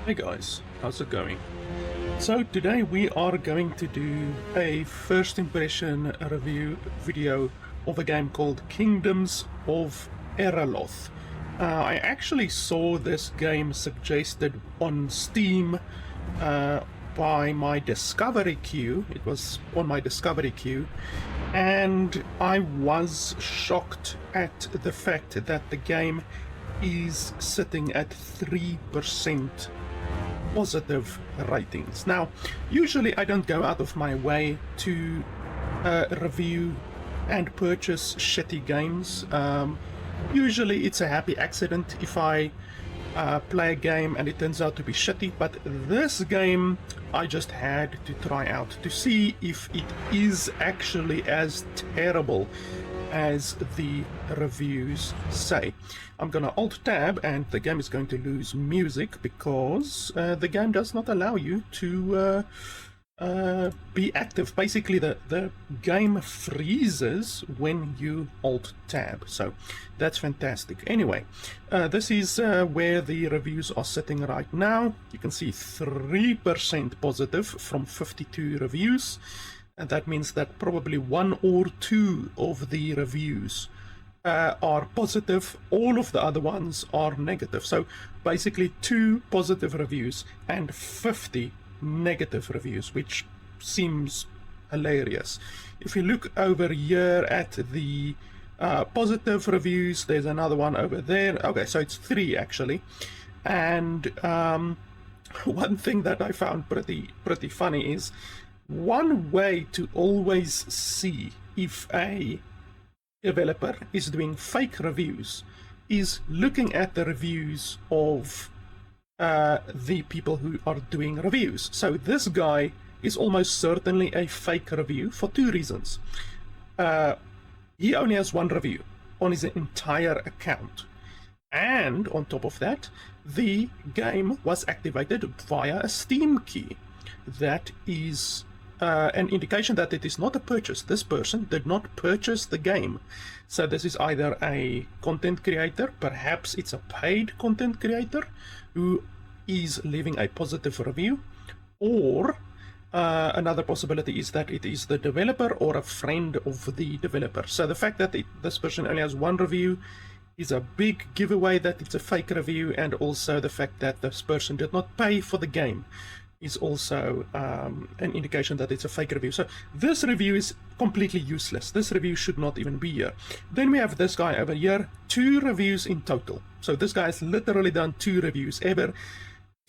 Hey guys, how's it going? So today we are going to do a first impression review video of a game called Kingdoms of Ereloth. I actually saw this game suggested on Steam by my discovery queue. It was on my discovery queue, and I was shocked at the fact that the game is sitting at 3% positive ratings. Now, usually I don't go out of my way to review and purchase shitty games. Usually it's a happy accident if I play a game and it turns out to be shitty, but this game I just had to try out to see if it is actually as terrible as the reviews say. I'm gonna Alt-Tab and the game is going to lose music because the game does not allow you to be active. Basically the game freezes when you Alt-Tab, so that's fantastic. Anyway, this is where the reviews are sitting right now. You can see 3% positive from 52 reviews. And that means that probably one or two of the reviews are positive. All of the other ones are negative. So basically 2 positive reviews and 50 negative reviews, which seems hilarious. If you look over here at the positive reviews, there's another one over there. Okay, so it's 3 actually. And one thing that I found pretty funny is one way to always see if a developer is doing fake reviews is looking at the reviews of the people who are doing reviews. So this guy is almost certainly a fake review for 2 reasons. He only has 1 review on his entire account. And on top of that, the game was activated via a Steam key. That is an indication that it is not a purchase. This person did not purchase the game. So this is either a content creator, perhaps it's a paid content creator who is leaving a positive review, or another possibility is that it is the developer or a friend of the developer. So the fact that this person only has 1 review is a big giveaway that it's a fake review, and also the fact that this person did not pay for the game is also an indication that it's a fake review. So this review is completely useless. This review should not even be here. Then we have this guy over here, 2 reviews in total. So this guy has literally done 2 reviews ever.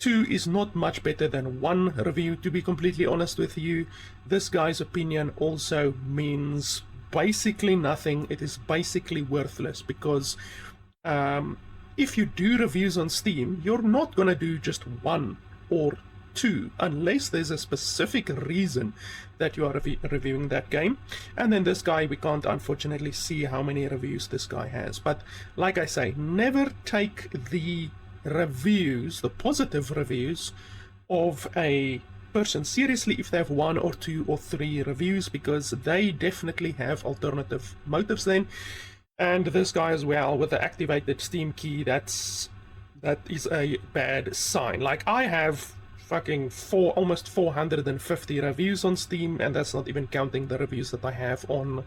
2 is not much better than 1 review, to be completely honest with you. This guy's opinion also means basically nothing. It is basically worthless because if you do reviews on Steam, you're not going to do just 1 or 2 unless there's a specific reason that you are reviewing that game. And then this guy, we can't unfortunately see how many reviews this guy has, but like I say, never take the reviews, the positive reviews of a person seriously if they have 1 or 2 or 3 reviews, because they definitely have alternative motives then. And this guy as well with the activated Steam key, that is a bad sign. Like, I have fucking almost 450 reviews on Steam, and that's not even counting the reviews that I have on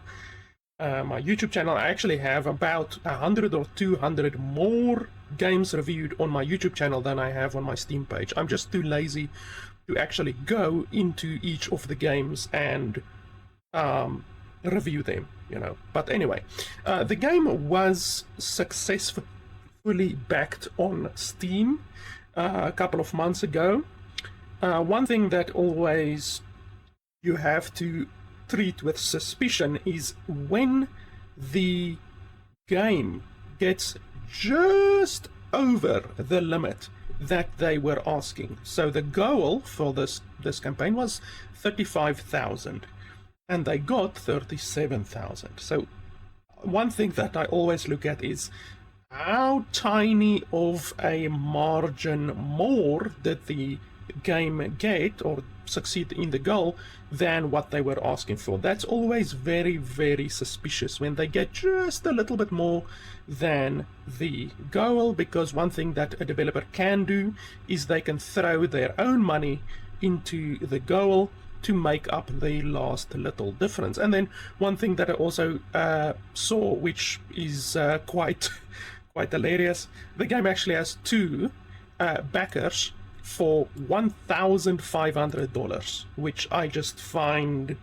my YouTube channel. I actually have about 100 or 200 more games reviewed on my YouTube channel than I have on my Steam page. I'm just too lazy to actually go into each of the games and review them, you know. But anyway, the game was successfully backed on Steam a couple of months ago. One thing that always you have to treat with suspicion is when the game gets just over the limit that they were asking. So the goal for this campaign was 35,000 and they got 37,000. So one thing that I always look at is how tiny of a margin more did the game get or succeed in the goal than what they were asking for. That's always very, very suspicious when they get just a little bit more than the goal, because one thing that a developer can do is they can throw their own money into the goal to make up the last little difference. And then one thing that I also saw, which is quite hilarious, the game actually has two backers for $1,500, which I just find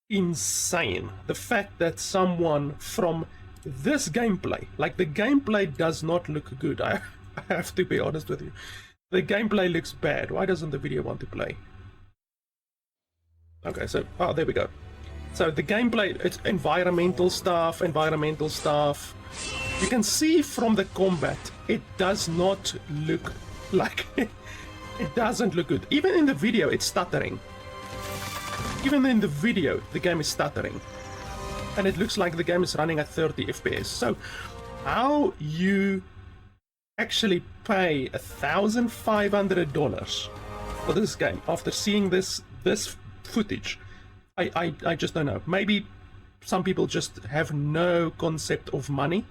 insane. The fact that someone from this gameplay, like, the gameplay does not look good. I have to be honest with you. The gameplay looks bad. Why doesn't the video want to play? Okay, so, oh, there we go. So the gameplay, it's environmental stuff. You can see from the combat, it does not look like, it doesn't look good. Even in the video, it's stuttering. Even in the video, the game is stuttering. And it looks like the game is running at 30 FPS. So how you actually pay $1,500 for this game after seeing this footage, I just don't know. Maybe some people just have no concept of money,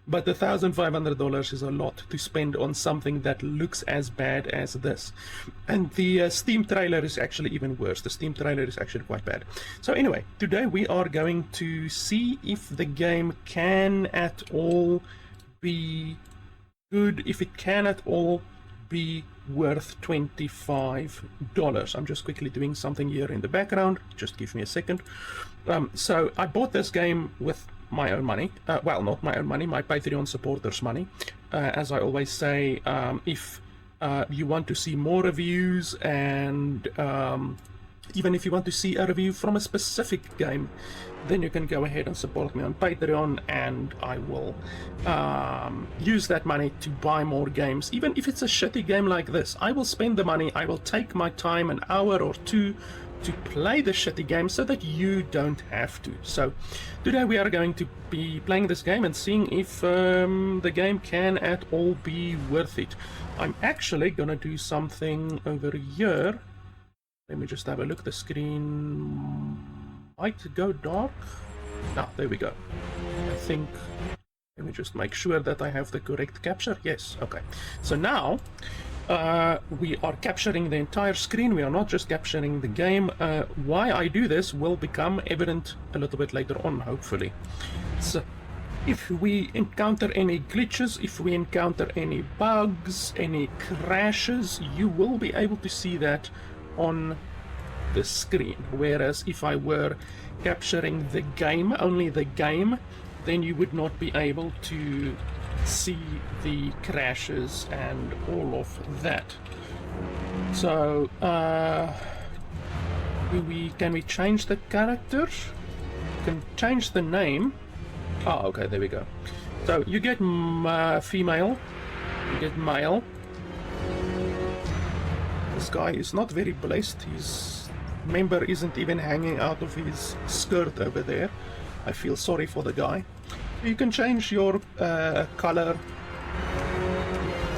but $1,500 is a lot to spend on something that looks as bad as this. And the Steam trailer is actually even worse. The Steam trailer is actually quite bad. So anyway, today we are going to see if the game can at all be good, if it can at all be worth $25. I'm just quickly doing something here in the background. Just give me a second. So I bought this game with my own money. Well, not my own money, my Patreon supporters' money. As I always say, if you want to see more reviews, and even if you want to see a review from a specific game, then you can go ahead and support me on Patreon, and I will use that money to buy more games. Even if it's a shitty game like this, I will spend the money. I will take my time, an hour or two, to play the shitty game so that you don't have to. So today we are going to be playing this game and seeing if the game can at all be worth it. I'm actually gonna do something over here. Let me just have a look. The screen might go dark. Ah, there we go. I think, let me just make sure that I have the correct capture. Yes, okay. So now we are capturing the entire screen. We are not just capturing the game. Why I do this will become evident a little bit later on, hopefully. So if we encounter any glitches, if we encounter any bugs, any crashes, you will be able to see that on the screen. Whereas if I were capturing the game, only the game, then you would not be able to see the crashes and all of that. So can we change the character? We can change the name. Oh, okay, there we go. So you get female, you get male. This guy is not very blessed. His member isn't even hanging out of his skirt over there. I feel sorry for the guy. You can change your color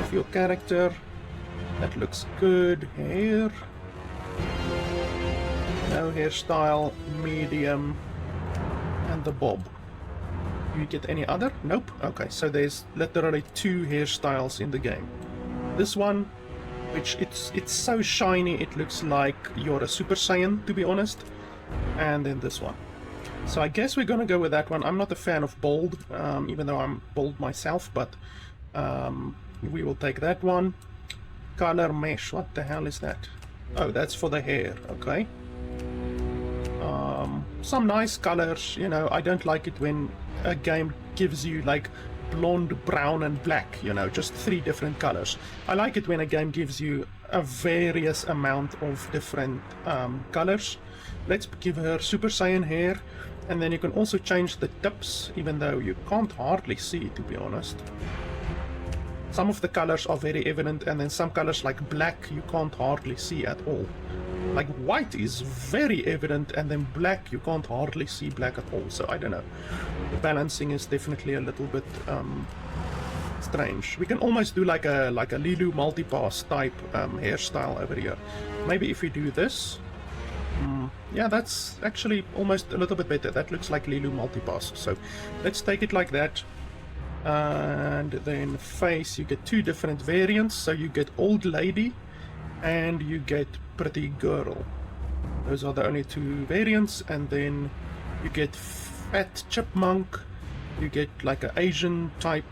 of your character. That looks good. Hair. No hairstyle. Medium. And the bob. Do you get any other? Nope. Okay, so there's literally two hairstyles in the game. This one, which it's so shiny it looks like you're a Super Saiyan, to be honest. And then this one. So I guess we're gonna go with that one. I'm not a fan of bold, even though I'm bold myself, but we will take that one. Color mesh, what the hell is that? Oh, that's for the hair, okay. Some nice colors, you know. I don't like it when a game gives you like blonde, brown and black, you know, just three different colors. I like it when a game gives you a various amount of different colors. Let's give her Super Saiyan hair, and then you can also change the tips, even though you can't hardly see, to be honest. Some of the colors are very evident, and then some colors like black you can't hardly see at all. Like white is very evident, and then black you can't hardly see black at all. So I don't know. The balancing is definitely a little bit strange. We can almost do like a Lilu multipass type hairstyle over here. Maybe if we do this, yeah, that's actually almost a little bit better. That looks like Lilu multipass. So let's take it like that. And then face, you get two different variants. So you get old lady and you get pretty girl. Those are the only two variants. And then you get fat chipmunk, you get like an Asian type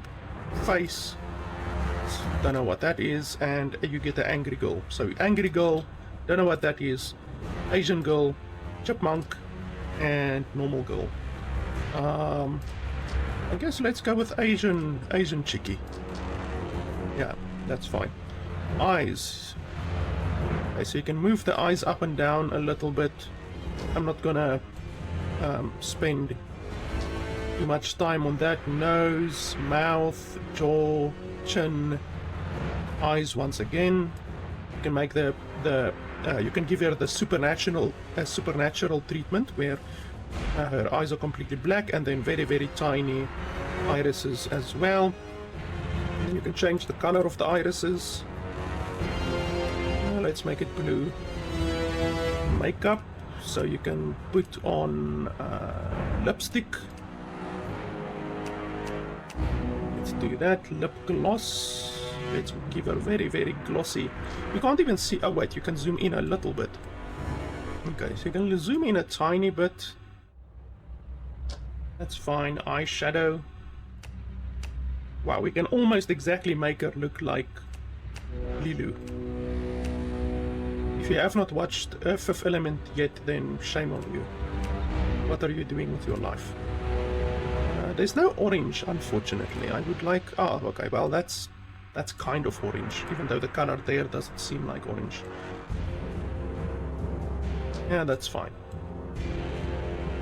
face, don't know what that is, and you get the angry girl. So angry girl, don't know what that is, Asian girl, chipmunk, and normal girl. I guess let's go with Asian chickie. Yeah, that's fine. Eyes. Okay, so you can move the eyes up and down a little bit. I'm not gonna spend too much time on that. Nose, mouth, jaw, chin, eyes once again. You can make you can give her the supernatural treatment where her eyes are completely black and then very, very tiny irises as well. And then you can change the color of the irises. Let's make it blue. Makeup, so you can put on lipstick. Let's do that. Lip gloss. Let's give her very, very glossy. You can't even see. Oh wait, you can zoom in a little bit. Okay, so you can zoom in a tiny bit. That's fine. Eyeshadow. Wow, we can almost exactly make her look like Lilu. If you have not watched Fifth Element yet, then shame on you. What are you doing with your life? There's no orange, unfortunately. I would like... Oh, okay, well, that's kind of orange, even though the color there doesn't seem like orange. Yeah, that's fine.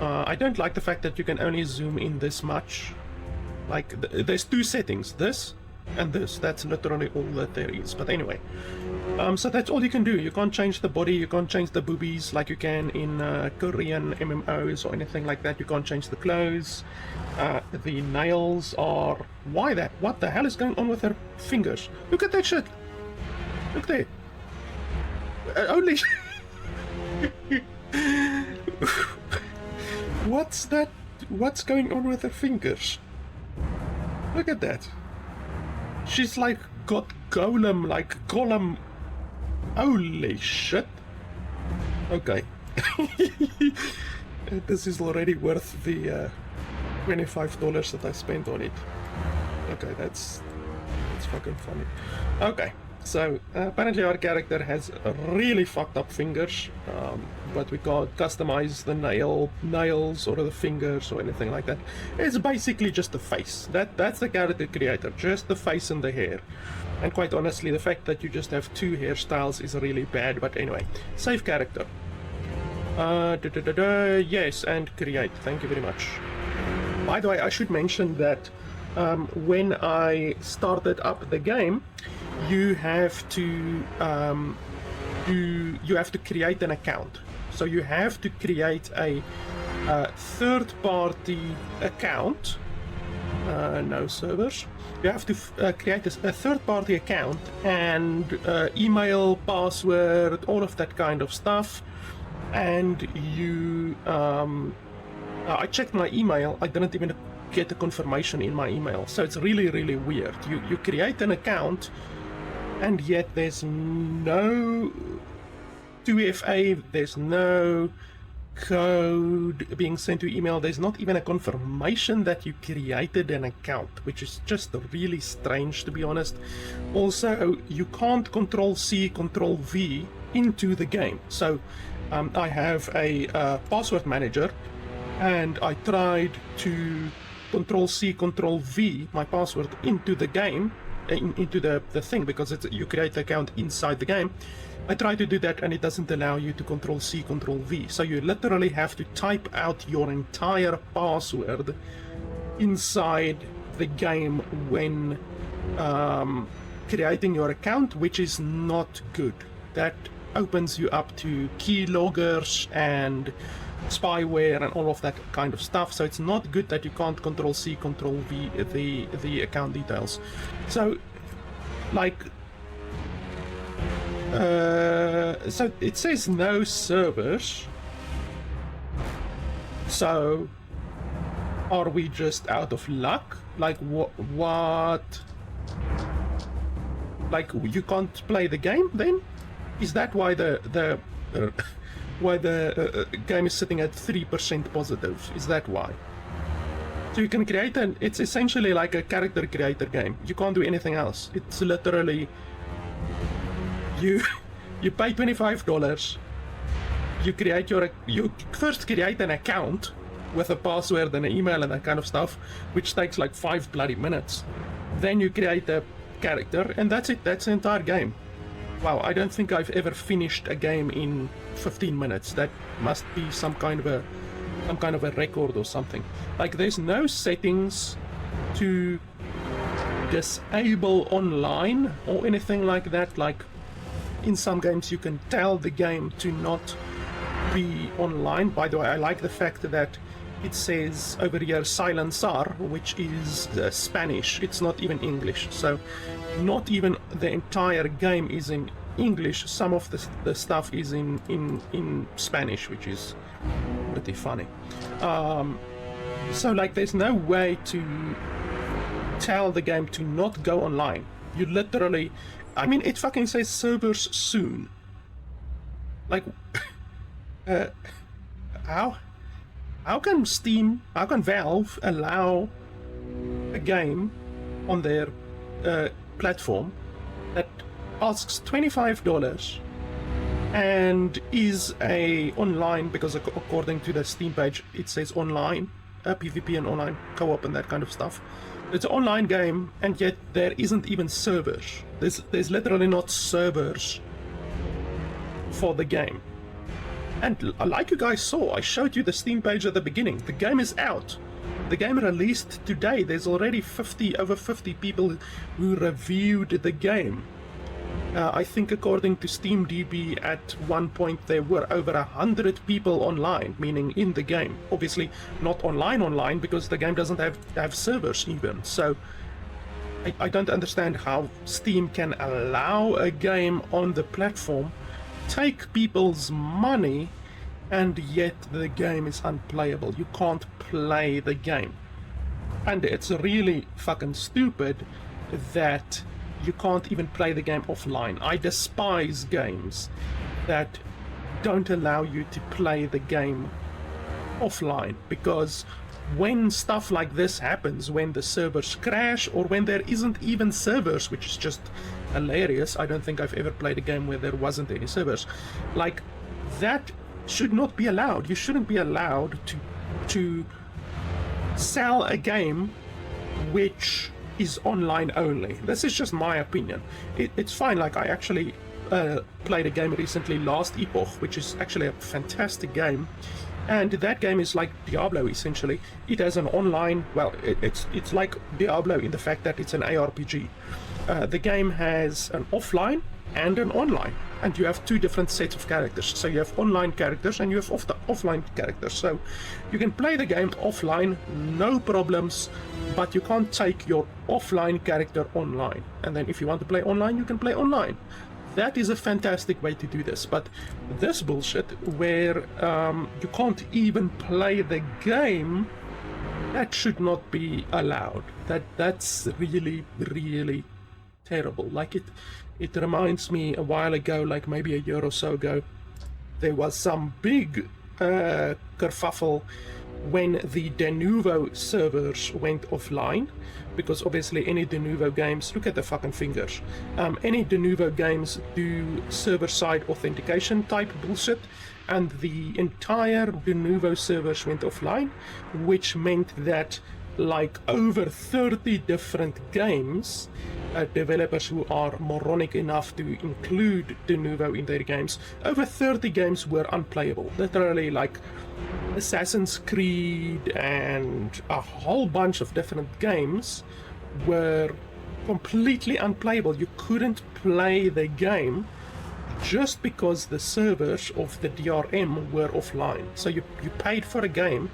I don't like the fact that you can only zoom in this much. Like, there's two settings, this and this. That's literally all that there is. But anyway, so that's all you can do. You can't change the body, you can't change the boobies like you can in Korean MMOs or anything like that. You can't change the clothes. The nails are... Why that? What the hell is going on with her fingers? Look at that shit! Look there! Only... What's that? What's going on with her fingers? Look at that. She's like got Gollum. Holy shit. Okay. This is already worth the $25 that I spent on it. Okay, that's fucking funny. Okay. So, apparently our character has really fucked up fingers, but we can't customize the nails or the fingers or anything like that. It's basically just the face. That's the character creator, just the face and the hair. And quite honestly, the fact that you just have two hairstyles is really bad, but anyway. Save character. Yes, and create. Thank you very much. By the way, I should mention that when I started up the game, you have to create an account. So you have to create a third-party account. No servers. You have to create a third-party account and email, password, all of that kind of stuff. And you, I checked my email. I didn't even get a confirmation in my email. So it's really, really weird. You create an account, and yet there's no 2FA, there's no code being sent to email, there's not even a confirmation that you created an account, which is just really strange, to be honest. Also, you can't Control-C, Control-V into the game. So I have a password manager, and I tried to Control-C, Control-V my password into the game, into the thing, because you create the account inside the game. I try to do that and it doesn't allow you to Control-C, Control-V. So you literally have to type out your entire password inside the game when creating your account, which is not good. That opens you up to keyloggers and spyware and all of that kind of stuff. So it's not good that you can't control C, control V the account details. So like so it says no servers. So are we just out of luck? Like what? Like you can't play the game then? Is that why the game is sitting at 3% positive? Is that why? So you can create it's essentially like a character creator game. You can't do anything else. It's literally you pay $25. You first create an account with a password and an email and that kind of stuff, which takes like 5 bloody minutes. Then you create a character, and that's it. That's the entire game. Wow, I don't think I've ever finished a game in 15 minutes. That must be some kind of a record or something. Like, there's no settings to disable online or anything like that. Like, in some games you can tell the game to not be online. By the way, I like the fact that it says over here silencer, which is Spanish. It's not even English. So not even the entire game is in English. Some of the stuff is in Spanish, which is pretty funny. So like, there's no way to tell the game to not go online. You literally, I mean, it fucking says servers soon. Like, how can Valve allow a game on their platform that asks $25 and is a online, because according to the Steam page it says online, PvP and online co-op and that kind of stuff. It's an online game, and yet there isn't even servers. There's literally not servers for the game. And like you guys saw, I showed you the Steam page at the beginning. The game is out. The game released today. There's already over 50 people who reviewed the game. I think according to SteamDB, at one point there were over 100 people online, meaning in the game. Obviously not online, because the game doesn't have servers even. So I don't understand how Steam can allow a game on the platform, take people's money, and yet the game is unplayable. You can't play the game. And it's really fucking stupid that you can't even play the game offline. I despise games that don't allow you to play the game offline, because when stuff like this happens, when the servers crash or when there isn't even servers, which is just hilarious. I don't think I've ever played a game where there wasn't any servers. Like, that should not be allowed. You shouldn't be allowed to sell a game which is online only. This is just my opinion. It's fine. Like, I actually played a game recently, Last Epoch, which is actually a fantastic game. And that game is like Diablo, essentially. It has an online, well, it's like Diablo in the fact that it's an ARPG. The game has an offline and an online, and you have two different sets of characters. So you have online characters and you have offline characters. So you can play the game offline, no problems, but you can't take your offline character online. And then if you want to play online, you can play online. That is a fantastic way to do this. But this bullshit where you can't even play the game, that should not be allowed. That's really, really terrible. Like, it reminds me a while ago, like maybe a year or so ago, there was some big kerfuffle when the Denuvo servers went offline, because obviously any Denuvo games, look at the fucking fingers, any Denuvo games do server-side authentication type bullshit, and the entire Denuvo servers went offline, which meant that like over 30 different games, developers who are moronic enough to include Denuvo in their games, over 30 games were unplayable. Literally, like Assassin's Creed and a whole bunch of different games were completely unplayable. You couldn't play the game just because the servers of the DRM were offline. So you paid for a game.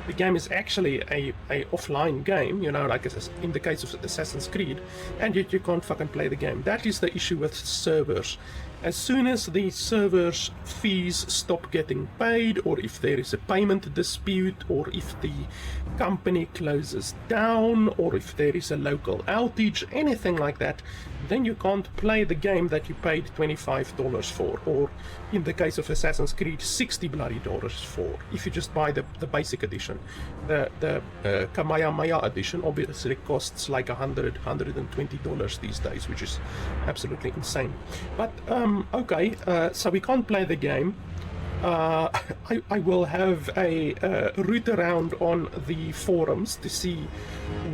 The game is actually a offline game, you know, like in the case of Assassin's Creed, and yet you can't fucking play the game. That is the issue with servers. As soon as the servers' fees stop getting paid, or if there is a payment dispute, or if the company closes down, or if there is a local outage, anything like that, then you can't play the game that you paid $25 for, or in the case of Assassin's Creed, $60 bloody for, if you just buy the basic edition. The Kamehameha edition obviously costs like $120 these days, which is absolutely insane. But okay, so we can't play the game. I will have a root around on the forums to see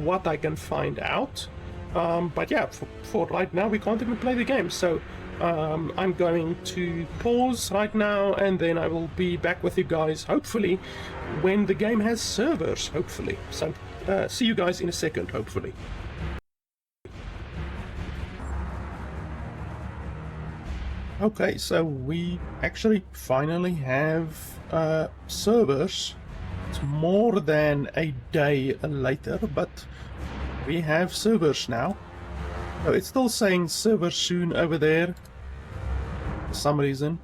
what I can find out. But yeah, for right now we can't even play the game, so I'm going to pause right now, and then I will be back with you guys, hopefully, when the game has servers, hopefully. So see you guys in a second, hopefully. Okay, so we actually finally have servers. It's more than a day later, but we have servers now. So it's still saying server soon over there for some reason,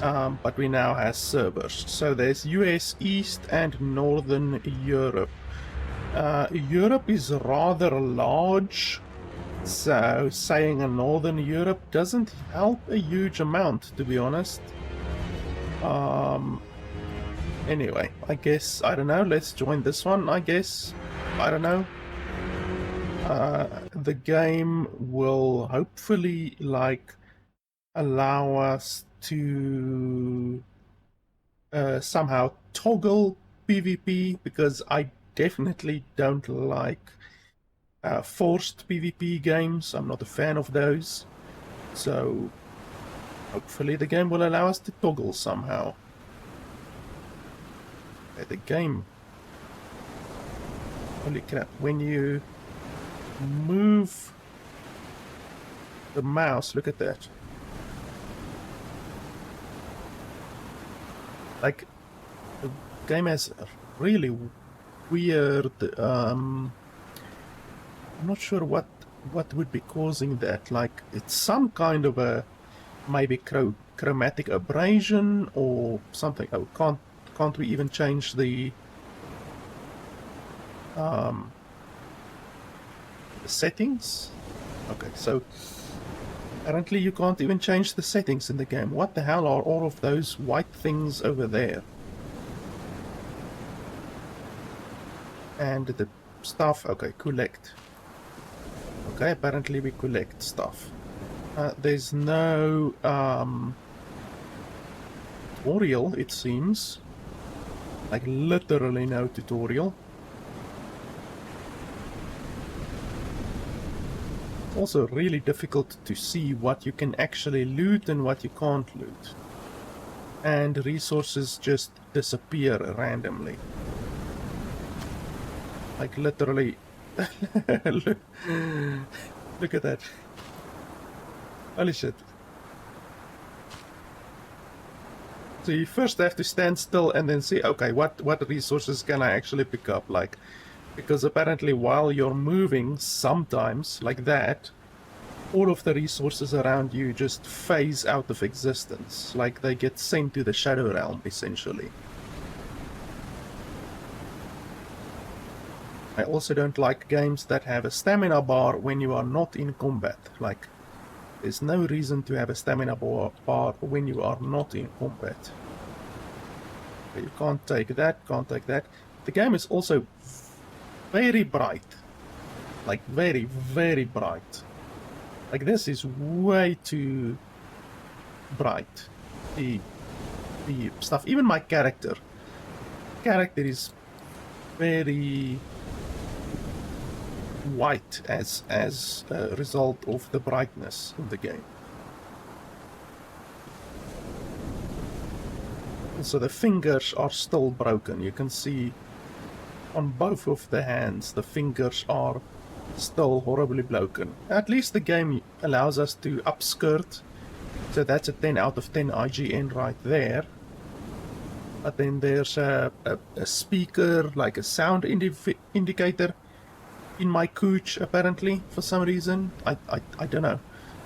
but we now have servers. So there's US East and Northern Europe. Europe is rather large, so saying a Northern Europe doesn't help a huge amount, to be honest. Anyway, I guess, I don't know, let's join this one, I guess. I don't know. The game will hopefully, like, allow us to somehow toggle PvP, because I definitely don't like forced PvP games. I'm not a fan of those. So hopefully the game will allow us to toggle somehow. The game, holy crap, when you move the mouse, look at that. Like, the game has really weird, I'm not sure what would be causing that. Like, it's some kind of a maybe chromatic abrasion or something. Oh, can't we even change the settings? Okay, so apparently you can't even change the settings in the game. What the hell are all of those white things over there? And the stuff, okay, collect. Okay, apparently we collect stuff. There's no tutorial, it seems. Like, literally no tutorial. It's also really difficult to see what you can actually loot and what you can't loot. And resources just disappear randomly. Like, literally. Look at that. Holy shit. So you first have to stand still and then see, okay, what resources can I actually pick up? Like, because apparently while you're moving, sometimes, like that, all of the resources around you just phase out of existence. Like, they get sent to the Shadow Realm, essentially. I also don't like games that have a stamina bar when you are not in combat. Like, there's no reason to have a stamina bar when you are not in combat. You can't take that, can't take that. The game is also very bright. Like, very, very bright. Like, this is way too bright. The stuff, even my character is very white as a result of the brightness of the game. So the fingers are still broken. You can see on both of the hands the fingers are still horribly broken. At least the game allows us to upskirt So that's a 10 out of 10 IGN right there. But then there's a speaker, like a sound indicator in my couch, apparently, for some reason. I don't know.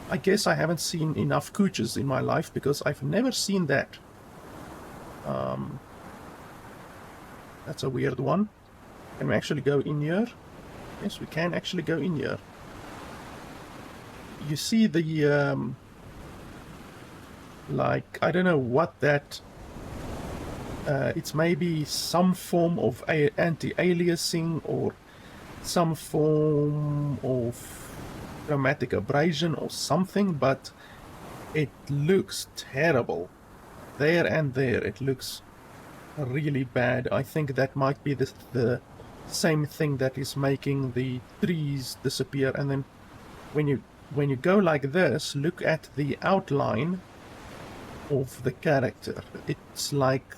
I guess I haven't seen enough couches in my life, because I've never seen that. That's a weird one. Can we actually go in here? Yes, we can actually go in here. You see the, like, I don't know what that... it's maybe some form of anti-aliasing or some form of chromatic abrasion or something, but it looks terrible. There and there, it looks really bad. I think that might be the same thing that is making the trees disappear. And then when you go like this, look at the outline of the character. It's like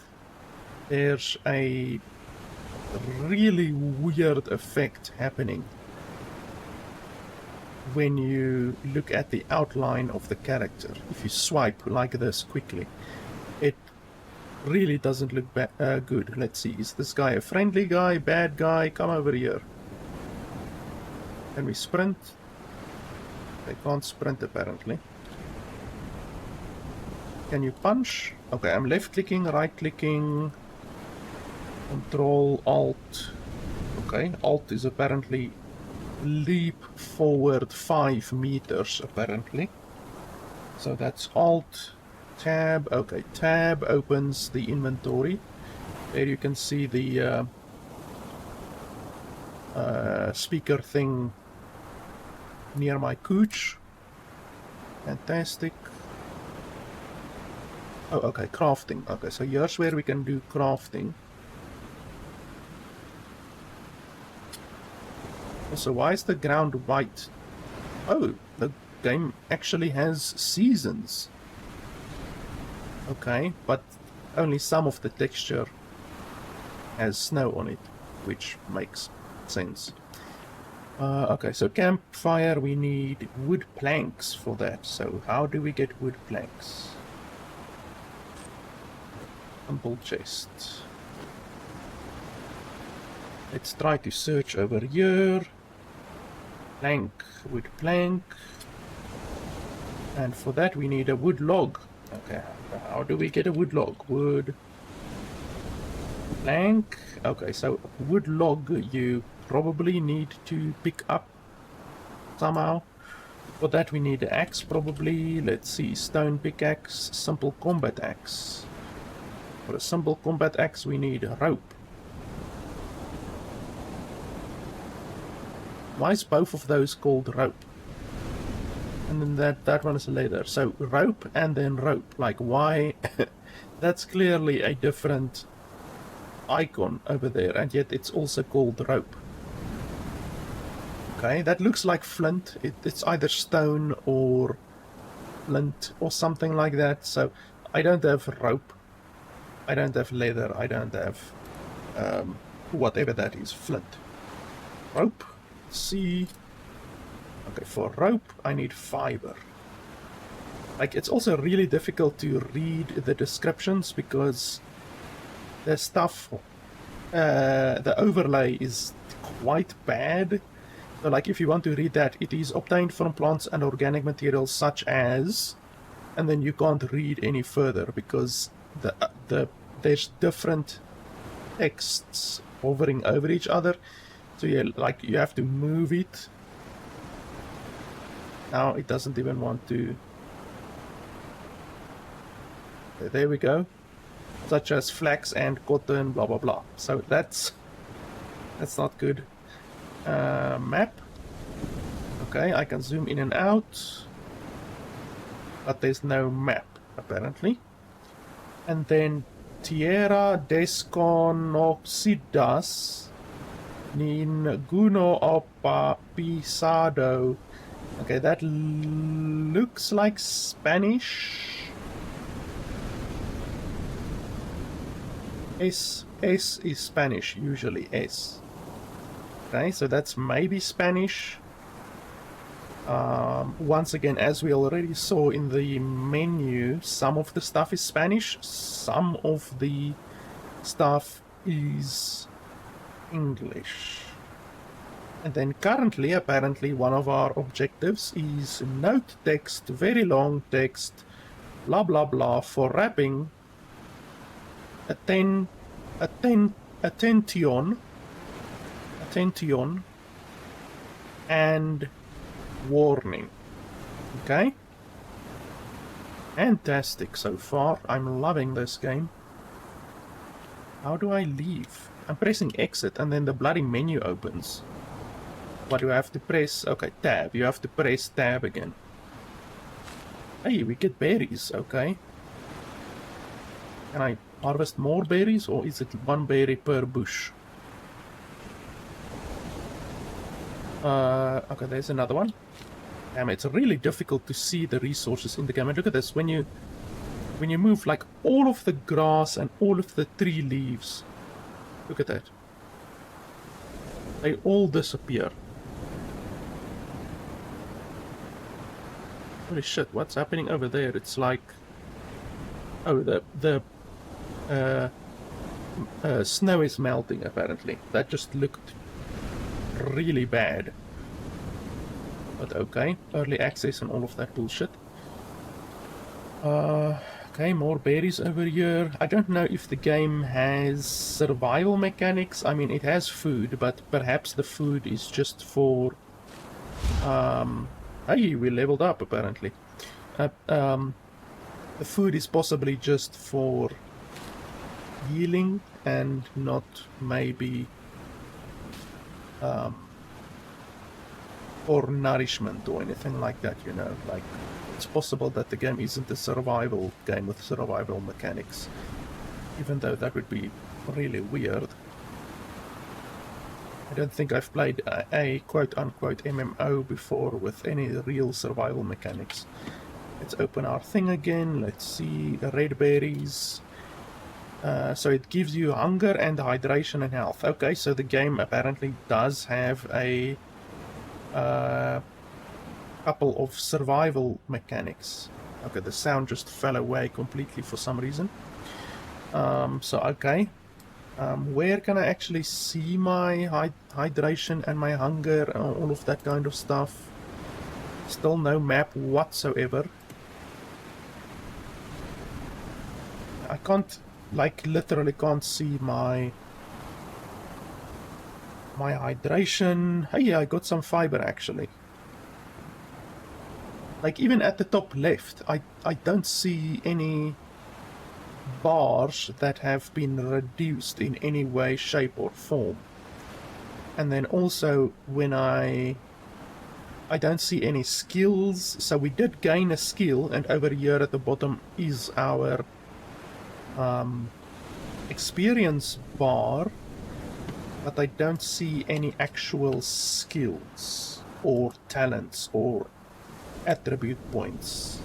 there's a really weird effect happening when you look at the outline of the character. If you swipe like this quickly, it really doesn't look good. Let's see, is this guy a friendly guy, bad guy? Come over here. Can we sprint? They can't sprint apparently. Can you punch? Okay, I'm left clicking, right clicking, Control Alt. Okay, Alt is apparently leap forward 5 meters apparently. So that's Alt, Tab. Okay, Tab opens the inventory. There you can see the speaker thing near my couch. Fantastic. Oh, okay, crafting. Okay, so here's where we can do crafting. So why is the ground white? Oh, the game actually has seasons. Okay, but only some of the texture has snow on it, which makes sense. Okay, so campfire, we need wood planks for that. So how do we get wood planks? Simple chest. Let's try to search over here. Plank, wood plank. And for that we need a wood log. Okay, how do we get a wood log? Wood plank. Okay, so wood log you probably need to pick up somehow. For that we need an axe probably. Let's see, stone pickaxe, simple combat axe. For a simple combat axe we need a rope. Why is both of those called rope? And then that one is leather. So rope and then rope. Like why? That's clearly a different icon over there, and yet it's also called rope. Okay, that looks like flint. It's either stone or flint or something like that. So I don't have rope. I don't have leather. I don't have whatever that is. Flint. Rope. See. Okay, for rope I need fiber. Like, it's also really difficult to read the descriptions because the stuff, the overlay is quite bad. So like, if you want to read that, it is obtained from plants and organic materials such as, and then you can't read any further because there's different texts hovering over each other. So yeah, like you have to move it. Now it doesn't even want to. There we go. Such as flax and cotton, blah blah blah. So that's not good. Map. Okay, I can zoom in and out, but there's no map apparently. And then Tierra desconocidas ninguno opa pisado. Okay, that looks like Spanish. S is Spanish, usually S. Okay, so that's maybe Spanish. Once again, as we already saw in the menu, some of the stuff is Spanish, some of the stuff is English. And then currently, apparently, one of our objectives is note text, very long text, blah blah blah, for wrapping attention, and warning. Okay? Fantastic so far. I'm loving this game. How do I leave? I'm pressing exit and then the bloody menu opens. What do I have to press? Okay, tab. You have to press tab again. Hey, we get berries. Okay. Can I harvest more berries, or is it one berry per bush? Okay, there's another one. Damn, it's really difficult to see the resources in the game. And look at this. When you move, like, all of the grass and all of the tree leaves, look at that. They all disappear. Holy shit, what's happening over there? It's like... Oh, the snow is melting, apparently. That just looked really bad. But okay, early access and all of that bullshit. Okay, more berries over here. I don't know if the game has survival mechanics. I mean, it has food, but perhaps the food is just for... Hey, we leveled up, apparently. The food is possibly just for healing and not maybe for nourishment or anything like that, you know. Like, it's possible that the game isn't a survival game with survival mechanics, even though that would be really weird. I don't think I've played a quote-unquote MMO before with any real survival mechanics. Let's open our thing again. Let's see, red berries. So it gives you hunger and hydration and health. Okay, so the game apparently does have a couple of survival mechanics. Okay, the sound just fell away completely for some reason. So okay. Where can I actually see my hydration and my hunger and all of that kind of stuff? Still no map whatsoever. I can't, like, literally can't see my hydration. Hey, I got some fiber actually. Like, even at the top left, I don't see any bars that have been reduced in any way, shape or form. And then also when I don't see any skills. So we did gain a skill, and over here at the bottom is our experience bar, but I don't see any actual skills or talents or attribute points.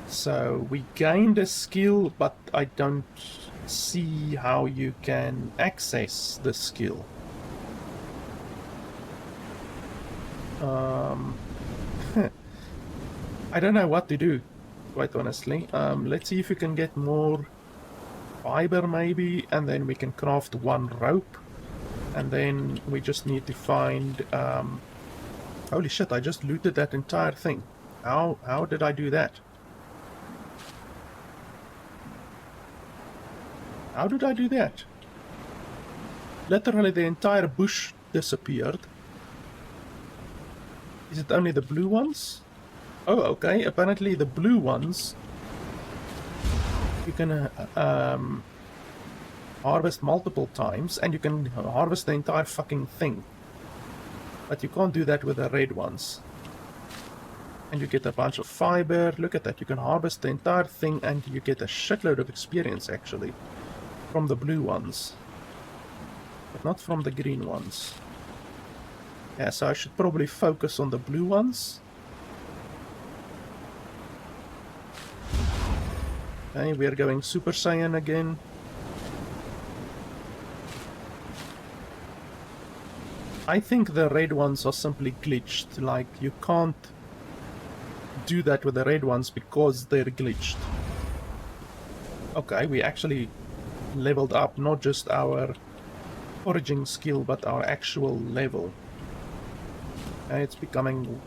So we gained a skill, but I don't see how you can access the skill. I don't know what to do, quite honestly. Let's see if we can get more fiber maybe, and then we can craft one rope, and then we just need to find... Holy shit, I just looted that entire thing. How did I do that? How did I do that? Literally the entire bush disappeared. Is it only the blue ones? Oh, okay. Apparently the blue ones you can harvest multiple times, and you can harvest the entire fucking thing. But you can't do that with the red ones. And you get a bunch of fiber. Look at that. You can harvest the entire thing, and you get a shitload of experience, actually, from the blue ones. But not from the green ones. Yeah, so I should probably focus on the blue ones. Okay, we are going Super Saiyan again. I think the red ones are simply glitched. Like, you can't do that with the red ones because they're glitched. Okay, we actually leveled up not just our foraging skill, but our actual level. Okay, it's becoming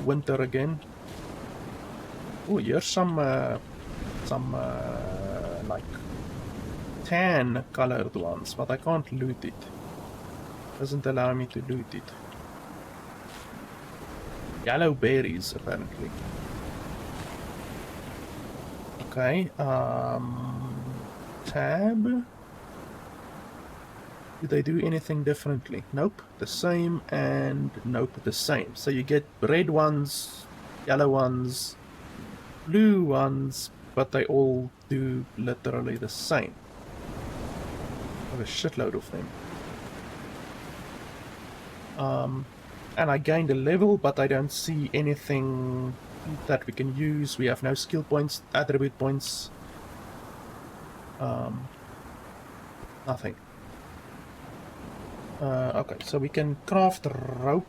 winter again. Oh, here's some like tan colored ones, but I can't loot it. Doesn't allow me to loot it. Yellow berries, apparently. Okay, tab. Do they do anything differently? Nope, the same, and nope, the same. So you get red ones, yellow ones, blue ones, but they all do literally the same. I have a shitload of them. And I gained a level, but I don't see anything that we can use. We have no skill points, attribute points. Nothing. Okay, so we can craft rope.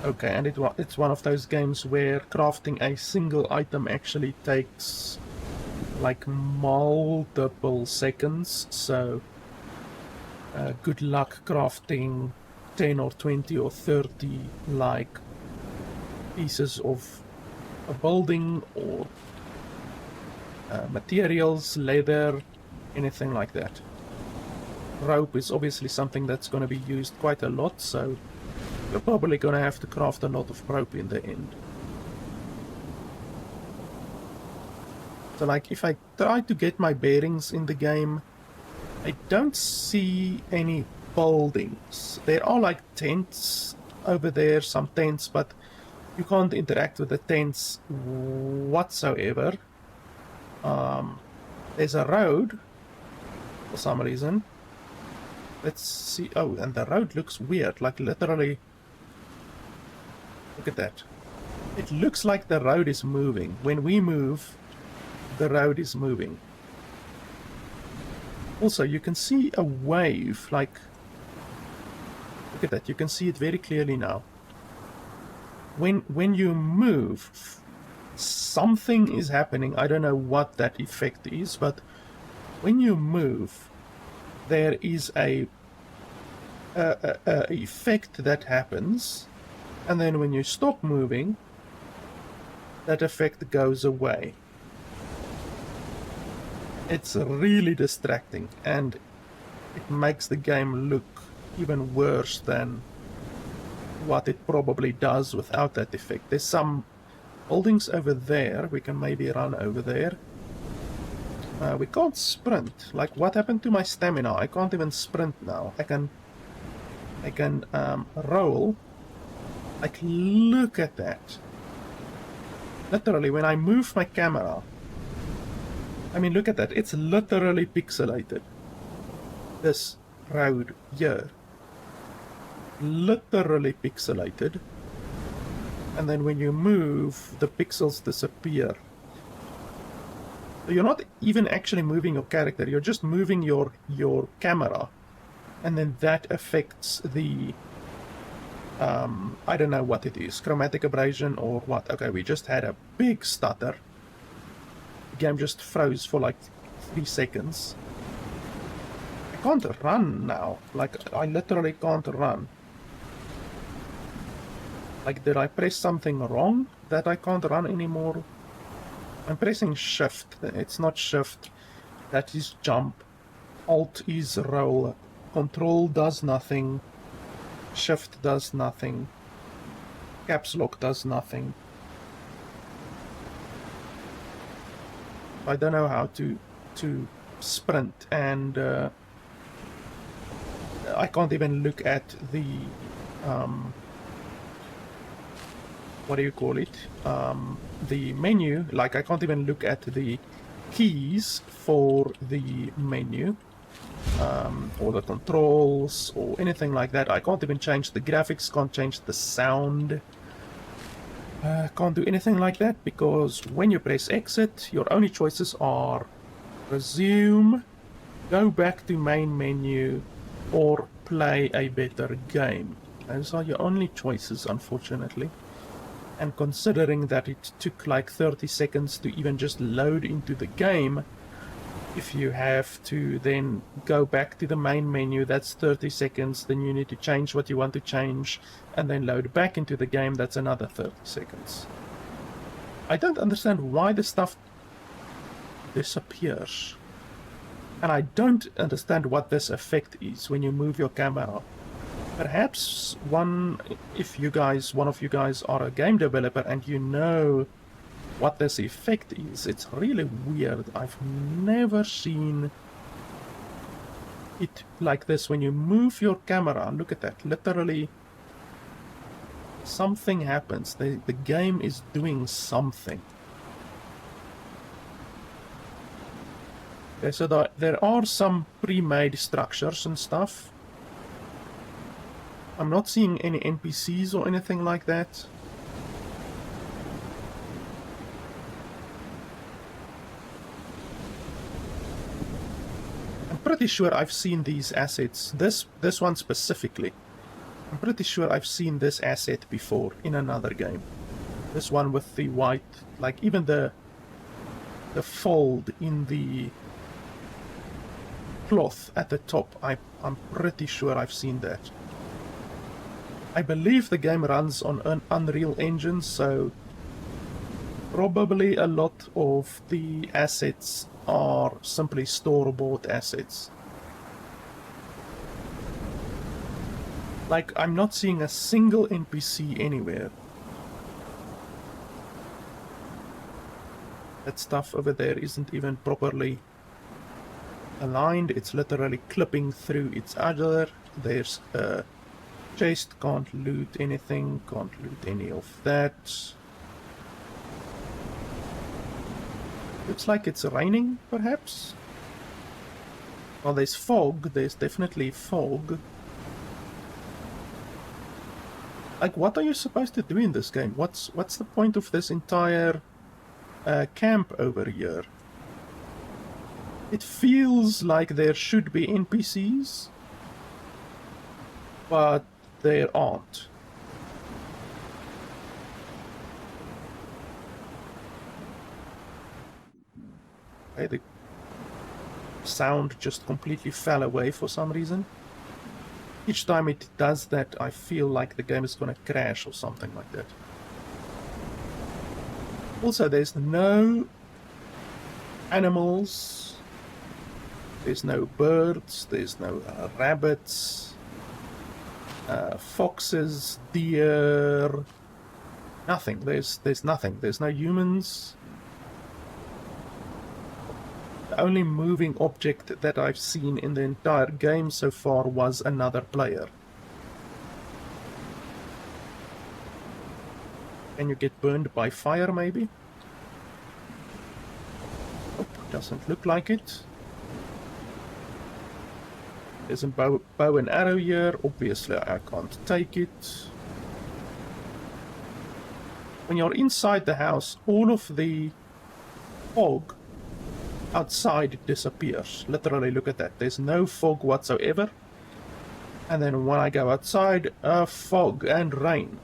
Okay, and it's one of those games where crafting a single item actually takes like multiple seconds, so good luck crafting 10 or 20 or 30 like pieces of a building or materials, leather, anything like that. Rope is obviously something that's going to be used quite a lot, so you're probably going to have to craft a lot of rope in the end. So like if I try to get my bearings in the game, I don't see any buildings. There are like tents over there, some tents, but you can't interact with the tents whatsoever. There's a road for some reason. Let's see. Oh, and the road looks weird, like literally. Look at that. It looks like the road is moving. When we move, the road is moving. Also, you can see a wave, like, look at that, you can see it very clearly now. When you move, something is happening. I don't know what that effect is, but when you move, there is a effect that happens, and then when you stop moving, that effect goes away. It's really distracting, and it makes the game look even worse than what it probably does without that effect. There's some buildings over there. We can maybe run over there. We can't sprint. Like, what happened to my stamina? I can't even sprint now. I can roll. Like, look at that. Literally, when I move my camera, I mean, look at that. It's literally pixelated. This road here. Literally pixelated. And then when you move, the pixels disappear. So you're not even actually moving your character. You're just moving your camera. And then that affects the... I don't know what it is. Chromatic abrasion or what. Okay, we just had a big stutter. The game just froze for like 3 seconds. I can't run now. Like, I literally can't run. Like, did I press something wrong that I can't run anymore? I'm pressing shift. It's not shift. That is jump. Alt is roll. Control does nothing. Shift does nothing. Caps lock does nothing. I don't know how to sprint, and I can't even look at the what do you call it? The menu. Like, I can't even look at the keys for the menu. or the controls or anything like that. I can't even change the graphics, can't change the sound. Can't do anything like that, because when you press exit, your only choices are resume, go back to main menu, or play a better game. Those are your only choices, unfortunately. And considering that it took like 30 seconds to even just load into the game, if you have to then go back to the main menu, that's 30 seconds, then you need to change what you want to change, and then load back into the game, that's another 30 seconds. I don't understand why the stuff disappears. And I don't understand what this effect is when you move your camera. Perhaps if one of you guys are a game developer and you know what this effect is, it's really weird. I've never seen it like this. When you move your camera, look at that, literally something happens. The game is doing something. Okay, so there are some pre-made structures and stuff. I'm not seeing any NPCs or anything like that. I'm pretty sure I've seen these assets, this one specifically. I'm pretty sure I've seen this asset before in another game. This one with the white, like even the fold in the cloth at the top. I'm pretty sure I've seen that. I believe the game runs on an Unreal Engine, so probably a lot of the assets are simply store-bought assets. Like, I'm not seeing a single NPC anywhere. That stuff over there isn't even properly aligned. It's literally clipping through each other. There's a chest, can't loot anything, can't loot any of that. Looks like it's raining, perhaps? Well, there's fog, there's definitely fog. Like, what are you supposed to do in this game? What's the point of this entire camp over here? It feels like there should be NPCs, but there aren't. Okay, the sound just completely fell away for some reason. Each time it does that, I feel like the game is gonna crash or something like that. Also, there's no animals, there's no birds, there's no rabbits, foxes, deer, nothing. There's nothing. There's no humans. The only moving object that I've seen in the entire game so far was another player. Can you get burned by fire, maybe? Nope, doesn't look like it. There's a bow and arrow here. Obviously, I can't take it. When you're inside the house, all of the fog outside disappears. Literally, look at that. There's no fog whatsoever. And then when I go outside, fog and rain.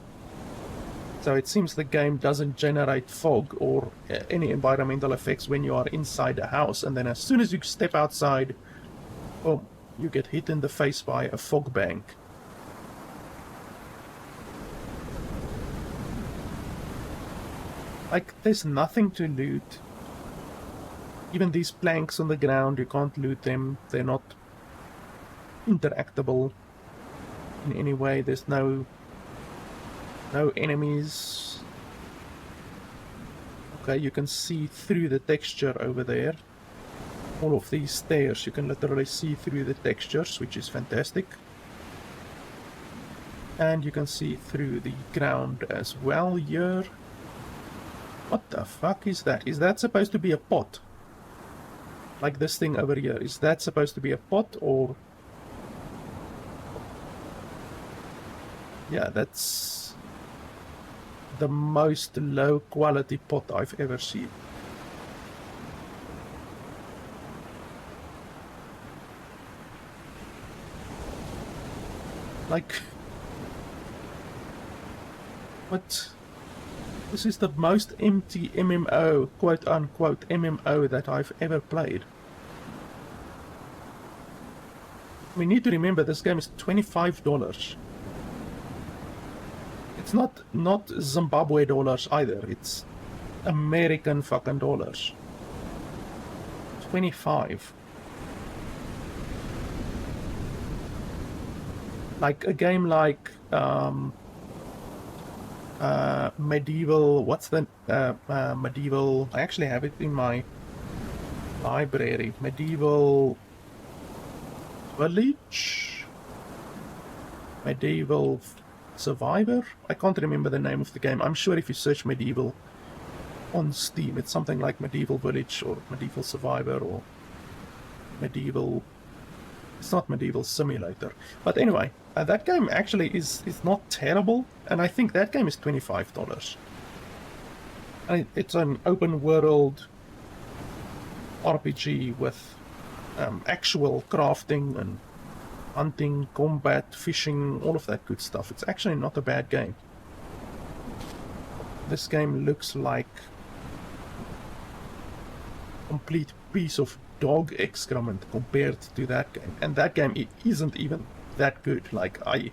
So it seems the game doesn't generate fog or any environmental effects when you are inside a house. And then as soon as you step outside, boom, you get hit in the face by a fog bank. Like, there's nothing to loot. Even these planks on the ground, you can't loot them. They're not interactable in any way. There's no enemies. Okay, you can see through the texture over there. All of these stairs, you can literally see through the textures, which is fantastic. And you can see through the ground as well here. What the fuck is that? Is that supposed to be a pot? Like this thing over here. Is that supposed to be a pot or... Yeah, that's the most low quality pot I've ever seen. Like, what? This is the most empty MMO, quote unquote MMO, that I've ever played. We need to remember this game is $25. It's not Zimbabwe dollars either. It's American fucking dollars. 25. Like a game like medieval. What's the medieval? I actually have it in my library. Medieval Village. Medieval Survivor? I can't remember the name of the game. I'm sure if you search medieval on Steam, it's something like Medieval Village or Medieval Survivor or Medieval... It's not Medieval Simulator. But anyway, that game actually is not terrible, and I think that game is $25. And it's an open world RPG with actual crafting and hunting, combat, fishing, all of that good stuff. It's actually not a bad game. This game looks like a complete piece of dog excrement compared to that game. And that game, it isn't even that good. Like, I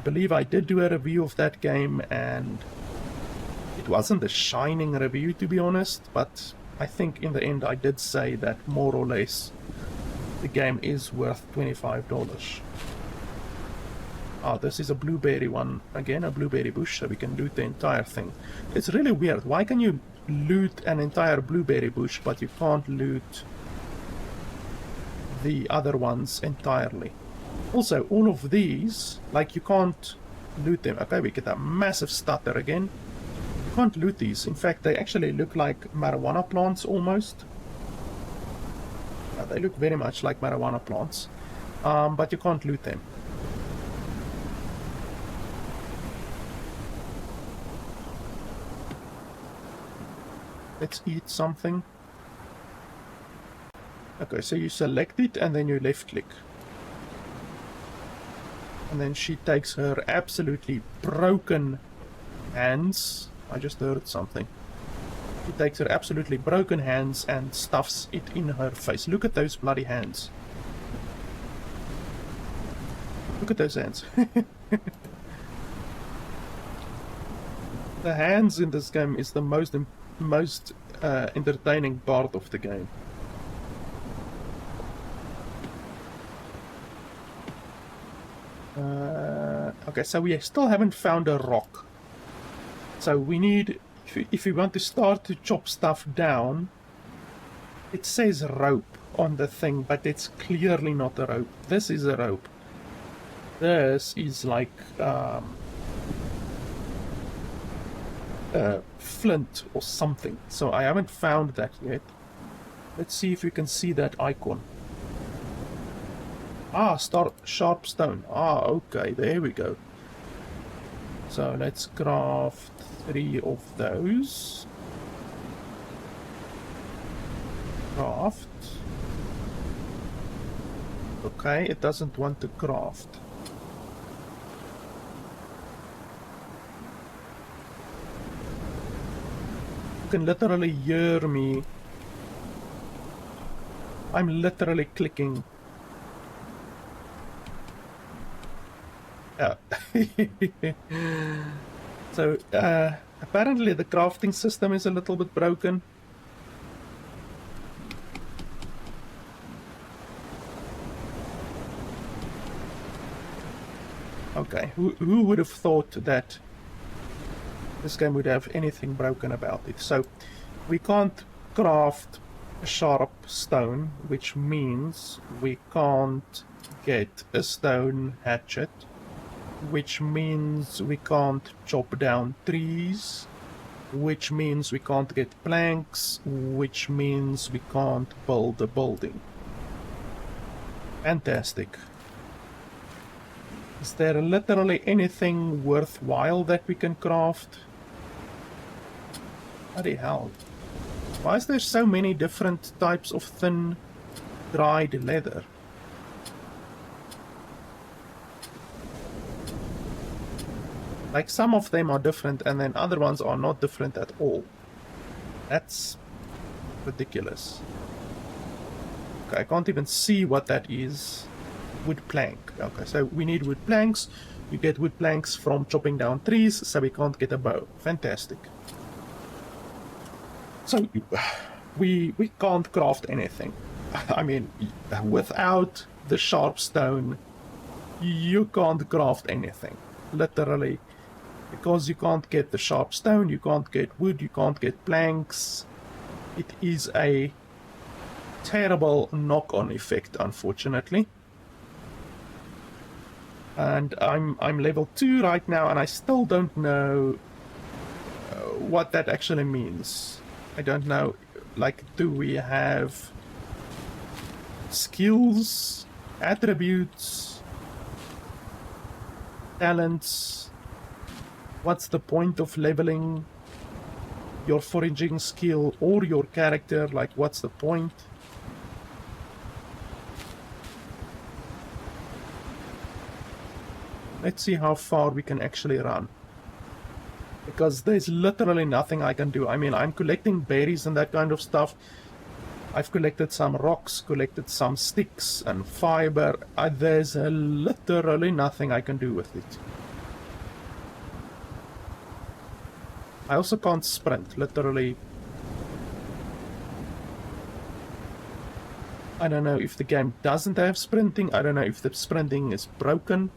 believe I did do a review of that game, and it wasn't a shining review, to be honest, but I think in the end I did say that more or less the game is worth $25. Ah, this is a blueberry one. Again, a blueberry bush, so we can loot the entire thing. It's really weird. Why can you loot an entire blueberry bush, but you can't loot the other ones entirely? Also, all of these, like, you can't loot them. Okay, we get a massive stutter again. You can't loot these. In fact, they actually look like marijuana plants almost. They look very much like marijuana plants, but you can't loot them. Let's eat something. Okay, so you select it and then you left click. And then she takes her absolutely broken hands. I just heard something. She takes her absolutely broken hands and stuffs it in her face. Look at those bloody hands. Look at those hands. The hands in this game is the most entertaining part of the game. Okay, so we still haven't found a rock. So we need... If we want to start to chop stuff down, it says rope on the thing, but it's clearly not a rope. This is a rope. This is like flint or something. So I haven't found that yet. Let's see if we can see that icon. Ah, sharp stone. Ah, okay, there we go. So let's craft 3 of those. Craft. Okay, it doesn't want to craft. You can literally hear me. I'm literally clicking. Yeah. So, apparently the crafting system is a little bit broken. Okay, who would have thought that this game would have anything broken about it? So, we can't craft a sharp stone, which means we can't get a stone hatchet, which means we can't chop down trees, which means we can't get planks, which means we can't build a building. Fantastic. Is there literally anything worthwhile that we can craft? Bloody hell. Why is there so many different types of thin, dried leather? Like, some of them are different and then other ones are not different at all. That's ridiculous. Okay, I can't even see what that is. Wood plank. Okay, so we need wood planks. You get wood planks from chopping down trees, so we can't get a bow. Fantastic. So we can't craft anything. I mean, without the sharp stone, you can't craft anything. Literally. Because you can't get the sharp stone, you can't get wood, you can't get planks. It is a terrible knock-on effect, unfortunately. And I'm level 2 right now, and I still don't know what that actually means. I don't know, like, do we have skills, attributes, talents? What's the point of leveling your foraging skill or your character? Like, what's the point? Let's see how far we can actually run. Because there's literally nothing I can do. I mean, I'm collecting berries and that kind of stuff. I've collected some rocks, collected some sticks and fiber. There's literally nothing I can do with it. I also can't sprint, literally. I don't know if the game doesn't have sprinting. I don't know if the sprinting is broken.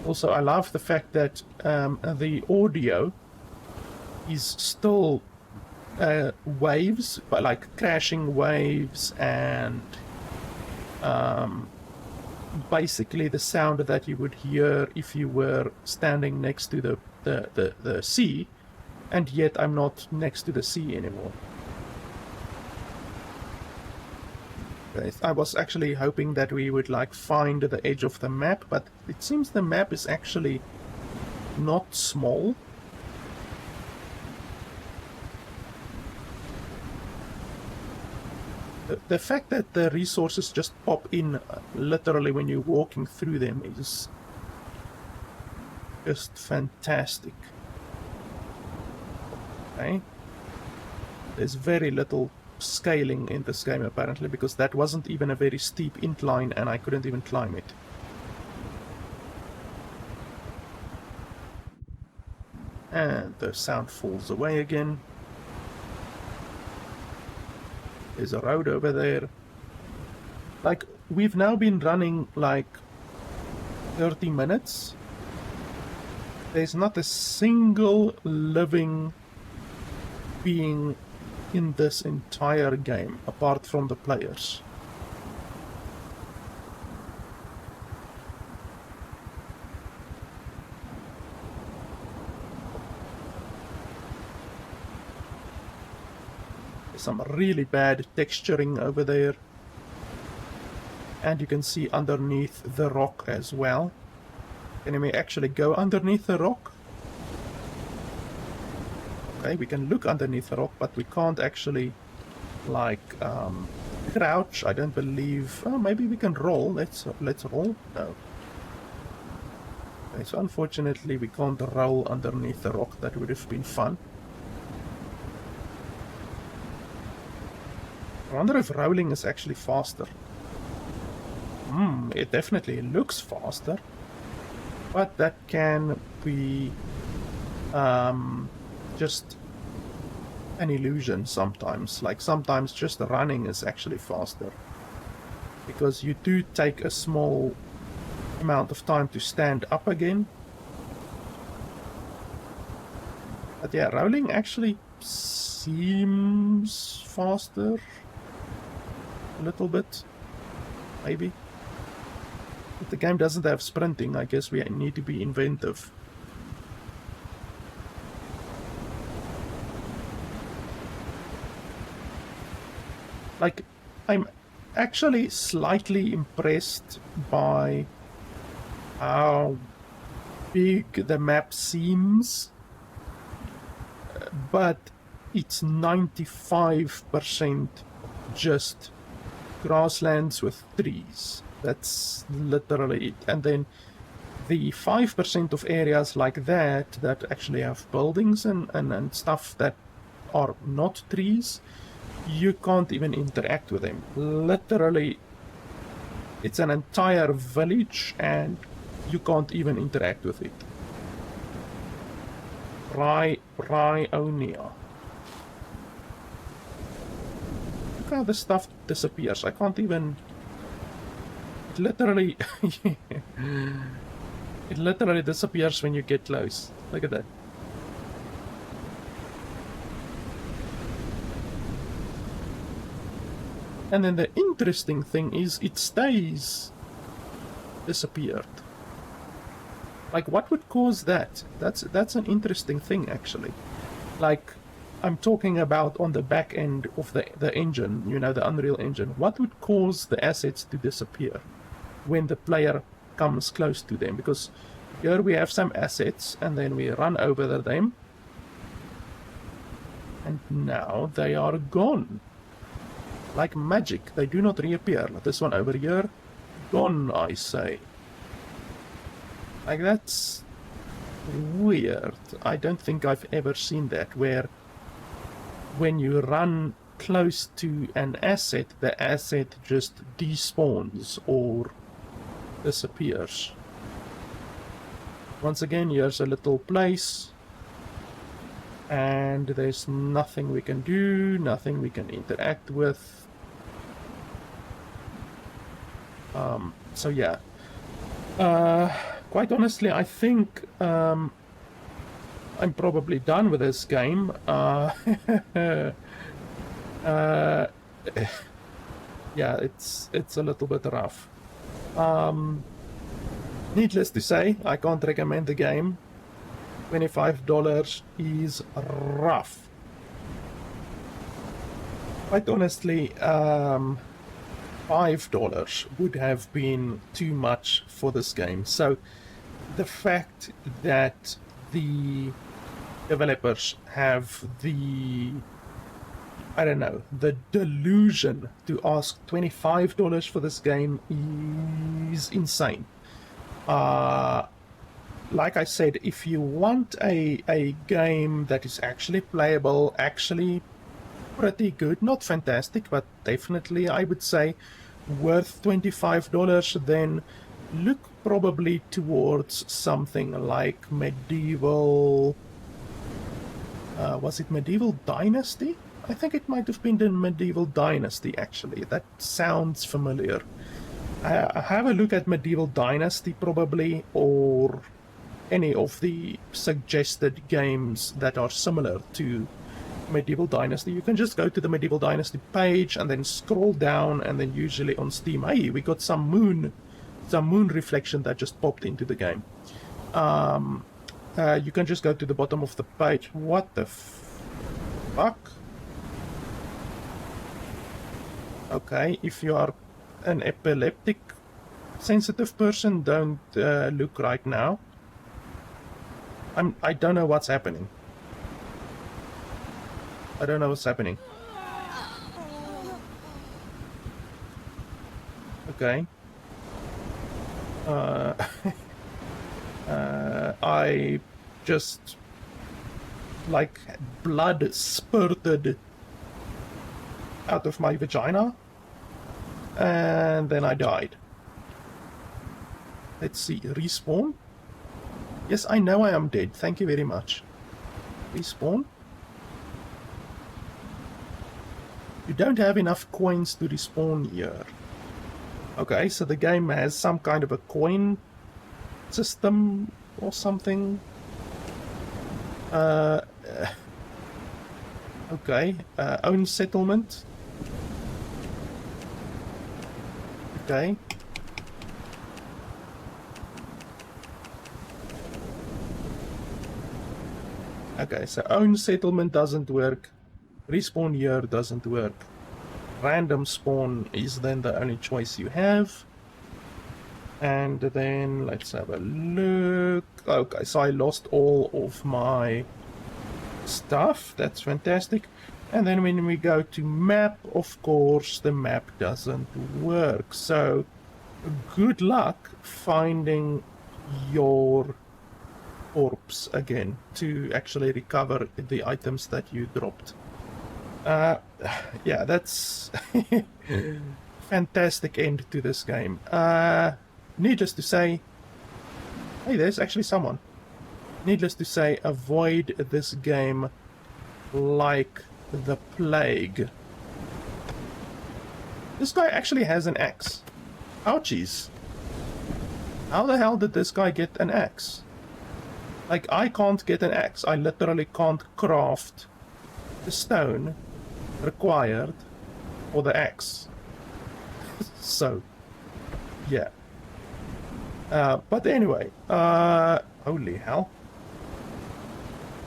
Also, I love the fact that the audio is still waves, but like crashing waves and basically the sound that you would hear if you were standing next to the sea, and yet I'm not next to the sea anymore. I was actually hoping that we would like find the edge of the map, but it seems the map is actually not small. The fact that the resources just pop in literally when you're walking through them is just fantastic. Okay. There's very little scaling in this game apparently, because that wasn't even a very steep incline and I couldn't even climb it. And the sound falls away again. There's a road over there. Like, we've now been running like 30 minutes. There's not a single living being in this entire game apart from the players. Some really bad texturing over there, and you can see underneath the rock as well. Can we actually go underneath the rock? Okay, we can look underneath the rock, but we can't actually like crouch. I don't believe. Oh, maybe we can roll. Let's roll. No. Okay, so unfortunately we can't roll underneath the rock. That would have been fun. I wonder if rolling is actually faster. It definitely looks faster. But that can be just an illusion sometimes. Like, sometimes just running is actually faster. Because you do take a small amount of time to stand up again. But yeah, rolling actually seems faster. A little bit, maybe. If the game doesn't have sprinting, I guess we need to be inventive. Like, I'm actually slightly impressed by how big the map seems, but it's 95% just grasslands with trees. That's literally it. And then the 5% of areas like that actually have buildings and stuff that are not trees, you can't even interact with them. Literally, it's an entire village and you can't even interact with it. Ryonia. Look how the stuff disappears. I can't even... It literally... It literally disappears when you get close. Look at that. And then the interesting thing is it stays disappeared. Like, what would cause that? That's an interesting thing, actually. Like, I'm talking about on the back end of the engine, you know, the Unreal Engine. What would cause the assets to disappear when the player comes close to them? Because here we have some assets and then we run over them and now they are gone. Like magic, they do not reappear. Like this one over here, gone, I say. Like, that's weird. I don't think I've ever seen that, where when you run close to an asset, the asset just despawns or disappears. Once again, here's a little place, and there's nothing we can do, nothing we can interact with. So yeah, quite honestly, I think I'm probably done with this game. Yeah, it's a little bit rough. Needless to say, I can't recommend the game. $25 is rough. Quite honestly, $5 would have been too much for this game. So the fact that the developers have the, I don't know, the delusion to ask $25 for this game is insane. Like I said, if you want a game that is actually playable, actually pretty good, not fantastic, but definitely, I would say, worth $25, then look probably towards something like Medieval... was it Medieval Dynasty? I think it might have been the Medieval Dynasty, actually. That sounds familiar. Have a look at Medieval Dynasty, probably, or any of the suggested games that are similar to Medieval Dynasty. You can just go to the Medieval Dynasty page and then scroll down, and then usually on Steam, hey, we got some moon reflection that just popped into the game. You can just go to the bottom of the page. What the fuck? Okay, if you are an epileptic sensitive person, don't look right now. I don't know what's happening. I don't know what's happening. Okay. I just, like, blood spurted out of my vagina, and then I died. Let's see, respawn? Yes, I know I am dead, thank you very much. Respawn? You don't have enough coins to respawn here. Okay, so the game has some kind of a coin system or something. Okay, own settlement. Okay. Okay, so own settlement doesn't work. Respawn here doesn't work. Random spawn is then the only choice you have. And then let's have a look. Okay, so I lost all of my stuff. That's fantastic. And then when we go to map, of course, the map doesn't work. So good luck finding your corpse again to actually recover the items that you dropped. Yeah, that's fantastic end to this game. Needless to say, hey, there's actually someone. Needless to say, avoid this game like the plague. This guy actually has an axe. Ouchies. How the hell did this guy get an axe? Like, I can't get an axe. I literally can't craft the stone required for the axe. So, yeah. But anyway, holy hell.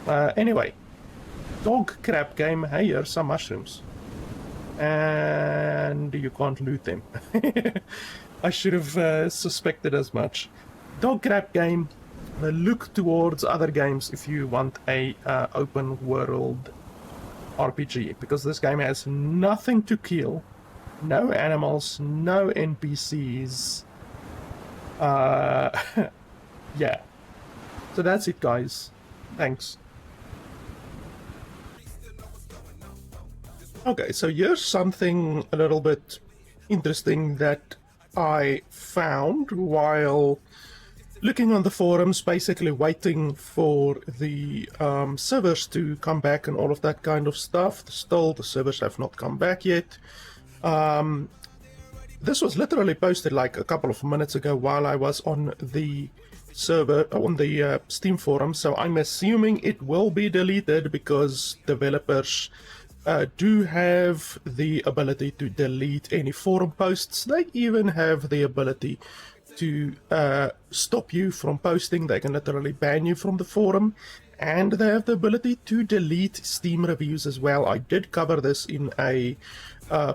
Anyway, dog crap game. Hey, here's some mushrooms. And you can't loot them. I should have suspected as much. Dog crap game. Look towards other games if you want a open world RPG, because this game has nothing to kill, no animals, no NPCs. Yeah. So that's it, guys. Thanks. Okay, so here's something a little bit interesting that I found while looking on the forums, basically waiting for the servers to come back and all of that kind of stuff. Still, the servers have not come back yet. This was literally posted like a couple of minutes ago while I was on the server, on the Steam forum, so I'm assuming it will be deleted because developers do have the ability to delete any forum posts. They even have the ability to stop you from posting. They can literally ban you from the forum, and they have the ability to delete Steam reviews as well. I did cover this in a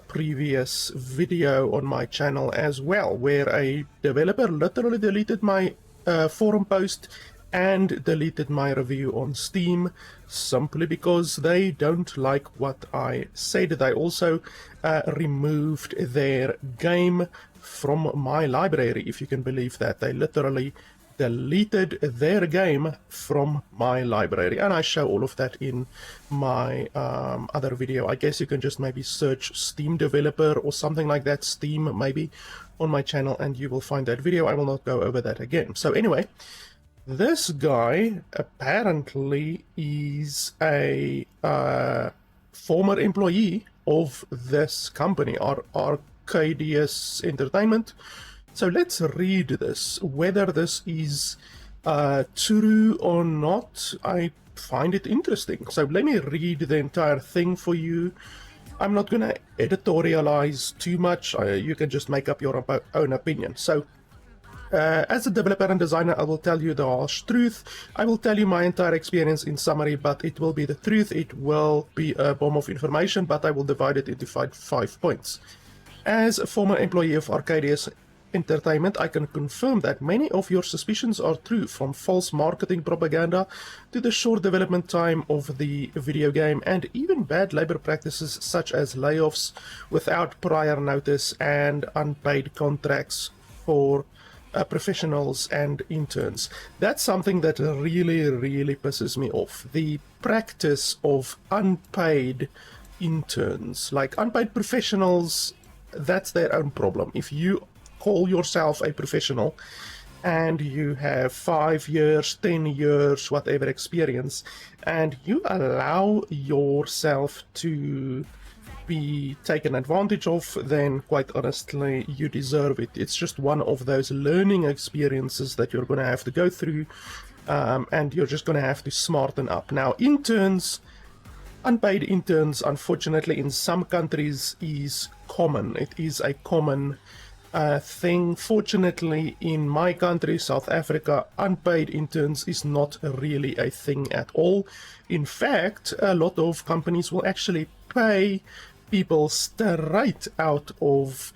previous video on my channel as well, where a developer literally deleted my forum post and deleted my review on Steam simply because they don't like what I said. They also removed their game from my library, if you can believe that. They literally deleted their game from my library, and I show all of that in my other video. I guess you can just maybe search Steam developer or something like that, Steam maybe, on my channel, and you will find that video. I will not go over that again. So anyway, this guy apparently is a former employee of this company, Arcadius Entertainment. So let's read this. Whether this is true or not, I find it interesting. So let me read the entire thing for you. I'm not going to editorialize too much. You can just make up your own opinion. So as a developer and designer, I will tell you the harsh truth. I will tell you my entire experience in summary, but it will be the truth. It will be a bomb of information, but I will divide it into five points. As a former employee of Arcadius Entertainment, I can confirm that many of your suspicions are true, from false marketing propaganda to the short development time of the video game, and even bad labor practices such as layoffs without prior notice and unpaid contracts for professionals and interns. That's something that really pisses me off. The practice of unpaid interns, like unpaid professionals, that's their own problem. If you call yourself a professional and you have 5 years, 10 years, whatever experience, and you allow yourself to be taken advantage of, then quite honestly, you deserve it. It's just one of those learning experiences that you're going to have to go through, and you're just going to have to smarten up. Now, interns, unpaid interns, unfortunately, in some countries is common. It is a common thing. Fortunately, in my country, South Africa, unpaid interns is not really a thing at all. In fact, a lot of companies will actually pay people straight out of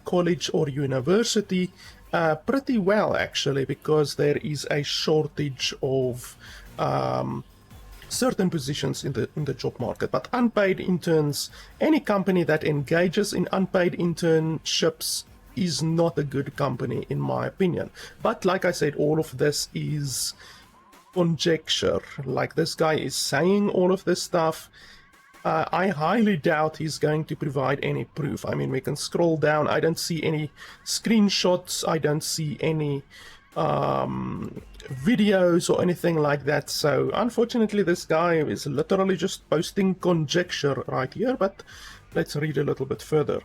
college or university pretty well, actually, because there is a shortage of certain positions in the job market. But unpaid interns, any company that engages in unpaid internships is not a good company, in my opinion. But like I said, all of this is conjecture. Like, this guy is saying all of this stuff. I highly doubt he's going to provide any proof. I mean, we can scroll down. I don't see any screenshots. I don't see any videos or anything like that. So unfortunately, this guy is literally just posting conjecture right here. But let's read a little bit further.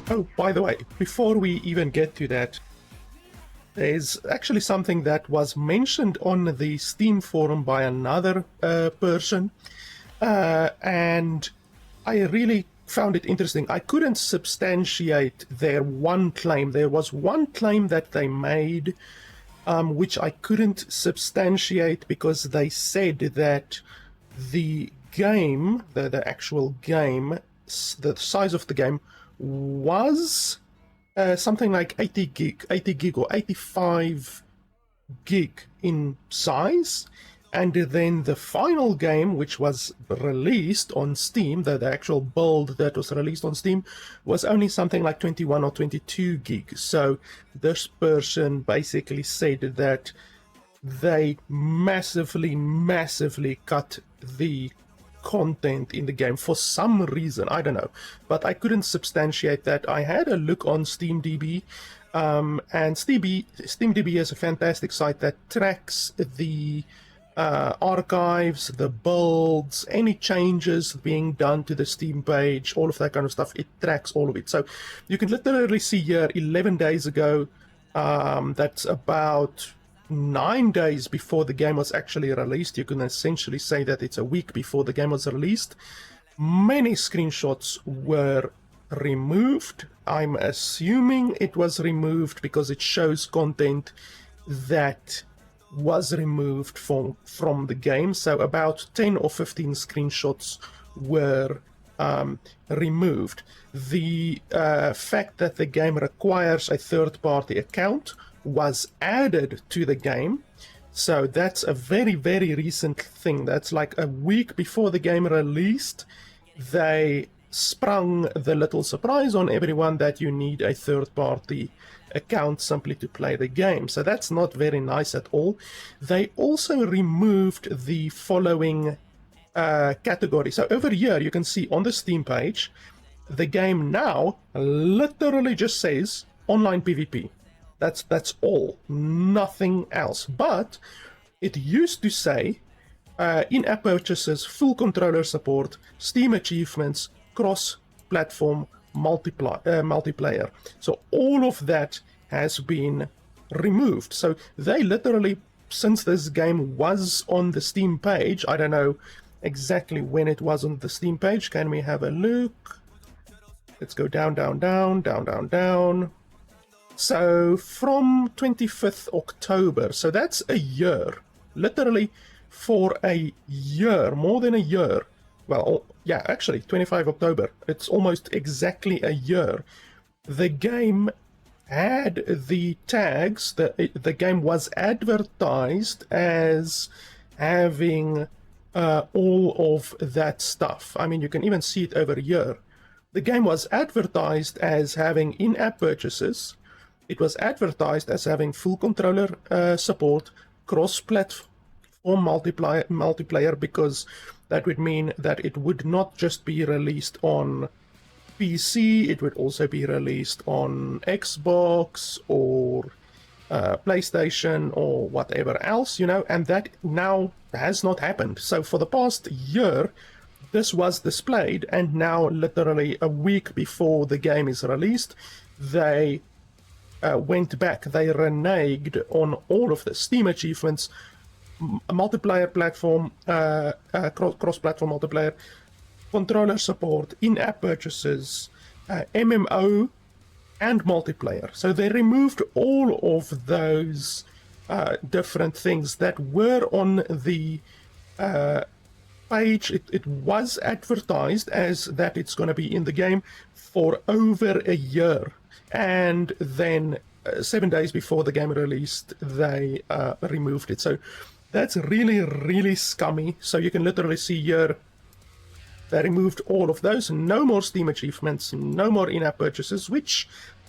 Oh, by the way, before we even get to that, there's actually something that was mentioned on the Steam forum by another person. And I really found it interesting. I couldn't substantiate their one claim. There was one claim that they made, which I couldn't substantiate, because they said that the game, the actual game, the size of the game was something like 80 gig or 85 gig in size. And then the final game, which was released on Steam, the actual build that was released on Steam, was only something like 21 or 22 gig. So this person basically said that they massively cut the content in the game for some reason. I don't know, but I couldn't substantiate that. I had a look on SteamDB, and SteamDB is a fantastic site that tracks the archives, the builds, any changes being done to the Steam page, all of that kind of stuff. It tracks all of it. So you can literally see here 11 days ago, that's about 9 days before the game was actually released. You can essentially say that it's a week before the game was released. Many screenshots were removed. I'm assuming it was removed because it shows content that was removed from the game. So about 10 or 15 screenshots were removed. The fact that the game requires a third-party account was added to the game. So that's a very recent thing. That's like a week before the game released. They sprung the little surprise on everyone that you need a third-party account simply to play the game. So that's not very nice at all. They also removed the following category. So over here you can see on the Steam page, the game now literally just says online PvP. That's all, nothing else. But it used to say in-app purchases, full controller support, Steam achievements, cross-platform multiplayer. So all of that has been removed. So they literally, since this game was on the Steam page, I don't know exactly when it was on the Steam page. Can we have a look? Let's go down. So from 25th October, so that's a year, literally for a year, more than a year. Well, yeah, actually 25 October, it's almost exactly a year. The game had the tags, the game was advertised as having all of that stuff. I mean, you can even see it over here. The game was advertised as having in-app purchases. It was advertised as having full controller support, cross-platform multiplayer, because that would mean that it would not just be released on PC, it would also be released on Xbox or PlayStation or whatever else, you know, and that now has not happened. So for the past year, this was displayed, and now literally a week before the game is released, they went back. They reneged on all of the Steam achievements, multiplayer platform, cross-platform multiplayer, controller support, in-app purchases, MMO and multiplayer. So they removed all of those different things that were on the page. It was advertised as that it's going to be in the game for over a year, and then 7 days before the game released, they removed it. So that's really, really scummy. So you can literally see here, they removed all of those. No more Steam achievements, no more in-app purchases, which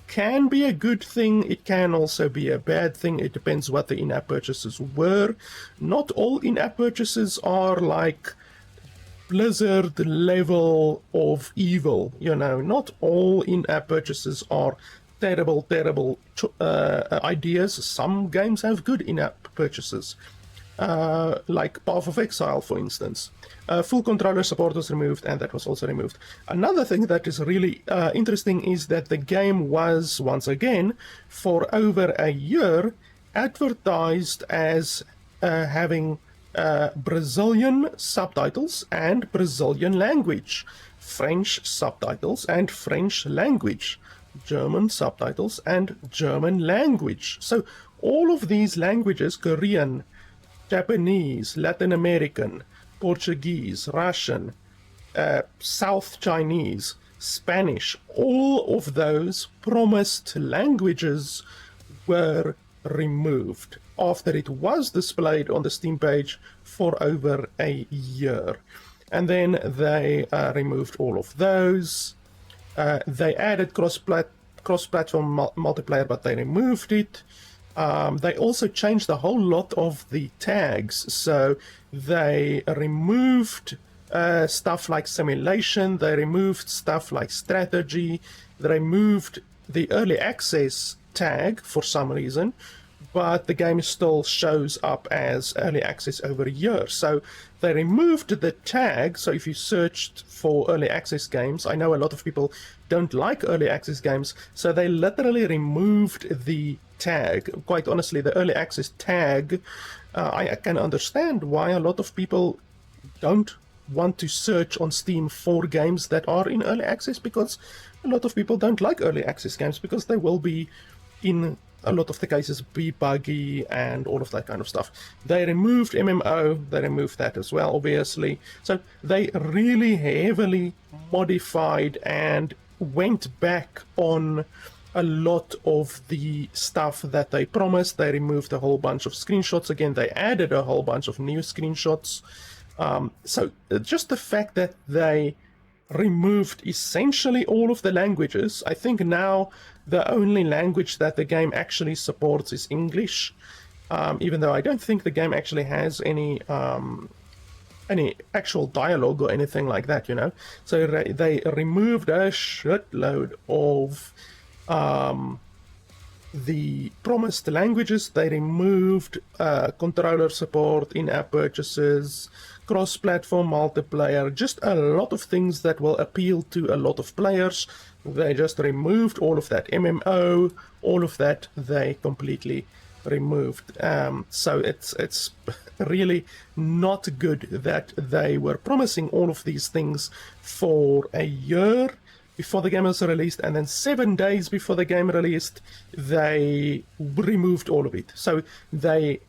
can be a good thing. It can also be a bad thing. It depends what the in-app purchases were. Not all in-app purchases are like Blizzard level of evil, you know. Not all in-app purchases are terrible ideas. Some games have good in-app purchases, like Path of Exile, for instance. Full controller support was removed, and that was also removed. Another thing that is really interesting is that the game was, once again, for over a year, advertised as having Brazilian subtitles and Brazilian language, French subtitles and French language, German subtitles and German language. So all of these languages, Korean, Japanese, Latin American, Portuguese, Russian, South Chinese, Spanish, all of those promised languages were removed after it was displayed on the Steam page for over a year. And then they removed all of those. They added cross-platform multiplayer, but they removed it. They also changed a whole lot of the tags. So they removed stuff like simulation, they removed stuff like strategy, they removed the early access tag for some reason, but the game still shows up as early access over a year. So they removed the tag. So if you searched for early access games, I know a lot of people don't like early access games, so they literally removed the tag. Quite honestly, the early access tag, I can understand why a lot of people don't want to search on Steam for games that are in early access, because a lot of people don't like early access games because they will be, in a lot of the cases, be buggy and all of that kind of stuff. They removed MMO, they removed that as well, obviously. So they really heavily modified and went back on a lot of the stuff that they promised. They removed a whole bunch of screenshots. Again, they added a whole bunch of new screenshots. So just the fact that they removed essentially all of the languages. I think now the only language that the game actually supports is English, even though I don't think the game actually has any actual dialogue or anything like that, you know. So they removed a shitload of the promised languages. They removed controller support, in-app purchases, cross-platform multiplayer, just a lot of things that will appeal to a lot of players. They just removed all of that. MMO, all of that, they completely removed. So it's really not good that they were promising all of these things for a year before the game was released, and then 7 days before the game released, they removed all of it. So they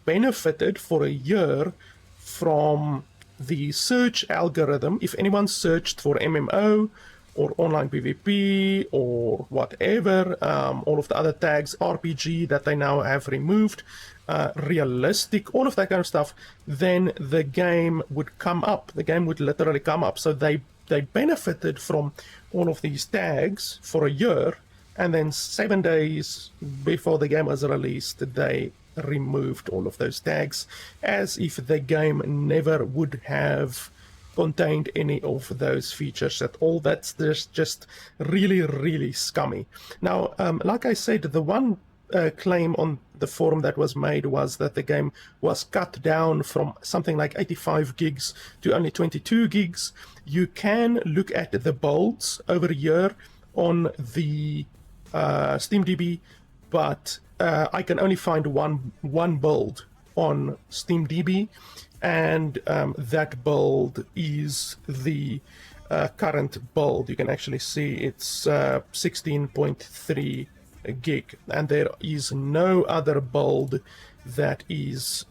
benefited for a year from the search algorithm. If anyone searched for MMO or online PvP or whatever, all of the other tags, RPG that they now have removed, realistic, all of that kind of stuff, then the game would come up. The game would literally come up. So they benefited from all of these tags for a year, and then 7 days before the game was released, they removed all of those tags, as if the game never would have contained any of those features at all. That's just really, really scummy. Now, like I said, the one claim on the forum that was made was that the game was cut down from something like 85 gigs to only 22 gigs. You can look at the builds over here on the SteamDB, but I can only find one build on SteamDB, and that build is the current build. You can actually see it's 16.3 gig, and there is no other build that is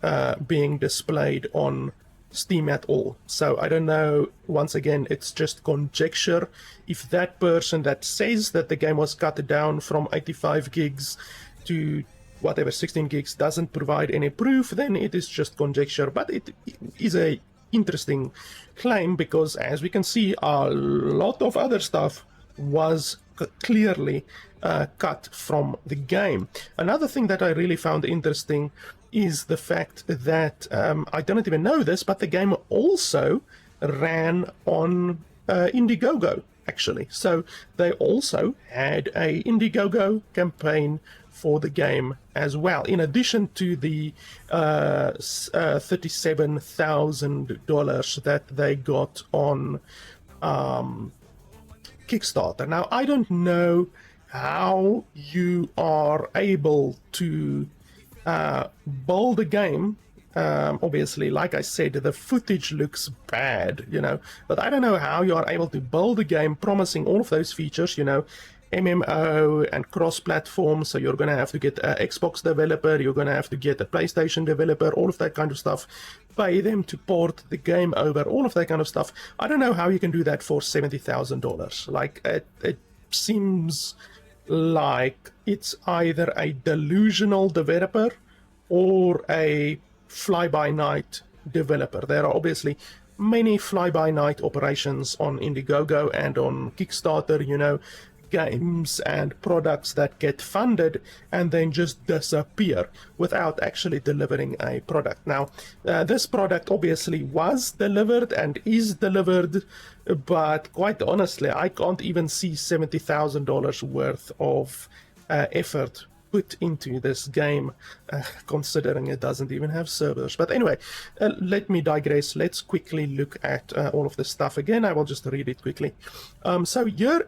being displayed on Steam at all. So I don't know, once again, it's just conjecture. If that person that says that the game was cut down from 85 gigs to whatever 16 gigs doesn't provide any proof, then it is just conjecture. But it is a interesting claim, because as we can see, a lot of other stuff was clearly cut from the game. Another thing that I really found interesting is the fact that I don't even know this, but the game also ran on Indiegogo, actually. So they also had a Indiegogo campaign for the game as well, in addition to the $37,000 that they got on Kickstarter. Now, I don't know how you are able to build a game. Obviously, like I said, the footage looks bad, but I don't know how you are able to build a game promising all of those features, MMO and cross-platform. So you're going to have to get an Xbox developer, you're going to have to get a PlayStation developer, all of that kind of stuff, pay them to port the game over, all of that kind of stuff. I don't know how you can do that for $70,000. Like, it seems like it's either a delusional developer or a fly-by-night developer. There are obviously many fly-by-night operations on Indiegogo and on Kickstarter, games and products that get funded and then just disappear without actually delivering a product. Now, this product obviously was delivered and is delivered, but quite honestly, I can't even see $70,000 worth of effort put into this game, considering it doesn't even have servers. But anyway, let me digress. Let's quickly look at all of this stuff again. I will just read it quickly. So here,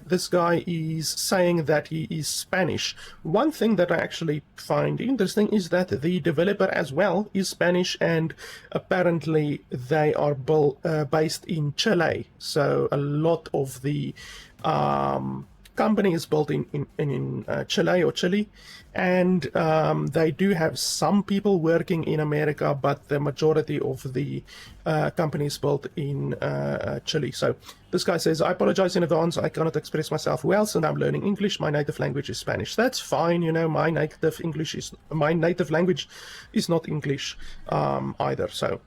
this guy is saying that he is Spanish. One thing that I actually find interesting is that the developer as well is Spanish, and apparently they are based in Chile. So a lot of the company is built in Chile, and they do have some people working in America, but the majority of the company is built in Chile. So this guy says, I apologize in advance, I cannot express myself well, so I'm learning English. My native language is Spanish. That's fine, my native language is not English either. So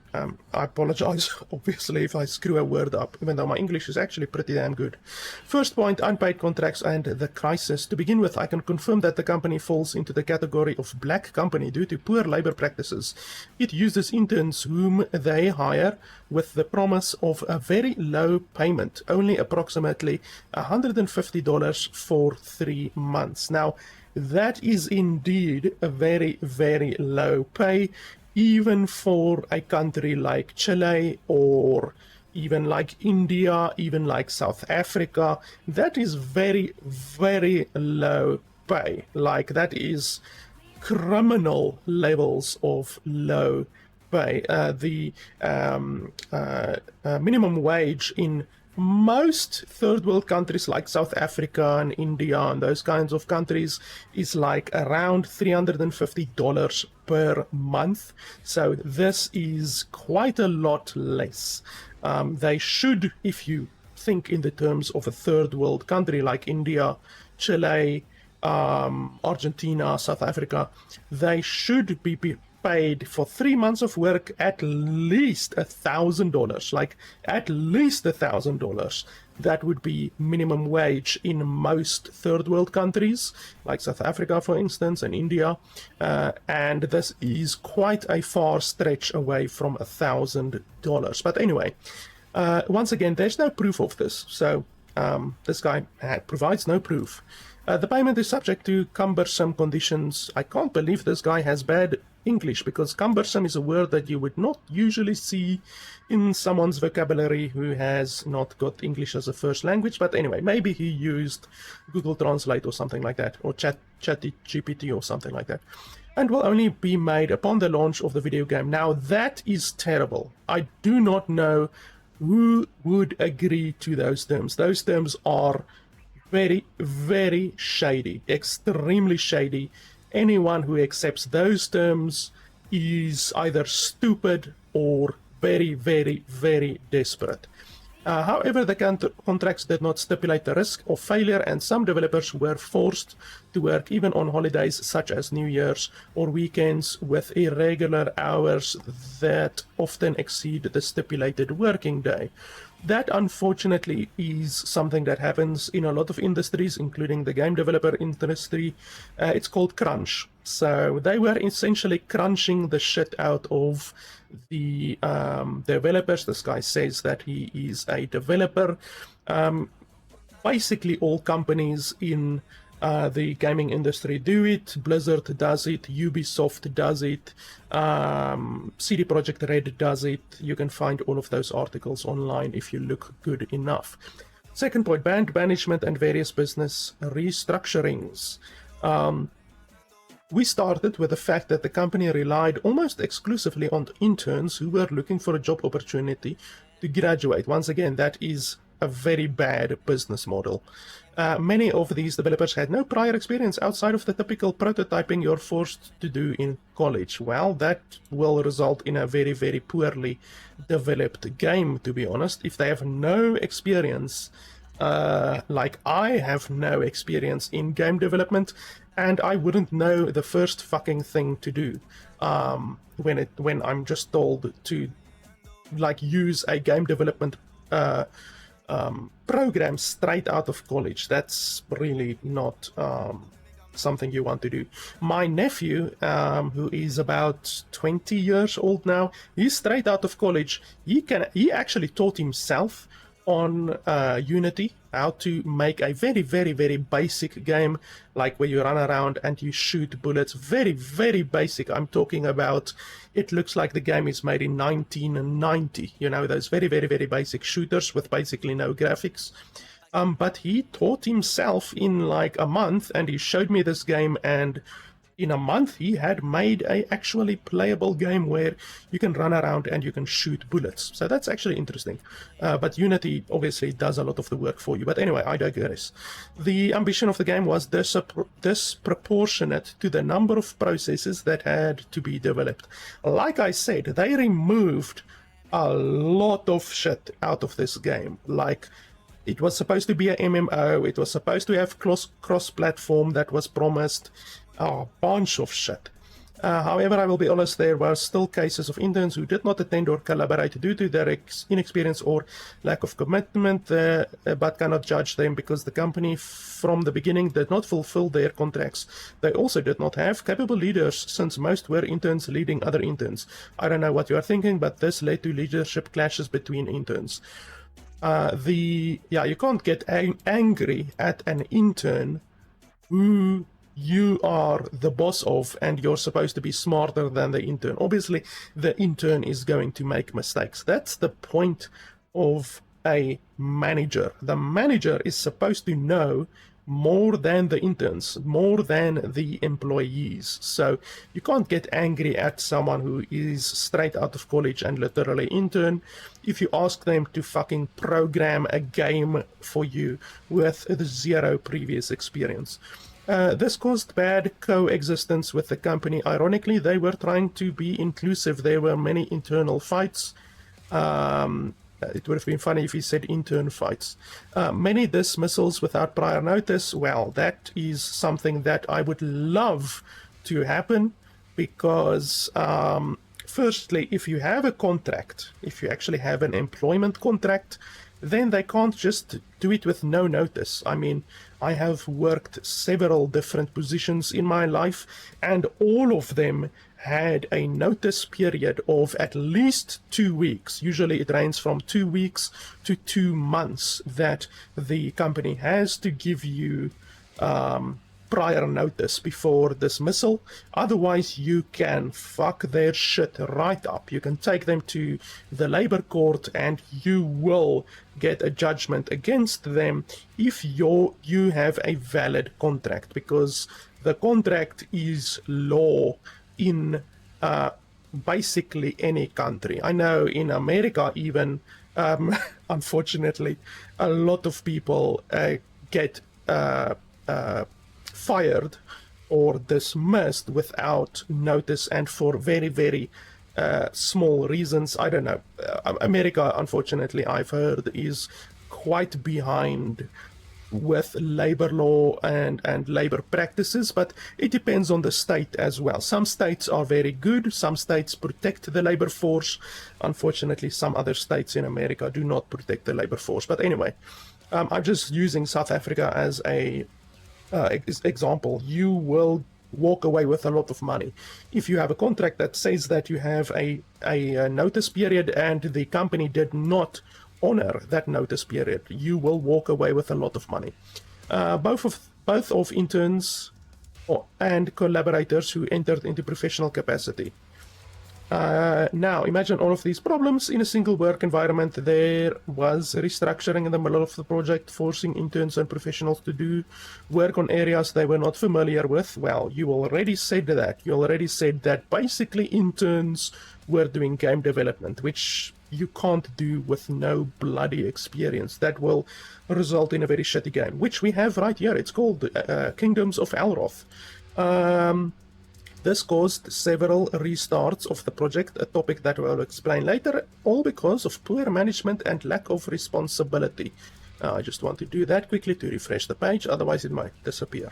I apologize, obviously, if I screw a word up, even though my English is actually pretty damn good. First point, unpaid contracts and the crisis. To begin with, I can confirm that the company falls into the category of black company due to poor labor practices. It uses interns whom they hire with the promise of a very low payment, only approximately $150 for 3 months. Now, that is indeed a very, very low pay, even for a country like Chile or even like India, even like South Africa. That is very, very low pay. Like, that is criminal levels of low pay. The minimum wage in most third world countries like South Africa and India and those kinds of countries is like around $350 per month. So this is quite a lot less. They should, if you think in the terms of a third world country like India, Chile, Argentina, South Africa, they should be paid for 3 months of work at least $1,000, like at least $1,000. That would be minimum wage in most third world countries, like South Africa, for instance, and India. And this is quite a far stretch away from $1,000. But anyway, once again, there's no proof of this. So this guy provides no proof. The payment is subject to cumbersome conditions. I can't believe this guy has bad English, because cumbersome is a word that you would not usually see in someone's vocabulary who has not got English as a first language. But anyway, maybe he used Google Translate or something like that, or ChatGPT or something like that. And will only be made upon the launch of the video game. Now, that is terrible. I do not know Who would agree to those terms? Those terms are very, very shady, extremely shady. Anyone who accepts those terms is either stupid or very, very, very desperate. However, the contracts did not stipulate the risk of failure, and some developers were forced to work even on holidays such as New Year's or weekends with irregular hours that often exceed the stipulated working day. That, unfortunately, is something that happens in a lot of industries, including the game developer industry. It's called crunch. So they were essentially crunching the shit out of the developers. This guy says that he is a developer. Basically, all companies in the gaming industry do it. Blizzard does it, Ubisoft does it, CD Projekt Red does it. You can find all of those articles online if you look good enough. Second point, band management and various business restructurings. We started with the fact that the company relied almost exclusively on interns who were looking for a job opportunity to graduate. Once again, that is a very bad business model. Many of these developers had no prior experience outside of the typical prototyping you're forced to do in college. Well, that will result in a very, very poorly developed game, to be honest. If they have no experience, like I have no experience in game development, and I wouldn't know the first fucking thing to do when I'm just told to like use a game development program straight out of college. That's really not something you want to do. My nephew, who is about 20 years old now, he's straight out of college. He actually taught himself on Unity how to make a very, very, very basic game, like where you run around and you shoot bullets. Very, very basic. I'm talking about, it looks like the game is made in 1990. You know, those very, very, very basic shooters with basically no graphics. But he taught himself in like a month, and he showed me this game, and in a month he had made a actually playable game where you can run around and you can shoot bullets. So that's actually interesting. But Unity obviously does a lot of the work for you. But anyway, I digress. The ambition of the game was disproportionate to the number of processes that had to be developed. Like I said, they removed a lot of shit out of this game. Like, it was supposed to be a MMO, it was supposed to have cross-platform that was promised, a bunch of shit. However, I will be honest, there were still cases of interns who did not attend or collaborate due to their inexperience or lack of commitment, but cannot judge them because the company from the beginning did not fulfill their contracts. They also did not have capable leaders, since most were interns leading other interns. I don't know what you are thinking, but this led to leadership clashes between interns. You can't get angry at an intern who you are the boss of, and you're supposed to be smarter than the intern. Obviously, the intern is going to make mistakes. That's the point of a manager. The manager is supposed to know more than the interns, more than the employees. So you can't get angry at someone who is straight out of college and literally intern if you ask them to fucking program a game for you with zero previous experience. This caused bad coexistence with the company. Ironically, they were trying to be inclusive. There were many internal fights. It would have been funny if he said intern fights. Many dismissals without prior notice. Well, that is something that I would love to happen, because firstly, if you have a contract, if you actually have an employment contract, then they can't just do it with no notice. I mean, I have worked several different positions in my life, and all of them had a notice period of at least 2 weeks. Usually it ranges from 2 weeks to 2 months that the company has to give you prior notice before dismissal. Otherwise, you can fuck their shit right up. You can take them to the labor court and you will get a judgment against them if you have a valid contract, because the contract is law in basically any country. I know in America even, unfortunately, a lot of people get fired or dismissed without notice and for very, very small reasons. I don't know. America, unfortunately, I've heard, is quite behind with labor law and labor practices, but it depends on the state as well. Some states are very good. Some states protect the labor force. Unfortunately, some other states in America do not protect the labor force. But anyway, I'm just using South Africa as a example. You will walk away with a lot of money if you have a contract that says that you have a notice period and the company did not honor that notice period. You will walk away with a lot of money. Both of interns and collaborators who entered into professional capacity. Now, imagine all of these problems in a single work environment. There was restructuring in the middle of the project, forcing interns and professionals to do work on areas they were not familiar with. Well, you already said that. You already said that basically interns were doing game development, which you can't do with no bloody experience. That will result in a very shitty game, which we have right here. It's called Kingdoms of Ereloth. This caused several restarts of the project, a topic that I will explain later, all because of poor management and lack of responsibility. I just want to do that quickly to refresh the page, otherwise it might disappear.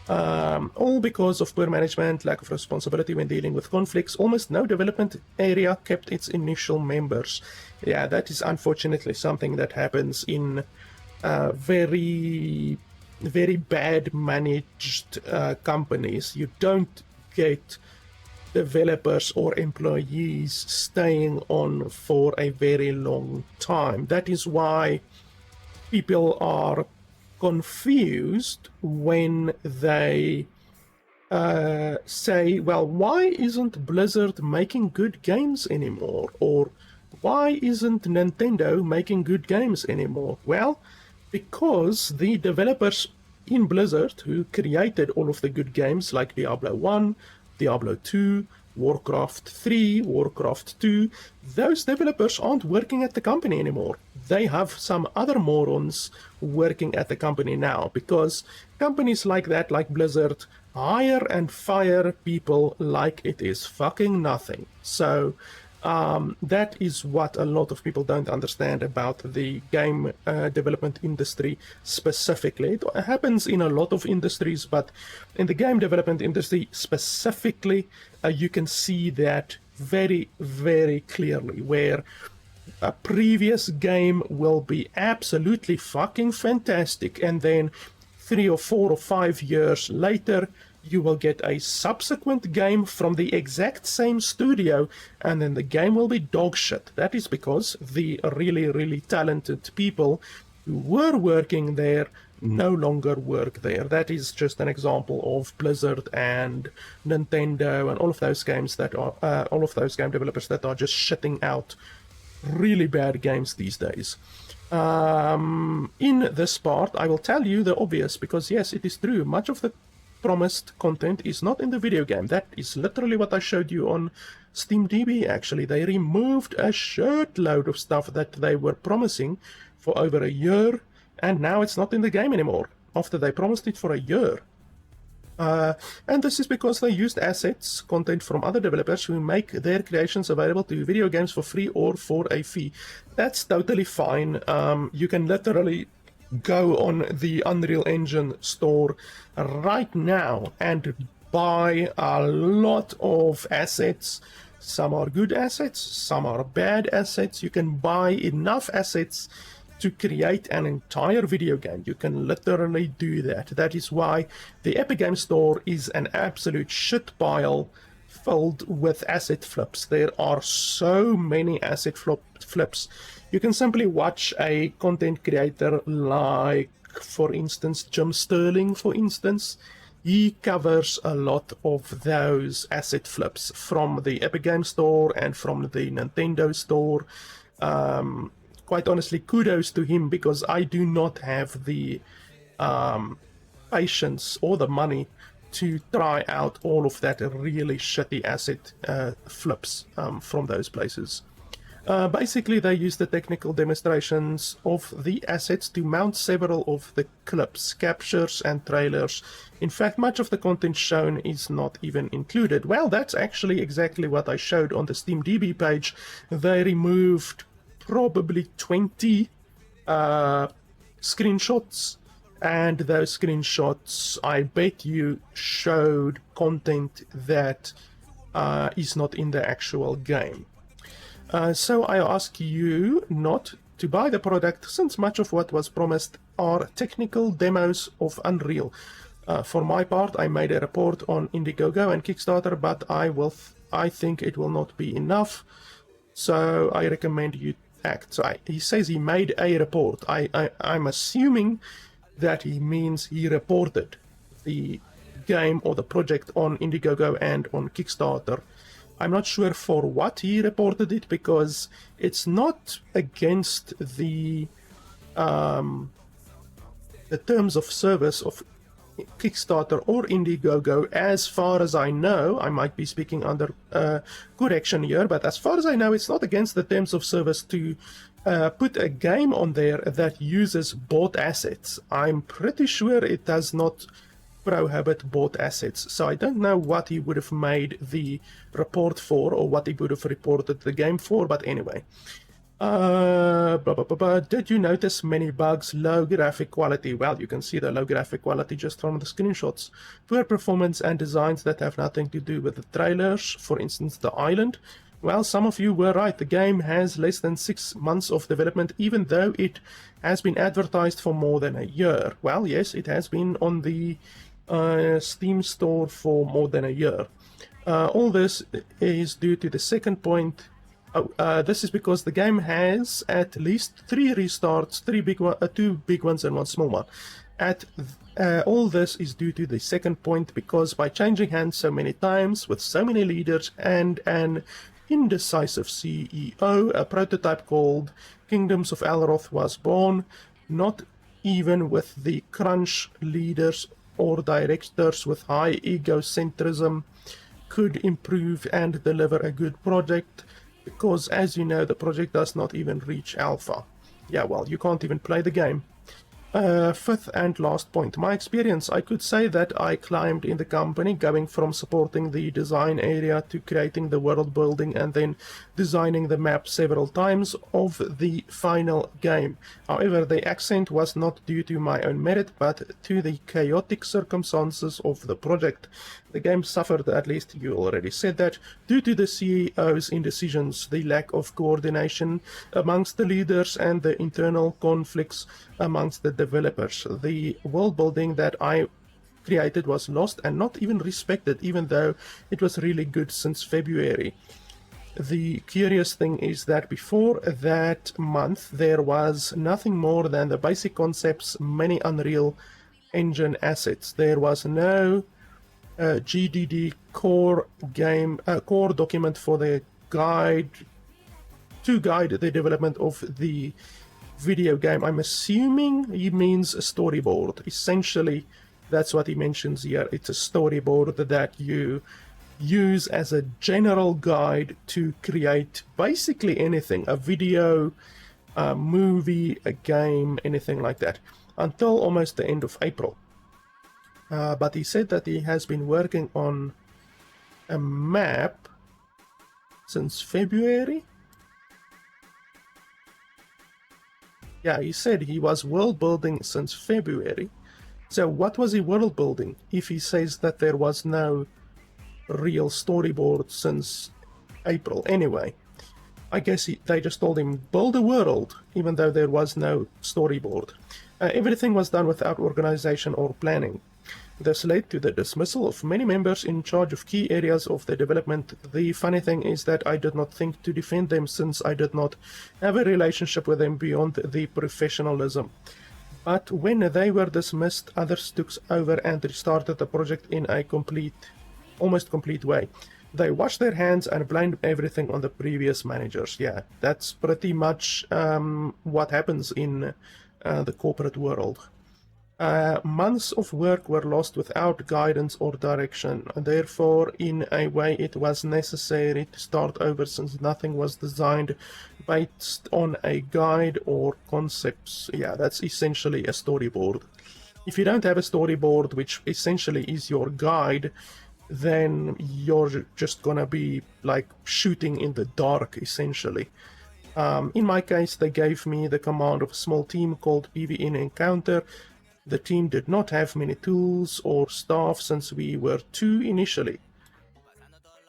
All because of poor management, lack of responsibility when dealing with conflicts. Almost no development area kept its initial members. Yeah, that is unfortunately something that happens in very, very bad managed companies. You don't get developers or employees staying on for a very long time. That is why people are confused when they say, well, why isn't Blizzard making good games anymore? Or why isn't Nintendo making good games anymore? Well, because the developers in Blizzard who created all of the good games like Diablo 1, Diablo 2, Warcraft 3, Warcraft 2, those developers aren't working at the company anymore. They have some other morons working at the company now, because companies like that, like Blizzard, hire and fire people like it is fucking nothing. So that is what a lot of people don't understand about the game development industry specifically. It happens in a lot of industries, but in the game development industry specifically, you can see that very, very clearly, where a previous game will be absolutely fucking fantastic, and then 3 or 4 or 5 years later, you will get a subsequent game from the exact same studio, and then the game will be dog shit. That is because the really, really talented people who were working there no longer work there. That is just an example of Blizzard and Nintendo and all of those games that are all of those game developers that are just shitting out really bad games these days. In this part, I will tell you the obvious, because yes, it is true. Much of the promised content is not in the video game. That is literally what I showed you on SteamDB. Actually, they removed a shitload of stuff that they were promising for over a year, and now it's not in the game anymore after they promised it for a year. And this is because they used assets, content from other developers who make their creations available to video games for free or for a fee. That's totally fine. You can literally go on the Unreal Engine store right now and buy a lot of assets. Some are good assets, some are bad assets. You can buy enough assets to create an entire video game. You can literally do that. That is why the Epic Game Store is an absolute shit pile filled with asset flips. There are so many asset flips. You can simply watch a content creator like, for instance, Jim Sterling, for instance. He covers a lot of those asset flips from the Epic Game Store and from the Nintendo Store. Quite honestly, kudos to him, because I do not have the patience or the money to try out all of that really shitty asset flips from those places. Basically, they use the technical demonstrations of the assets to mount several of the clips, captures, and trailers. In fact, much of the content shown is not even included. Well, that's actually exactly what I showed on the SteamDB page. They removed probably 20 screenshots, and those screenshots, I bet you, showed content that is not in the actual game. So I ask you not to buy the product, since much of what was promised are technical demos of Unreal. For my part, I made a report on Indiegogo and Kickstarter, but I think it will not be enough, so I recommend you act. So he says he made a report. I'm assuming that he means he reported the game or the project on Indiegogo and on Kickstarter. I'm not sure for what he reported it, because it's not against the terms of service of Kickstarter or Indiegogo, as far as I know. I might be speaking under correction here, but as far as I know, it's not against the terms of service to put a game on there that uses bought assets. I'm pretty sure it does not prohibit bought assets, so I don't know what he would have made the report for, or what he would have reported the game for, but anyway. Did you notice many bugs? Low graphic quality? Well, you can see the low graphic quality just from the screenshots. Poor performance and designs that have nothing to do with the trailers, for instance the island. Well, some of you were right. The game has less than 6 months of development, even though it has been advertised for more than a year. Well, yes, it has been on the Steam store for more than a year. All this is due to the second point. This is because the game has at least 3 restarts, 2 big ones and 1 small one. All this is due to the second point, because by changing hands so many times with so many leaders and an indecisive CEO, a prototype called Kingdoms of Ereloth was born. Not even with the crunch leaders or directors with high egocentrism could improve and deliver a good project, because, as you know, the project does not even reach alpha. Yeah, well, you can't even play the game. Fifth and last point, my experience. I could say that I climbed in the company, going from supporting the design area to creating the world building and then designing the map several times of the final game. However, the accent was not due to my own merit, but to the chaotic circumstances of the project. The game suffered, at least you already said that, due to the CEO's indecisions, the lack of coordination amongst the leaders, and the internal conflicts amongst the developers. The world building that I created was lost and not even respected, even though it was really good since February. The curious thing is that before that month there was nothing more than the basic concepts, many Unreal Engine assets. There was no GDD core document for the guide to guide the development of the video game. I'm assuming he means a storyboard. Essentially, that's what he mentions here. It's a storyboard that you use as a general guide to create basically anything, a video, a movie, a game, anything like that, until almost the end of April. But he said that he has been working on a map since February. Yeah, he said he was world building since February. So what was he world building if he says that there was no real storyboard since April? Anyway, I guess they just told him build a world, even though there was no storyboard. Everything was done without organization or planning. This led to the dismissal of many members in charge of key areas of the development. The funny thing is that I did not think to defend them, since I did not have a relationship with them beyond the professionalism. But when they were dismissed, others took over and restarted the project in a almost complete way. They washed their hands and blamed everything on the previous managers. Yeah, that's pretty much what happens in the corporate world. Months of work were lost without guidance or direction. Therefore, in a way, it was necessary to start over since nothing was designed based on a guide or concepts. Yeah, that's essentially a storyboard. If you don't have a storyboard, which essentially is your guide, then you're just gonna be like shooting in the dark, essentially. In my case, they gave me the command of a small team called PvN Encounter. The team did not have many tools or staff since we were two initially.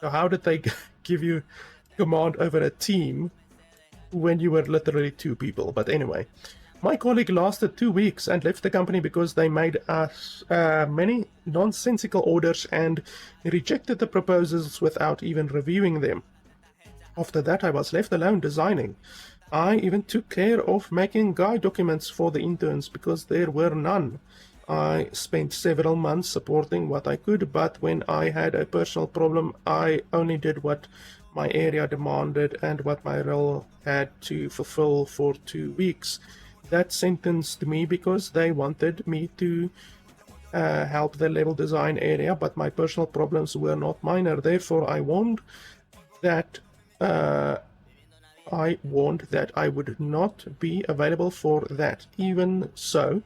So how did they give you command over a team when you were literally two people? But anyway, my colleague lasted 2 weeks and left the company because they made us many nonsensical orders and rejected the proposals without even reviewing them. After that, I was left alone designing. I even took care of making guide documents for the interns because there were none. I spent several months supporting what I could, but when I had a personal problem, I only did what my area demanded and what my role had to fulfill for 2 weeks. That sentenced me because they wanted me to help the level design area, but my personal problems were not minor. Therefore, I warned that I would not be available for that. Even so,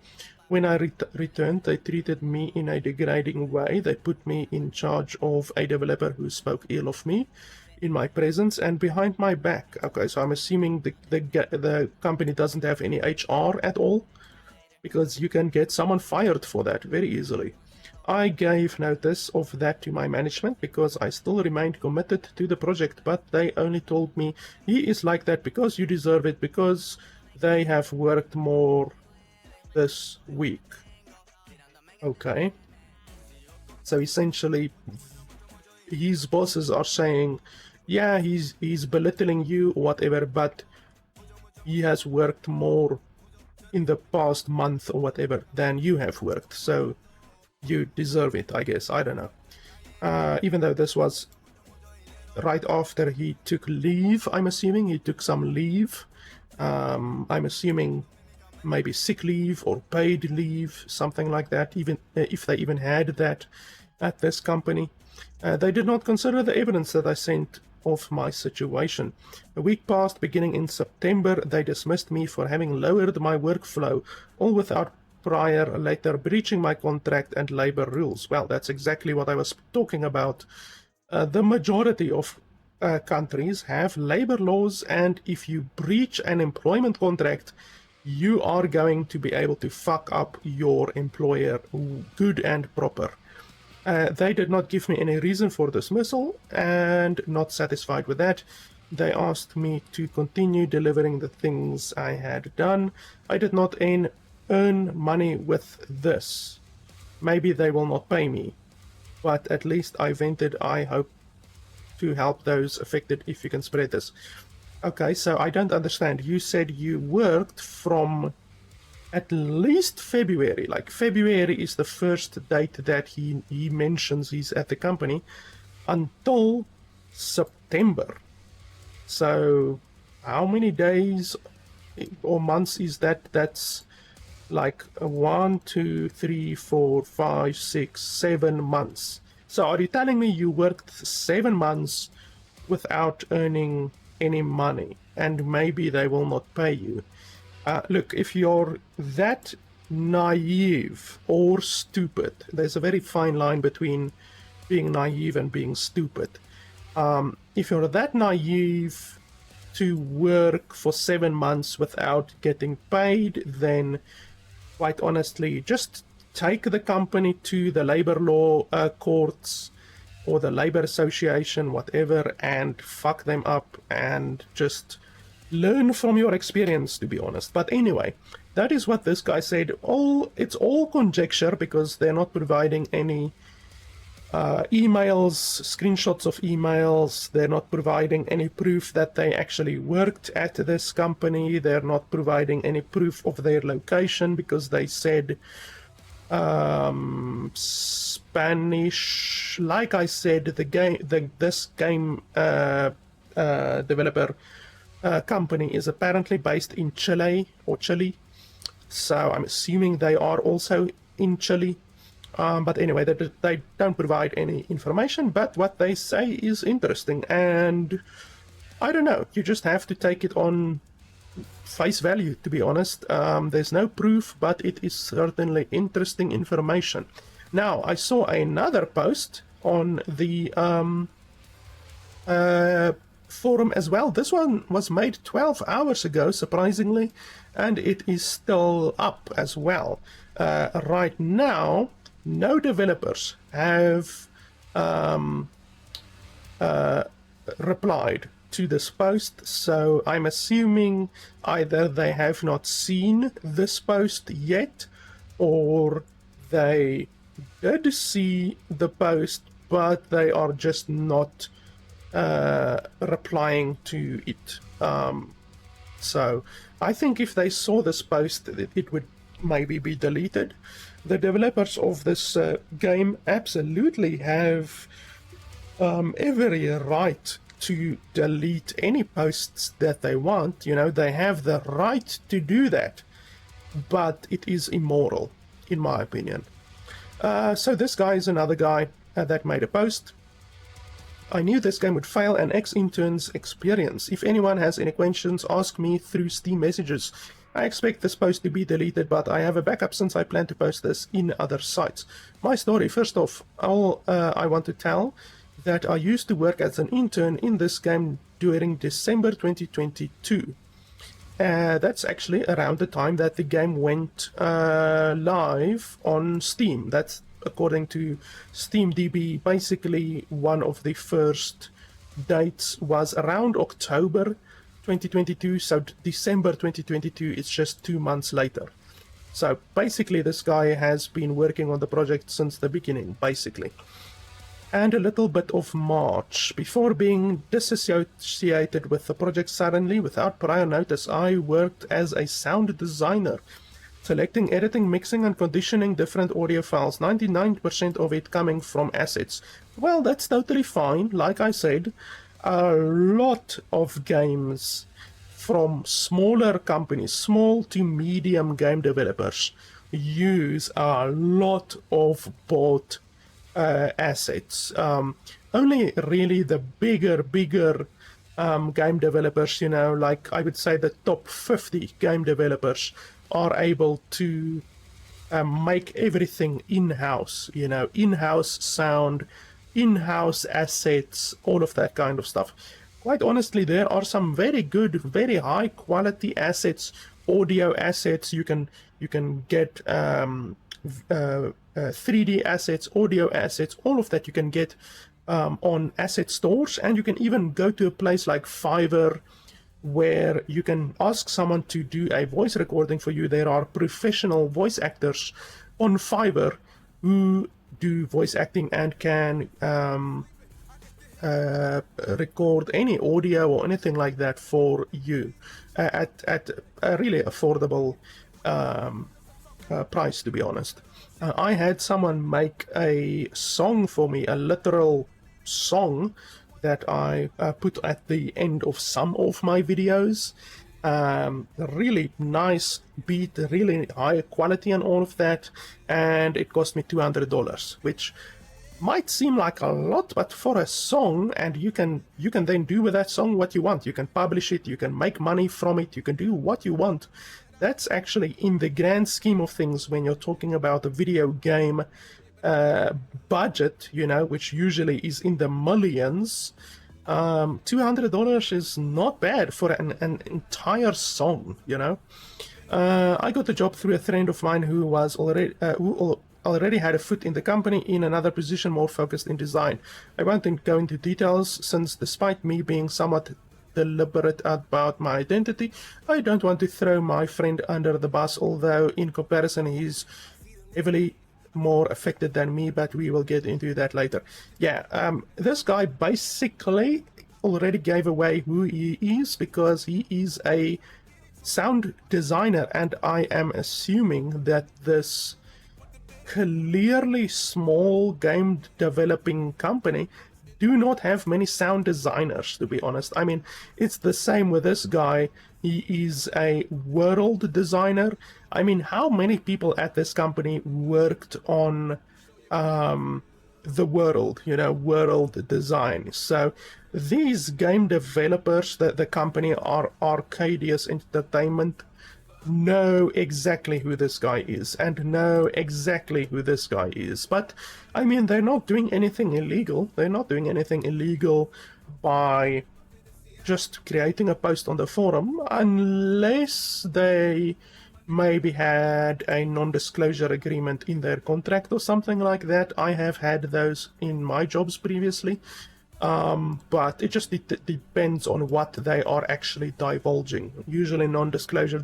when I returned, they treated me in a degrading way. They put me in charge of a developer who spoke ill of me in my presence and behind my back. Okay, so I'm assuming the company doesn't have any HR at all, because you can get someone fired for that very easily. I gave notice of that to my management because I still remained committed to the project, but they only told me, he is like that because you deserve it, because they have worked more this week. Okay. So essentially, his bosses are saying, yeah, he's belittling you or whatever, but he has worked more in the past month or whatever than you have worked, so you deserve it, I guess. I don't know. Even though this was right after he took leave, I'm assuming he took some leave. I'm assuming maybe sick leave or paid leave, something like that, even if they even had that at this company. They did not consider the evidence that I sent of my situation. A week passed, beginning in September. They dismissed me for having lowered my workflow, all without prior later breaching my contract and labor rules. Well, that's exactly what I was talking about. The majority of countries have labor laws, and if you breach an employment contract, you are going to be able to fuck up your employer good and proper. They did not give me any reason for dismissal, and not satisfied with that, they asked me to continue delivering the things I had done. I did not earn money with this. Maybe they will not pay me, but at least I vented. I hope to help those affected if you can spread this. Okay, so I don't understand. You said you worked from at least February. Like, February is the first date that he mentions he's at the company, until September. So how many days or months is that? That's like 1, 2, 3, 4, 5, 6, 7 months. So are you telling me you worked 7 months without earning any money, and maybe they will not pay you? Look, if you're that naive or stupid, there's a very fine line between being naive and being stupid. If you're that naive to work for 7 months without getting paid, then quite honestly, just take the company to the labor law courts or the labor association, whatever, and fuck them up and just learn from your experience, to be honest. But anyway, that is what this guy said. It's all conjecture because they're not providing any emails, screenshots of emails. They're not providing any proof that they actually worked at this company. They're not providing any proof of their location because they said Spanish. Like I said, this game developer company is apparently based in Chile. so I'm assuming they are also in Chile. But anyway, they don't provide any information, but what they say is interesting, and I don't know, you just have to take it on face value, to be honest. There's no proof, but it is certainly interesting information. Now, I saw another post on the forum as well. This one was made 12 hours ago, surprisingly, and it is still up as well. Right now, no developers have replied to this post, so I'm assuming either they have not seen this post yet, or they did see the post, but they are just not replying to it. So I think if they saw this post, it would maybe be deleted. The developers of this game absolutely have every right to delete any posts that they want. You know, they have the right to do that, but it is immoral, in my opinion. So this guy is another guy that made a post. I knew this game would fail, an ex-intern's experience. If anyone has any questions, ask me through Steam messages. I expect this post to be deleted, but I have a backup since I plan to post this in other sites. My story, first off, I want to tell that I used to work as an intern in this game during December 2022. That's actually around the time that the game went live on Steam. That's according to SteamDB. Basically, one of the first dates was around October 2022, so December 2022 is just 2 months later. So basically this guy has been working on the project since the beginning, basically. And a little bit of March. Before being disassociated with the project suddenly, without prior notice, I worked as a sound designer, selecting, editing, mixing, and conditioning different audio files, 99% of it coming from assets. Well, that's totally fine. Like I said, a lot of games from smaller companies, small to medium game developers, use a lot of bought assets. Only really the bigger game developers, you know, like I would say the top 50 game developers are able to make everything in-house, you know, in-house sound, in-house assets, all of that kind of stuff. Quite honestly, there are some very good, very high quality assets, audio assets. You can get 3D assets, audio assets, all of that you can get on asset stores, and you can even go to a place like Fiverr where you can ask someone to do a voice recording for you. There are professional voice actors on Fiverr who do voice acting and can record any audio or anything like that for you at a really affordable price, to be honest. I had someone make a song for me, a literal song that I put at the end of some of my videos. Really nice beat, really high quality and all of that, and it cost me $200, which might seem like a lot, but for a song, and you can then do with that song what you want. You can publish it, you can make money from it, you can do what you want. That's actually, in the grand scheme of things, when you're talking about a video game budget, you know, which usually is in the millions, $200 is not bad for an entire song, you know. I got the job through a friend of mine who was already had a foot in the company in another position more focused in design. I won't go into details, since despite me being somewhat deliberate about my identity, I don't want to throw my friend under the bus, although in comparison he's heavily more affected than me, but we will get into that later. Yeah, this guy basically already gave away who he is, because he is a sound designer, and I am assuming that this clearly small game developing company do not have many sound designers, to be honest. I mean, it's the same with this guy. He is a world designer. I mean, how many people at this company worked on the world, world design? So these game developers, the company are Arcadius Entertainment, know exactly who this guy is and know exactly who this guy is. But I mean, they're not doing anything illegal. They're not doing anything illegal by just creating a post on the forum, unless they maybe had a non-disclosure agreement in their contract or something like that. I have had those in my jobs previously. But it just depends on what they are actually divulging. Usually non-disclosure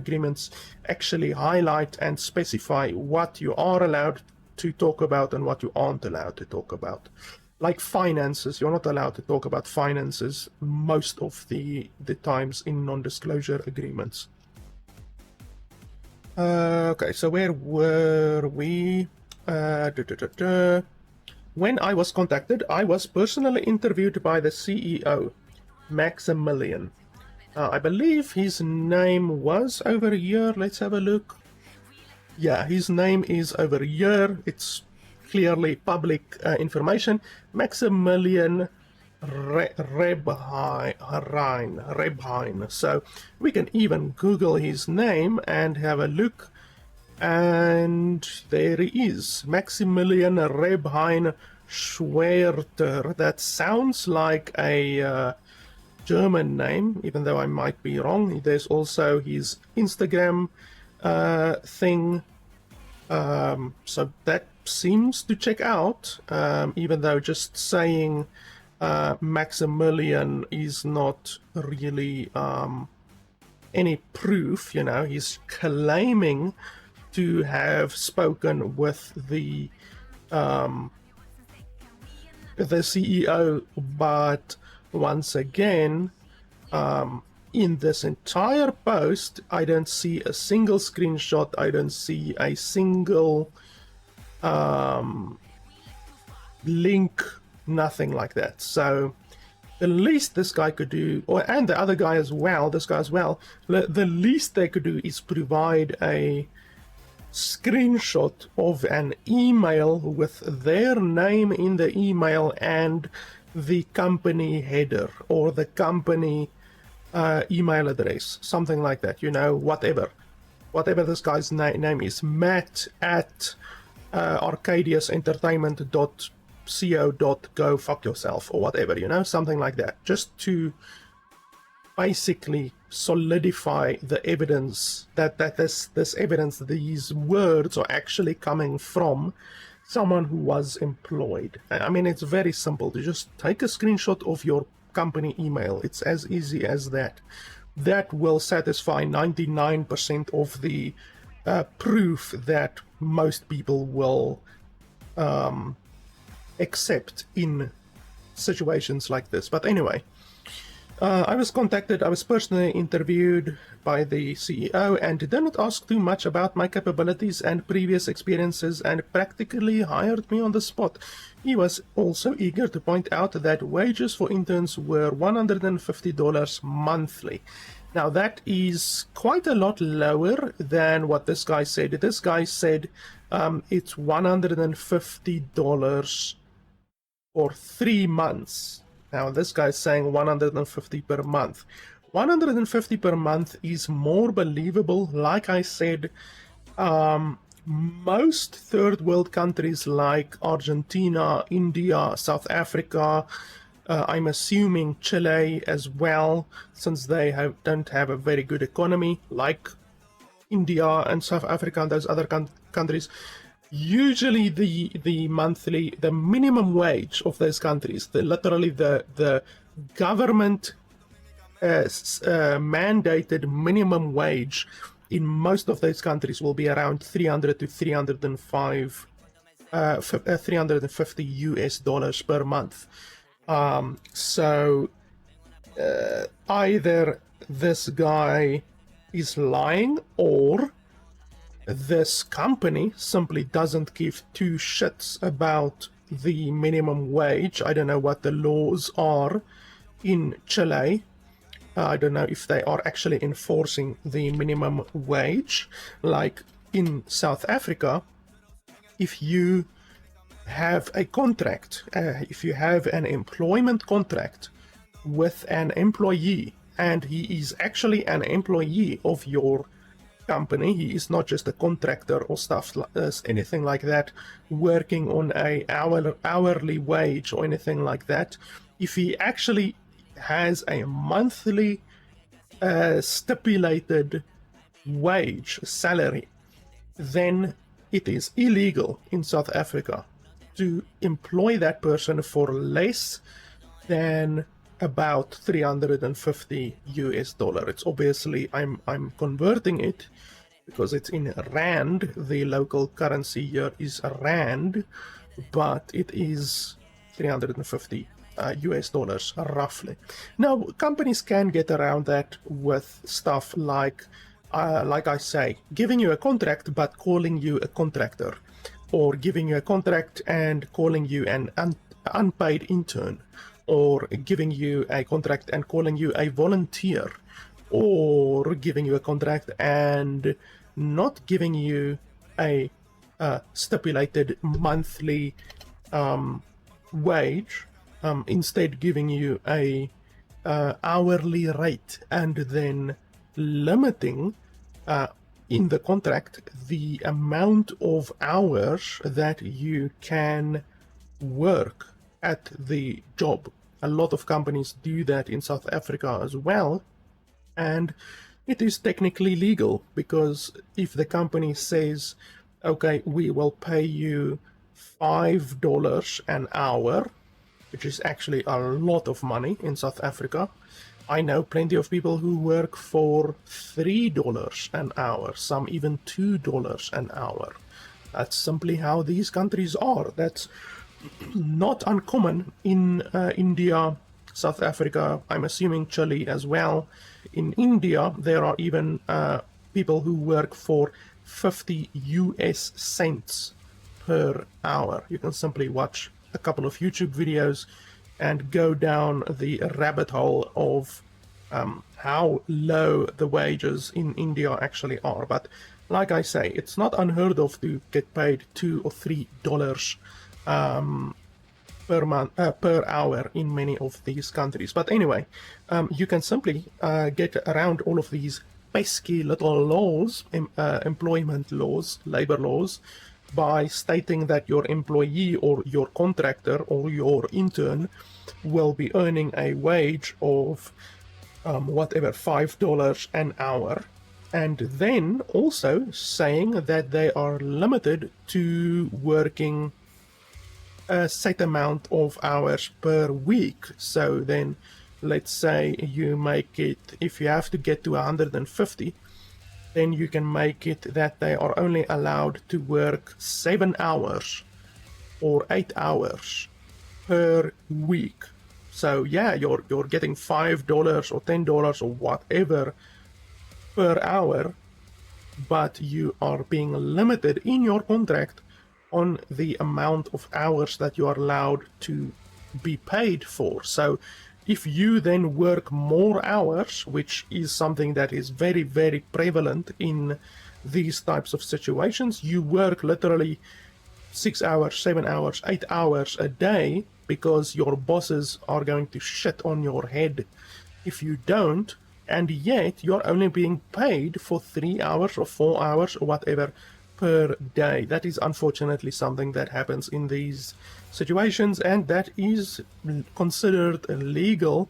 agreements actually highlight and specify what you are allowed to talk about and what you aren't allowed to talk about. Like finances, you're not allowed to talk about finances most of the times in non-disclosure agreements. Okay, so where were we? When I was contacted, I was personally interviewed by the CEO, Maximilian. I believe his name was over here. Let's have a look. Yeah, his name is over here. It's clearly public information. Maximilian Rehbein. So we can even Google his name and have a look. And there he is, Maximilian Rehbein Schwerter. That sounds like a German name, even though I might be wrong. There's also his Instagram thing. So that seems to check out, even though just saying Maximilian is not really any proof. He's claiming to have spoken with the CEO, but once again, in this entire post, I don't see a single screenshot. I don't see a single link, nothing like that. So the least this guy could do, and the other guy as well, this guy as well, the least they could do is provide a screenshot of an email with their name in the email and the company header or the company email address, something like that, whatever this guy's name is, Matt at arcadiusentertainment.co.go fuck yourself or whatever, something like that, just to basically solidify the evidence that this evidence, these words are actually coming from someone who was employed. I mean, it's very simple to just take a screenshot of your company email. It's as easy as that. That will satisfy 99% of the proof that most people will accept in situations like this. But anyway, I was personally interviewed by the CEO and did not ask too much about my capabilities and previous experiences and practically hired me on the spot. He was also eager to point out that wages for interns were $150 monthly. Now that is quite a lot lower than what this guy said. This guy said it's $150 for 3 months. Now this guy's saying 150 per month. 150 per month is more believable. Like I said, most third world countries like Argentina, India, South Africa, I'm assuming Chile as well, since they don't have a very good economy, like India and South Africa and those other countries. Usually the minimum wage of those countries, literally the government mandated minimum wage in most of those countries will be around 300 to 350 US dollars per month. So either this guy is lying, or this company simply doesn't give two shits about the minimum wage. I don't know what the laws are in Chile. I don't know if they are actually enforcing the minimum wage. Like in South Africa, if you have a contract, if you have an employment contract with an employee, and he is actually an employee of your company, he is not just a contractor or stuff, anything like that, working on a hourly wage or anything like that. If he actually has a monthly stipulated wage, salary, then it is illegal in South Africa to employ that person for less than about 350 US dollar. It's obviously, I'm converting it because it's in rand. The local currency here is rand, but it is 350 US dollars roughly. Now, companies can get around that with stuff like I say, giving you a contract but calling you a contractor, or giving you a contract and calling you an unpaid intern, or giving you a contract and calling you a volunteer, or giving you a contract and not giving you a stipulated monthly wage, instead giving you a hourly rate, and then limiting in the contract the amount of hours that you can work at the job. A lot of companies do that in South Africa as well, and it is technically legal, because if the company says, okay, we will pay you $5 an hour, which is actually a lot of money in South Africa. I know plenty of people who work for $3 an hour, some even $2 an hour. That's simply how these countries are. That's not uncommon in India, South Africa, I'm assuming Chile as well. In India, there are even people who work for 50 US cents per hour. You can simply watch a couple of YouTube videos and go down the rabbit hole of how low the wages in India actually are. But like I say, it's not unheard of to get paid $2 or $3 per hour in many of these countries. But anyway, you can simply get around all of these pesky little laws, employment laws, labor laws, by stating that your employee or your contractor or your intern will be earning a wage of whatever, $5 an hour, and then also saying that they are limited to working a set amount of hours per week. So then let's say you make it, if you have to get to 150, then you can make it that they are only allowed to work 7 hours or 8 hours per week. So yeah, you're getting $5 or $10 or whatever per hour, but you are being limited in your contract on the amount of hours that you are allowed to be paid for. So if you then work more hours, which is something that is very, very prevalent in these types of situations, you work literally 6 hours, 7 hours, 8 hours a day, because your bosses are going to shit on your head if you don't, and yet you're only being paid for 3 hours or 4 hours or whatever per day. That is unfortunately something that happens in these situations, and that is considered illegal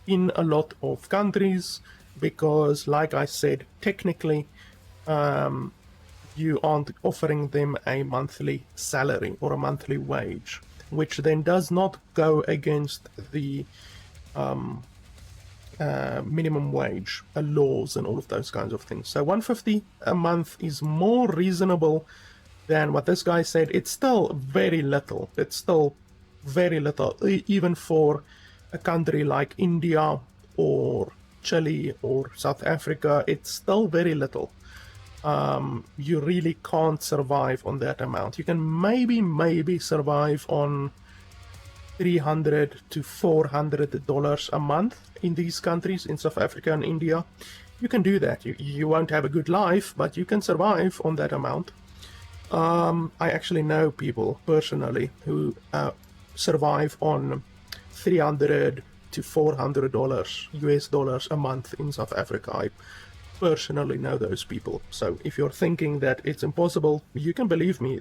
in a lot of countries, because like I said, technically you aren't offering them a monthly salary or a monthly wage, which then does not go against the minimum wage laws and all of those kinds of things. So 150 a month is more reasonable than what this guy said. It's still very little. It's still very little, even for a country like India or Chile or South Africa. It's still very little. you really can't survive on that amount. You can maybe survive on $300 to $400 a month in these countries, in South Africa and India. You can do that. You won't have a good life, but you can survive on that amount. I actually know people personally who survive on $300 to $400 US dollars a month in South Africa. I personally know those people. So if you're thinking that it's impossible, you can believe me.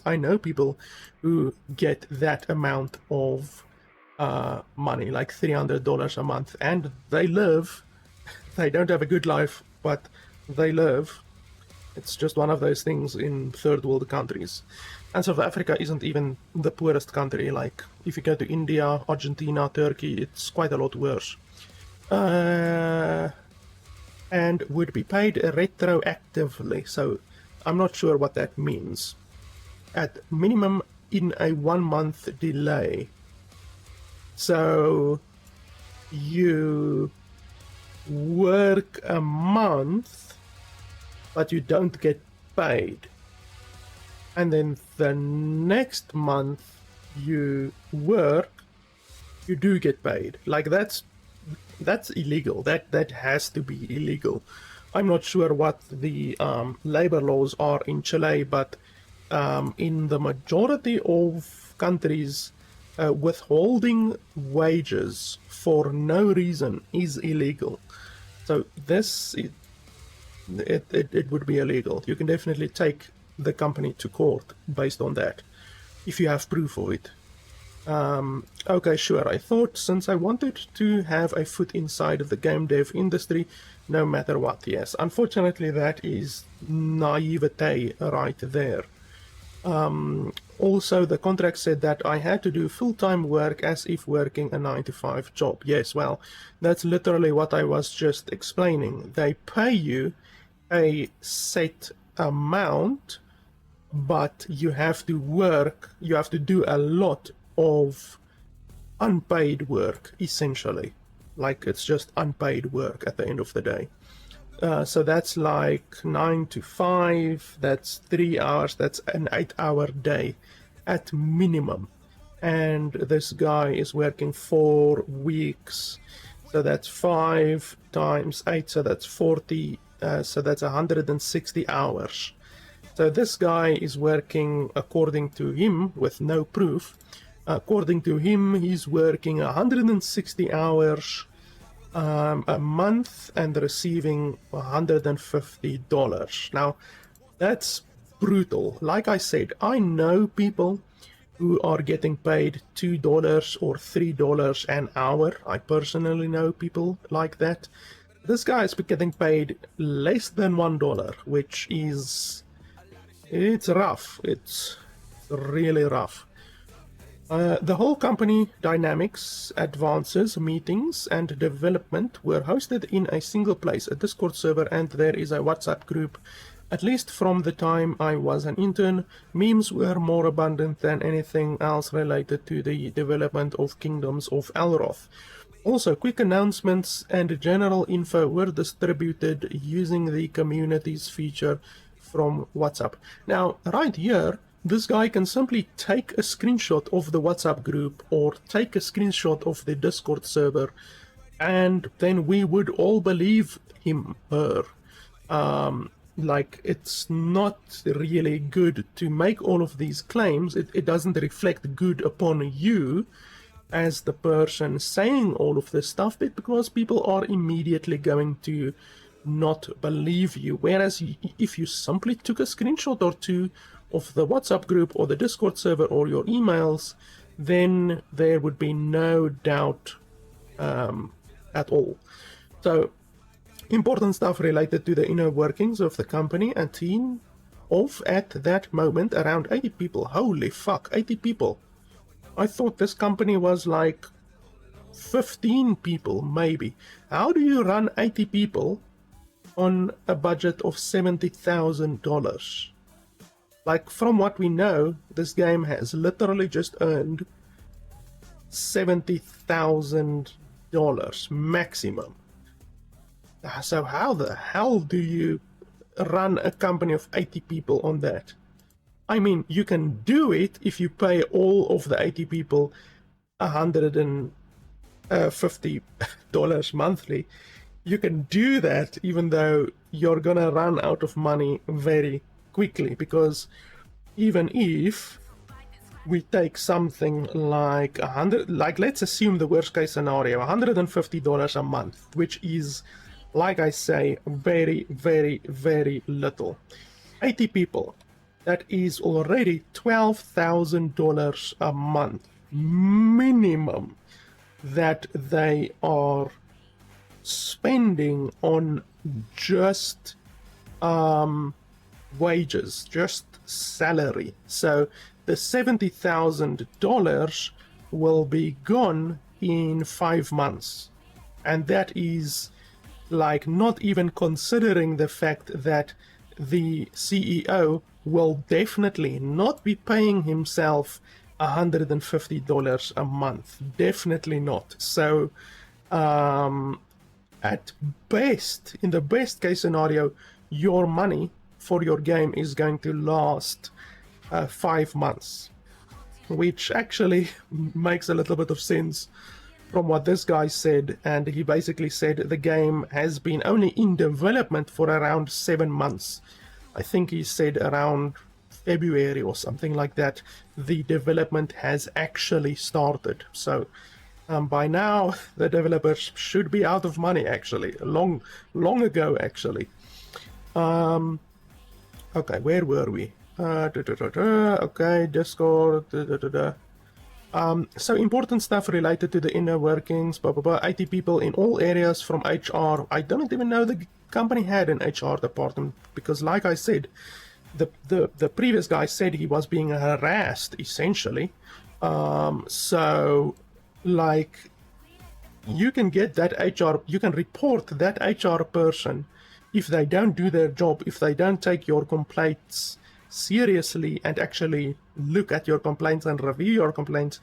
I know people who get that amount of money, like $300 a month, and they live. They don't have a good life, but they live. It's just one of those things in third world countries. And South Africa isn't even the poorest country. Like, if you go to India, Argentina, Turkey, it's quite a lot worse. And would be paid retroactively. So I'm not sure what that means. At minimum, in a 1 month delay. So you work a month, but you don't get paid. And then the next month you work, you do get paid. Like, that's illegal. That has to be illegal. I'm not sure what the labor laws are in Chile, but in the majority of countries, withholding wages for no reason is illegal. So this, it would be illegal. You can definitely take the company to court based on that, if you have proof of it. Okay, sure. I thought, since I wanted to have a foot inside of the game dev industry, no matter what. Yes, unfortunately, that is naivete right there. Also, the contract said that I had to do full-time work as if working a 9-to-5 job. Yes, well, that's literally what I was just explaining. They pay you a set amount, but you have to work, you have to do a lot of unpaid work, essentially. Like, it's just unpaid work at the end of the day. So that's like 9 to 5, that's 3 hours, that's an 8-hour day at minimum. And this guy is working 4 weeks, so that's 5 times 8, so that's 40, so that's 160 hours. So this guy is working, according to him, with no proof, according to him, he's working 160 hours a month and receiving $150. Now, that's brutal. Like I said, I know people who are getting paid $2 or $3 an hour. I personally know people like that. This guy is getting paid less than $1, which is, it's rough. It's really rough. The whole company dynamics, advances, meetings, and development were hosted in a single place, a Discord server, and there is a WhatsApp group. At least from the time I was an intern, memes were more abundant than anything else related to the development of Kingdoms of Ereloth. Also, quick announcements and general info were distributed using the communities feature from WhatsApp. Now, right here, this guy can simply take a screenshot of the WhatsApp group or take a screenshot of the Discord server, and then we would all believe him, her. Like, it's not really good to make all of these claims. It doesn't reflect good upon you as the person saying all of this stuff, because people are immediately going to not believe you. Whereas if you simply took a screenshot or two of the WhatsApp group or the Discord server or your emails, then there would be no doubt at all. So, important stuff related to the inner workings of the company and team of, at that moment, around 80 people. Holy fuck, 80 people. I thought this company was like 15 people, maybe. How do you run 80 people on a budget of $70,000? Like, from what we know, this game has literally just earned $70,000 maximum. So how the hell do you run a company of 80 people on that. I mean, you can do it if you pay all of the 80 people $150 monthly. You can do that even though you're gonna run out of money very quickly, because even if we take something like let's assume the worst case scenario, $150 a month, which is, like I say, very, very, very little. 80 people, that is already $12,000 a month minimum that they are spending on just wages, just salary. So the $70,000 will be gone in 5 months, and that is like not even considering the fact that the CEO will definitely not be paying himself $150 a month. Definitely not. So at best, in the best case scenario, your money for your game is going to last 5 months, which actually makes a little bit of sense from what this guy said. And he basically said the game has been only in development for around 7 months. I think he said around February or something like that, the development has actually started. So by now the developers should be out of money, actually, long ago, actually. Okay, where were we? Okay, Discord. So important stuff related to the inner workings, blah, blah, blah. 80 people in all areas from HR. I don't even know the company had an HR department, because like I said, the previous guy said he was being harassed, essentially. So like, you can get that HR, you can report that HR person if they don't do their job, if they don't take your complaints seriously and actually look at your complaints and review your complaints.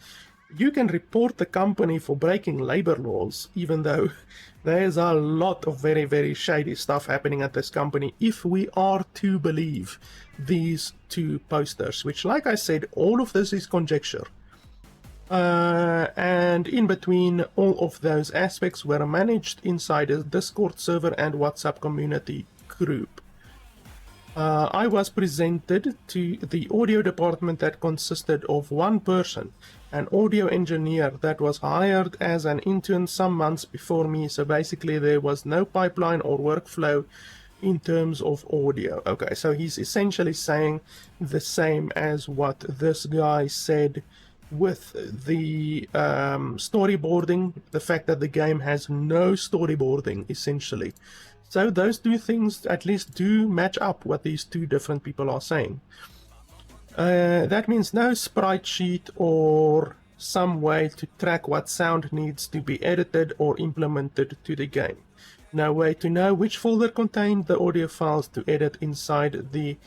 You can report the company for breaking labor laws, even though there's a lot of very, very shady stuff happening at this company, if we are to believe these two posters, which, like I said, all of this is conjecture. And in between all of those aspects were managed inside a Discord server and WhatsApp community group. I was presented to the audio department that consisted of one person, an audio engineer that was hired as an intern some months before me, so basically there was no pipeline or workflow in terms of audio. Okay, so he's essentially saying the same as what this guy said with the storyboarding, the fact that the game has no storyboarding, essentially. So those two things at least do match up what these two different people are saying. That means no sprite sheet or some way to track what sound needs to be edited or implemented to the game. No way to know which folder contained the audio files to edit inside the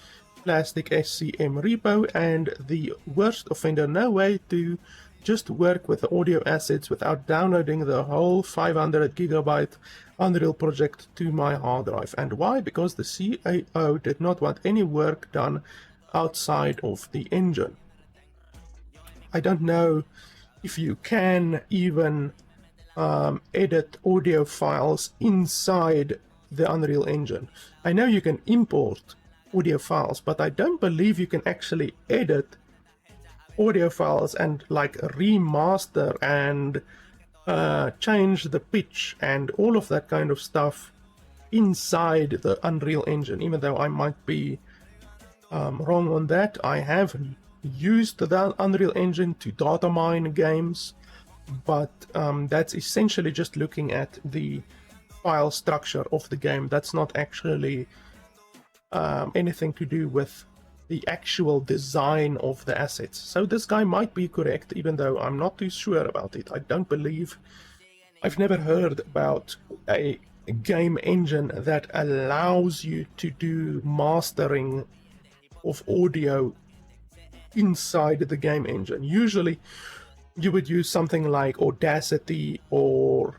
plastic SCM repo, and the worst offender, no way to just work with the audio assets without downloading the whole 500 gigabyte Unreal project to my hard drive. And why? Because the CEO did not want any work done outside of the engine. I don't know if you can even edit audio files inside the Unreal Engine. I know you can import audio files, but I don't believe you can actually edit audio files and like remaster and change the pitch and all of that kind of stuff inside the Unreal Engine. Even though I might be wrong on that, I have used the Unreal Engine to data mine games, but that's essentially just looking at the file structure of the game. That's not actually anything to do with the actual design of the assets. So this guy might be correct, even though I'm not too sure about it. I don't believe, I've never heard about a game engine that allows you to do mastering of audio inside the game engine. Usually you would use something like Audacity or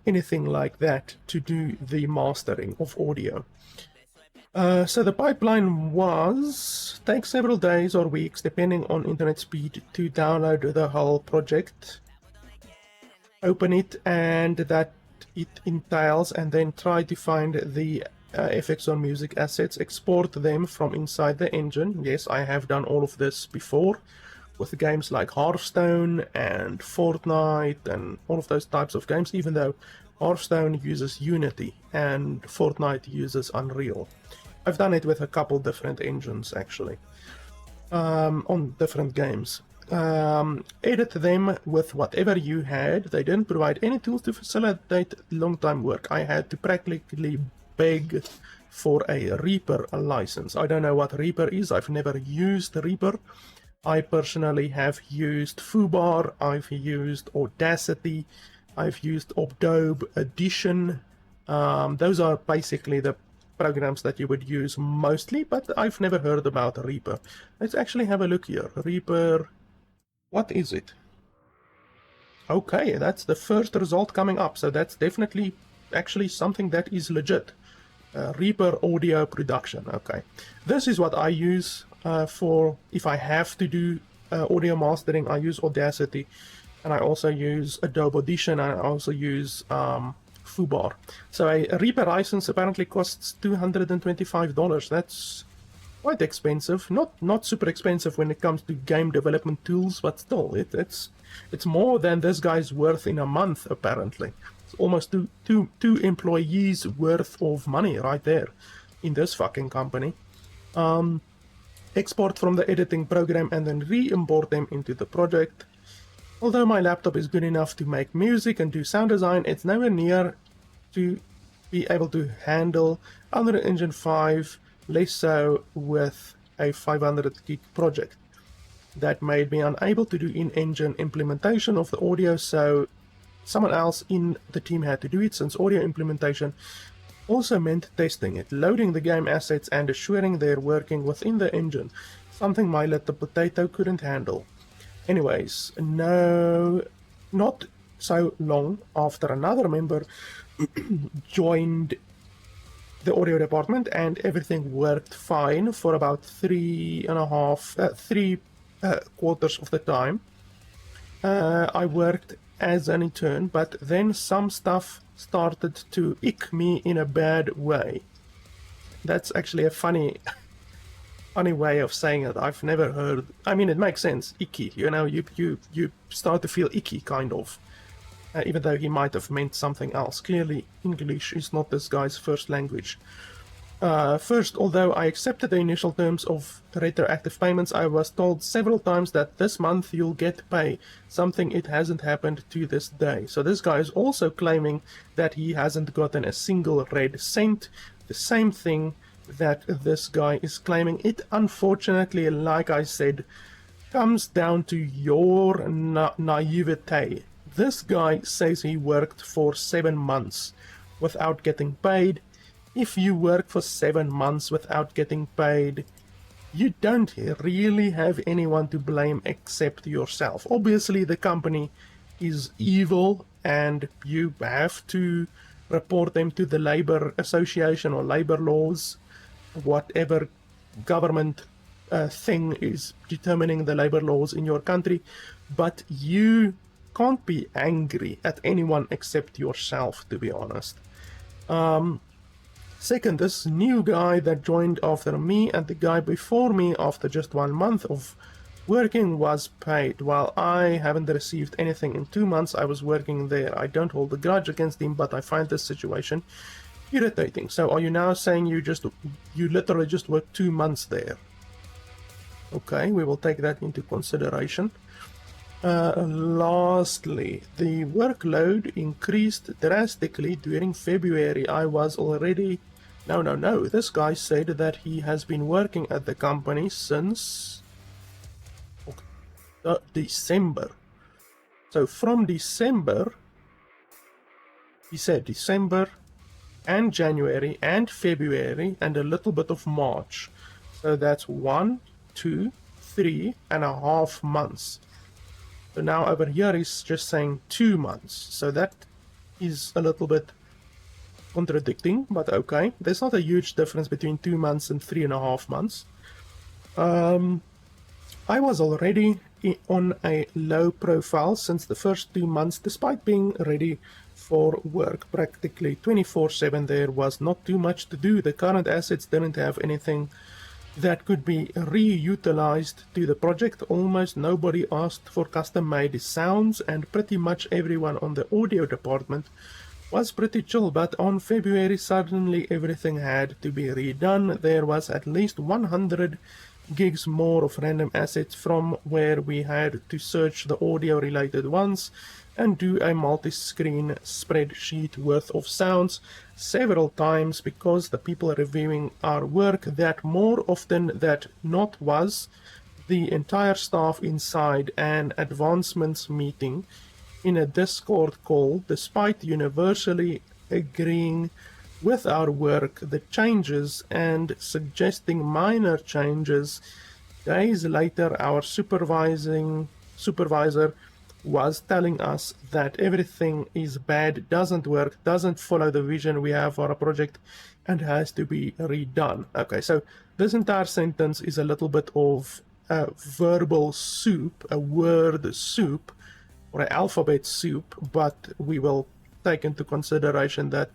anything like that to do the mastering of audio. So the pipeline takes several days or weeks, depending on internet speed, to download the whole project, open it, and that it entails, and then try to find the effects or music assets, export them from inside the engine. Yes, I have done all of this before with games like Hearthstone and Fortnite and all of those types of games, even though Hearthstone uses Unity and Fortnite uses Unreal. I've done it with a couple different engines, actually, on different games. Edit them with whatever you had. They didn't provide any tools to facilitate long-time work. I had to practically beg for a Reaper license. I don't know what Reaper is. I've never used Reaper. I personally have used Foobar, I've used Audacity, I've used Adobe Audition. Those are basically the programs that you would use mostly, but I've never heard about Reaper. Let's actually have a look here. Reaper, what is it? Okay, that's the first result coming up, so that's definitely actually something that is legit. Reaper audio production. Okay, this is what I use for if I have to do audio mastering. I use Audacity, and I also use Adobe Audition, and I also use Foobar. So a Reaper license apparently costs $225. That's quite expensive. Not super expensive when it comes to game development tools, but still, it's more than this guy's worth in a month apparently. It's almost two employees worth of money right there in this fucking company. Export from the editing program and then re-import them into the project. Although my laptop is good enough to make music and do sound design, it's nowhere near to be able to handle Unreal Engine 5, less so with a 500 gig project. That made me unable to do in-engine implementation of the audio, so someone else in the team had to do it, since audio implementation also meant testing it, loading the game assets and assuring they're working within the engine, something my little potato couldn't handle. Anyways, no, not so long after another member joined the audio department and everything worked fine for about three quarters of the time. I worked as an intern, but then some stuff started to ick me in a bad way. That's actually a funny way of saying it. I've never heard. I mean, it makes sense. Icky, you know, you start to feel icky, kind of. Even though he might have meant something else. Clearly, English is not this guy's first language. First, although I accepted the initial terms of retroactive payments, I was told several times that this month you'll get pay, something it hasn't happened to this day. So this guy is also claiming that he hasn't gotten a single red cent, the same thing that this guy is claiming. It unfortunately, like I said, comes down to your naivete. This guy says he worked for 7 months without getting paid. If you work for 7 months without getting paid, you don't really have anyone to blame except yourself. Obviously, the company is evil and you have to report them to the labor association or labor laws, whatever government thing is determining the labor laws in your country, but you can't be angry at anyone except yourself, to be honest. Second, this new guy that joined after me and the guy before me after just 1 month of working was paid, while I haven't received anything in 2 months I was working there. I don't hold a grudge against him, but I find this situation irritating. So are you now saying you literally just worked 2 months there? Okay, we will take that into consideration. Lastly, the workload increased drastically during February. I was already... No. This guy said that he has been working at the company since December. So from December, he said December and January and February and a little bit of March. So that's 1, 2, 3.5 months. So now over here he's just saying 2 months. So that is a little bit contradicting, but okay. There's not a huge difference between 2 months and 3.5 months. I was already on a low profile since the first 2 months, despite being ready for work practically 24/7. There was not too much to do. The current assets didn't have anything that could be reutilized to the project. Almost nobody asked for custom-made sounds, and pretty much everyone on the audio department was pretty chill. But on February, suddenly everything had to be redone. There was at least 100 gigs more of random assets from where we had to search the audio related ones and do a multi-screen spreadsheet worth of sounds several times, because the people reviewing our work, that more often than not was the entire staff inside an advancements meeting in a Discord call, despite universally agreeing with our work, the changes, and suggesting minor changes. Days later, our supervisor was telling us that everything is bad, doesn't work, doesn't follow the vision we have for a project, and has to be redone. Okay, so this entire sentence is a little bit of a verbal soup, a word soup, or an alphabet soup, but we will take into consideration that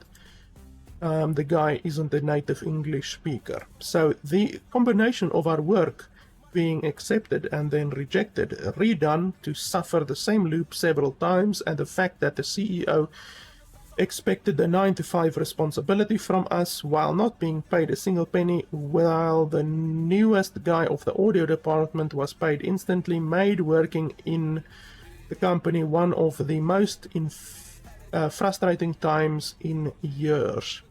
the guy isn't a native English speaker. So the combination of our work being accepted and then rejected, redone to suffer the same loop several times, and the fact that the CEO expected a 9 to 5 responsibility from us while not being paid a single penny, while the newest guy of the audio department was paid instantly, made working in the company one of the most frustrating times in years.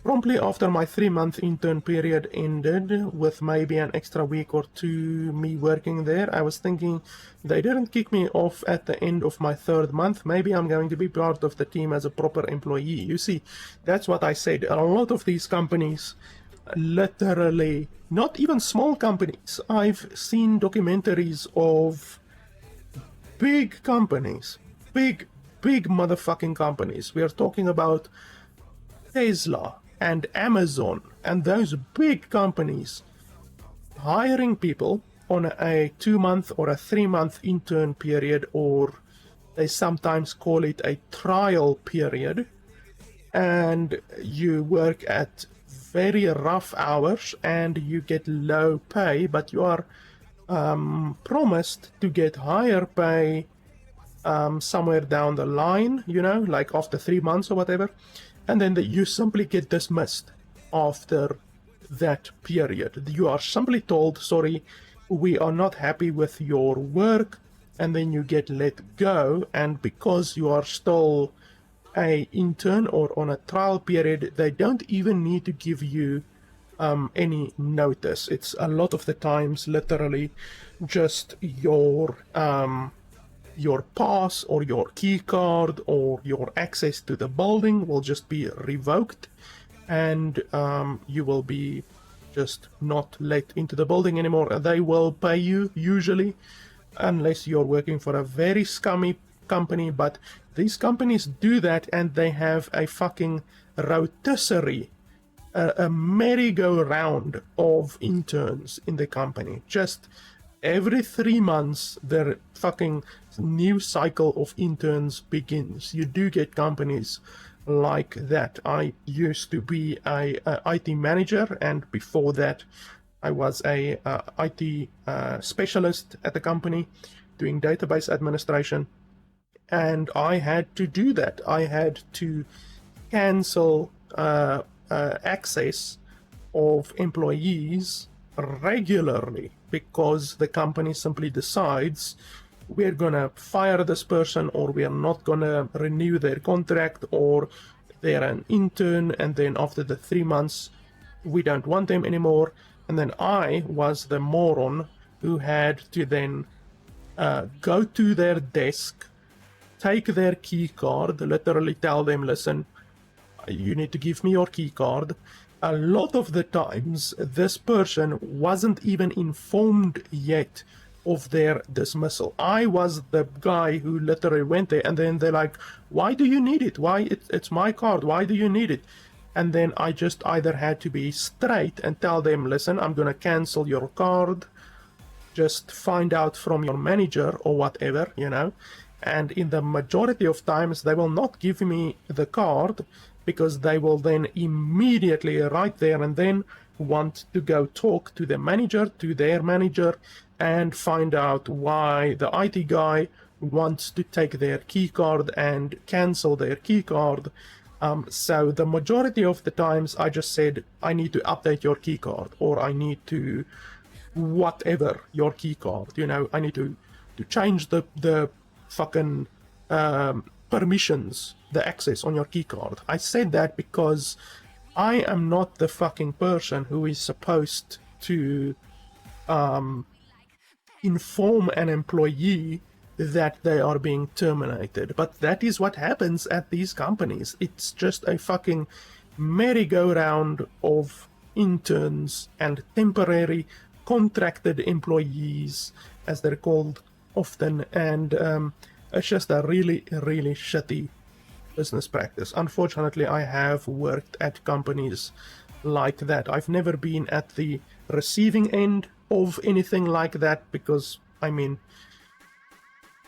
Promptly after my 3-month intern period ended, with maybe an extra week or two me working there, I was thinking, they didn't kick me off at the end of my 3rd month. Maybe I'm going to be part of the team as a proper employee. You see, that's what I said. A lot of these companies, literally, not even small companies. I've seen documentaries of big companies, big motherfucking companies. We are talking about Tesla and Amazon and those big companies hiring people on a 2-month or a 3-month intern period, or they sometimes call it a trial period, and you work at very rough hours and you get low pay, but you are promised to get higher pay somewhere down the line, you know, like after 3 months or whatever. And then you simply get dismissed after that period. You are simply told, sorry, we are not happy with your work, and then you get let go. And because you are still an intern or on a trial period, they don't even need to give you any notice. It's a lot of the times literally just your pass or your key card or your access to the building will just be revoked, and you will be just not let into the building anymore. They will pay you usually, unless you're working for a very scummy company, but these companies do that, and they have a fucking rotisserie, a merry-go-round of interns in the company. Just every 3 months, their fucking new cycle of interns begins. You do get companies like that. I used to be a IT manager, and before that, I was a IT specialist at the company doing database administration, and I had to do that. I had to cancel access of employees regularly because the company simply decides we're gonna fire this person, or we're not gonna renew their contract, or they're an intern and then after the 3 months we don't want them anymore. And then I was the moron who had to then go to their desk, take their key card, literally tell them, listen, you need to give me your key card. A lot of the times, this person wasn't even informed yet of their dismissal. I was the guy who literally went there, and then they're like, why do you need it? Why? It's my card. Why do you need it? And then I just either had to be straight and tell them, listen, I'm going to cancel your card. Just find out from your manager or whatever, you know. And in the majority of times, they will not give me the card because they will then immediately right there and then want to go talk to the manager, to their manager, and find out why the IT guy wants to take their key card and cancel their key card. So the majority of the times I just said, I need to update your key card, or I need to whatever your key card, you know, I need to change the fucking permissions, the access on your key card. I said that because I am not the fucking person who is supposed to inform an employee that they are being terminated. But that is what happens at these companies. It's just a fucking merry-go-round of interns and temporary contracted employees, as they're called often, and it's just a really, really shitty business practice. Unfortunately, I have worked at companies like that. I've never been at the receiving end of anything like that because, I mean,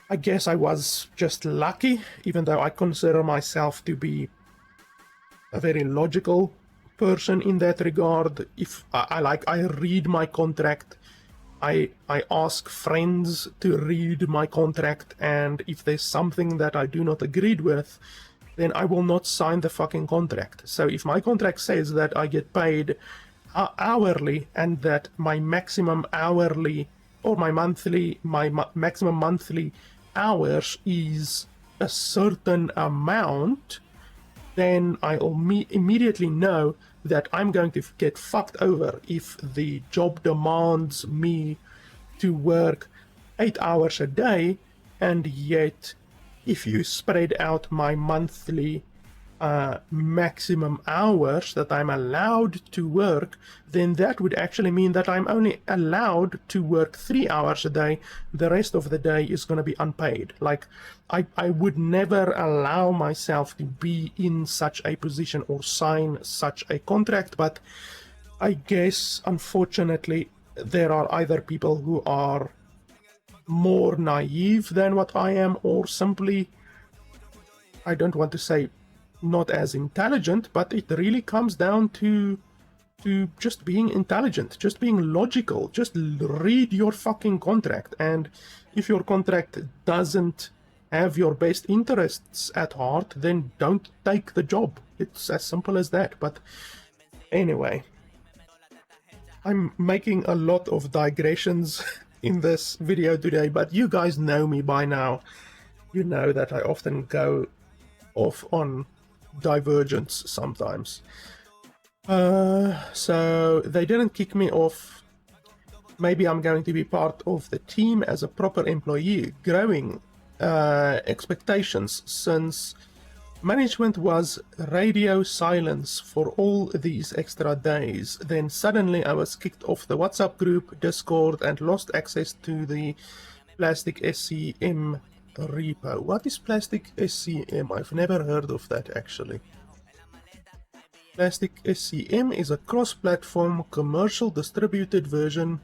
I guess I was just lucky, even though I consider myself to be a very logical person in that regard. If I read my contract, I ask friends to read my contract, and if there's something that I do not agree with, then I will not sign the fucking contract. So if my contract says that I get paid hourly and that my maximum hourly or my maximum monthly hours is a certain amount, then I'll immediately know that I'm going to get fucked over if the job demands me to work 8 hours a day, and yet if you spread out my monthly maximum hours that I'm allowed to work, then that would actually mean that I'm only allowed to work 3 hours a day. The rest of the day is going to be unpaid. Like, I would never allow myself to be in such a position or sign such a contract, but I guess, unfortunately, there are either people who are more naive than what I am, or simply, I don't want to say not as intelligent, but it really comes down to just being intelligent, just being logical. Just read your fucking contract, and if your contract doesn't have your best interests at heart, then don't take the job. It's as simple as that. But anyway, I'm making a lot of digressions in this video today, but you guys know me by now. You know that I often go off on divergence sometimes. So they didn't kick me off. Maybe I'm going to be part of the team as a proper employee. Growing expectations, since management was radio silence for all these extra days. Then suddenly I was kicked off the WhatsApp group, Discord, and lost access to the Plastic SCM repo. What is Plastic SCM? I've never heard of that actually. Plastic SCM is a cross-platform commercial distributed version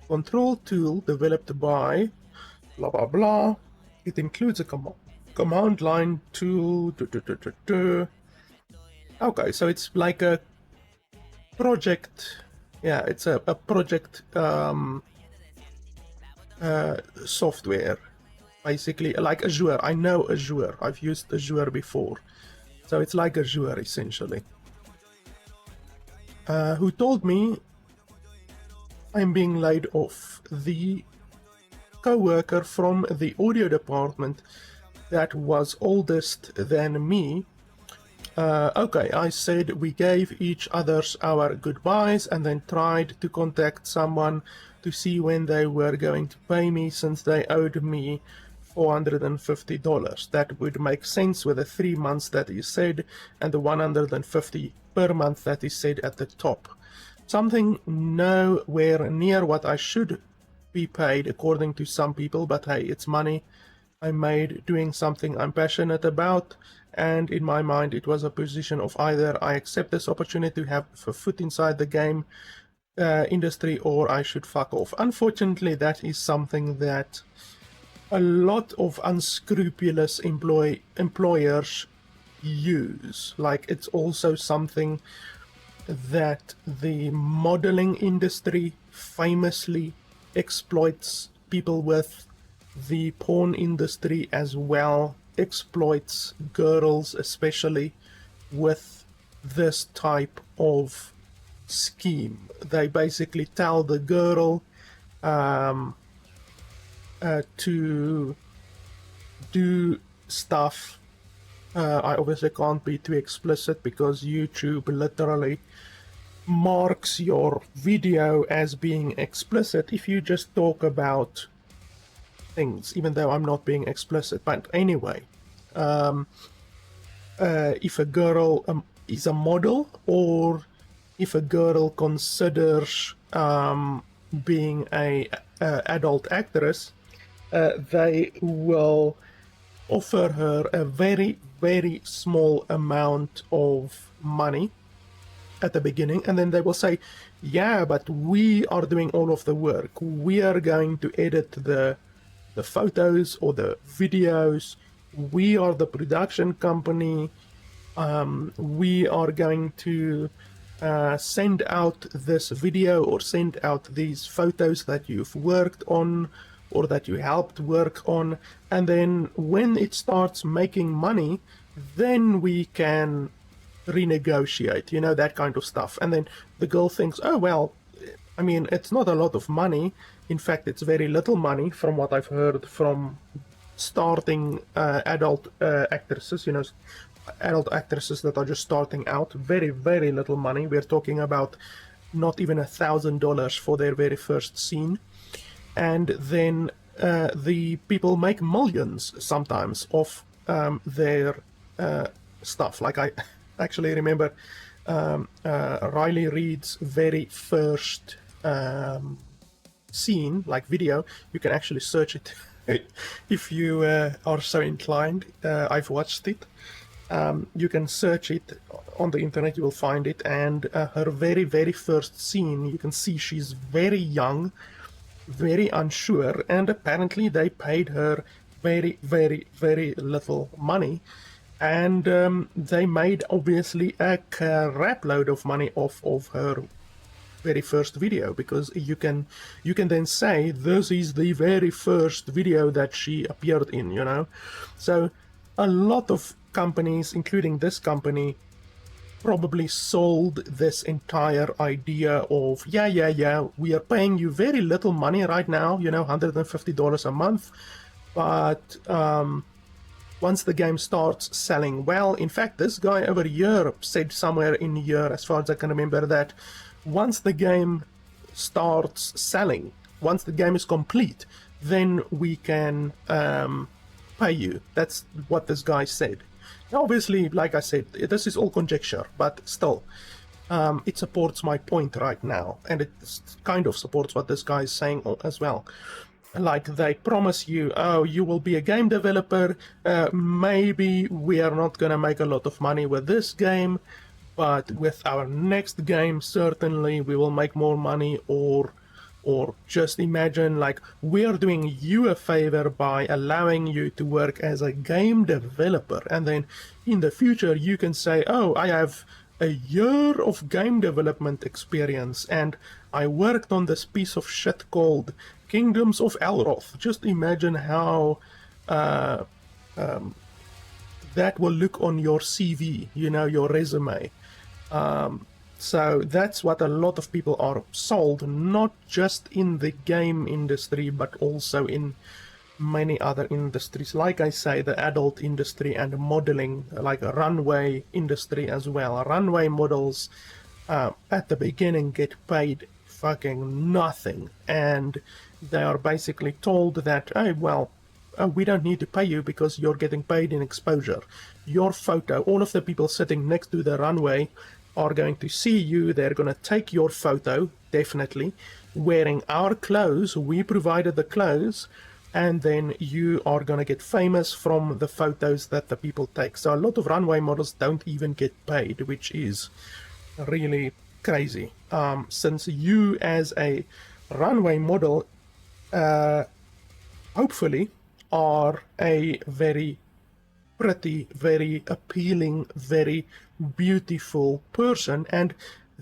control tool developed by blah blah blah. It includes a command line tool. Okay, so it's like a project. Yeah, it's a project software. Basically, like Azure. I know Azure. I've used Azure before. So it's like Azure, essentially. Who told me I'm being laid off? The co-worker from the audio department that was oldest than me. Okay, I said we gave each others our goodbyes and then tried to contact someone to see when they were going to pay me, since they owed me $450. That would make sense with the 3 months that is said and the $150 per month that is said at the top. Something nowhere near what I should be paid according to some people, but hey, it's money I made doing something I'm passionate about, and in my mind it was a position of either I accept this opportunity to have a foot inside the game industry, or I should fuck off. Unfortunately, that is something that a lot of unscrupulous employers use. Like, it's also something that the modeling industry famously exploits people with. The porn industry as well exploits girls, especially with this type of scheme. They basically tell the girl to do stuff. I obviously can't be too explicit because YouTube literally marks your video as being explicit if you just talk about things, even though I'm not being explicit. But anyway, if a girl is a model, or if a girl considers being a adult actress, they will offer her a very, very small amount of money at the beginning, and then they will say, yeah, but we are doing all of the work. We are going to edit the photos or the videos. We are the production company. We are going to send out this video or send out these photos that you've worked on or that you helped work on, and then when it starts making money, then we can renegotiate, you know, that kind of stuff. And then the girl thinks, oh well, I mean, it's not a lot of money. In fact, it's very little money from what I've heard from starting adult actresses, you know, adult actresses that are just starting out. Very, very little money. We're talking about not even $1,000 for their very first scene. And then the people make millions sometimes of their stuff. Like, I actually remember Riley Reid's very first scene, like video. You can actually search it if you are so inclined. I've watched it. You can search it on the internet, you will find it. And her very, very first scene, you can see she's very young, very unsure, and apparently they paid her very, very, very little money. And they made obviously a crap load of money off of her very first video, because you can then say this is the very first video that she appeared in, you know. So a lot of companies, including this company, probably sold this entire idea of yeah, we are paying you very little money right now, you know, $150 a month, but once the game starts selling well. In fact, this guy over here said somewhere in here, as far as I can remember, that once the game starts selling, once the game is complete, then we can pay you. That's what this guy said. Now, obviously, like I said, this is all conjecture, but still, it supports my point right now, and it kind of supports what this guy is saying as well. Like, they promise you, oh, you will be a game developer, maybe we are not gonna make a lot of money with this game, but with our next game, certainly we will make more money. Or just imagine, like, we are doing you a favor by allowing you to work as a game developer, and then in the future you can say, oh, I have a year of game development experience, and I worked on this piece of shit called Kingdoms of Ereloth. Just imagine how that will look on your CV, you know, your resume. So that's what a lot of people are sold, not just in the game industry, but also in many other industries. Like I say, the adult industry and modeling, like a runway industry as well. Runway models at the beginning get paid fucking nothing, and they are basically told that, hey, well, we don't need to pay you because you're getting paid in exposure. Your photo, all of the people sitting next to the runway are going to see you. They're going to take your photo, definitely, wearing our clothes. We provided the clothes, and then you are going to get famous from the photos that the people take. So a lot of runway models don't even get paid, which is really crazy. Since you as a runway model hopefully are a very pretty, very appealing, very beautiful person, and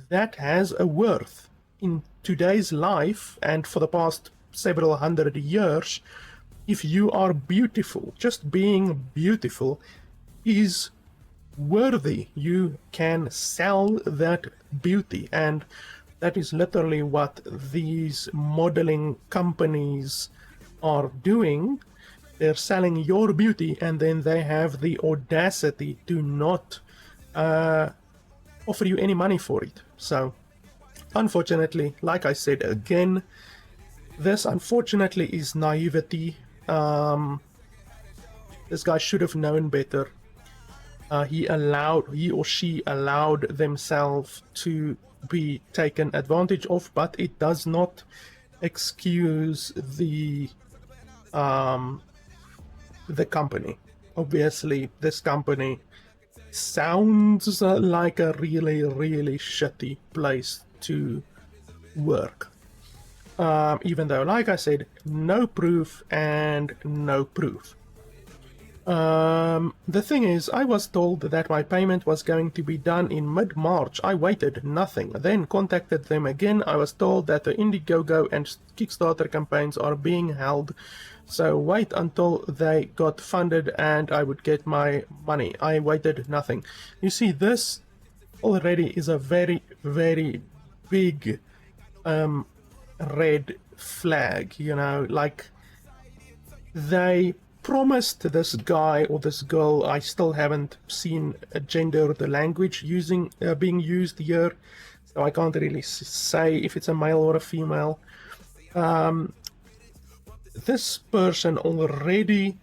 that has a worth in today's life and for the past several hundred years. If you are beautiful, just being beautiful is worthy. You can sell that beauty, and that is literally what these modeling companies are doing. They're selling your beauty, and then they have the audacity to not offer you any money for it. So unfortunately, like I said again, this unfortunately is naivety. This guy should have known better. He or she allowed themselves to be taken advantage of, but it does not excuse the company. Obviously, this company sounds like a really, really shitty place to work. Even though, like I said, no proof and no proof. The thing is, I was told that my payment was going to be done in mid-March. I waited, nothing. Then contacted them again. I was told that the Indiegogo and Kickstarter campaigns are being held, so wait until they got funded and I would get my money. I waited, nothing. You see, this already is a very, very big red flag, you know, like they promised this guy or this girl, I still haven't seen a gender or the language being used here, so I can't really say if it's a male or a female. This person already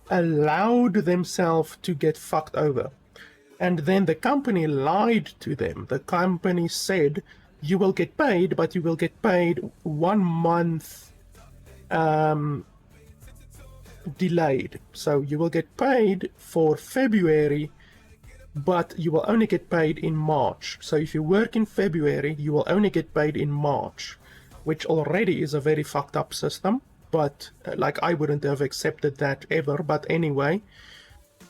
allowed themselves to get fucked over, and then the company lied to them. The company said, you will get paid, but you will get paid 1 month delayed. So you will get paid for February, but you will only get paid in March. So if you work in February, you will only get paid in March, which already is a very fucked up system. But like, I wouldn't have accepted that ever. But anyway,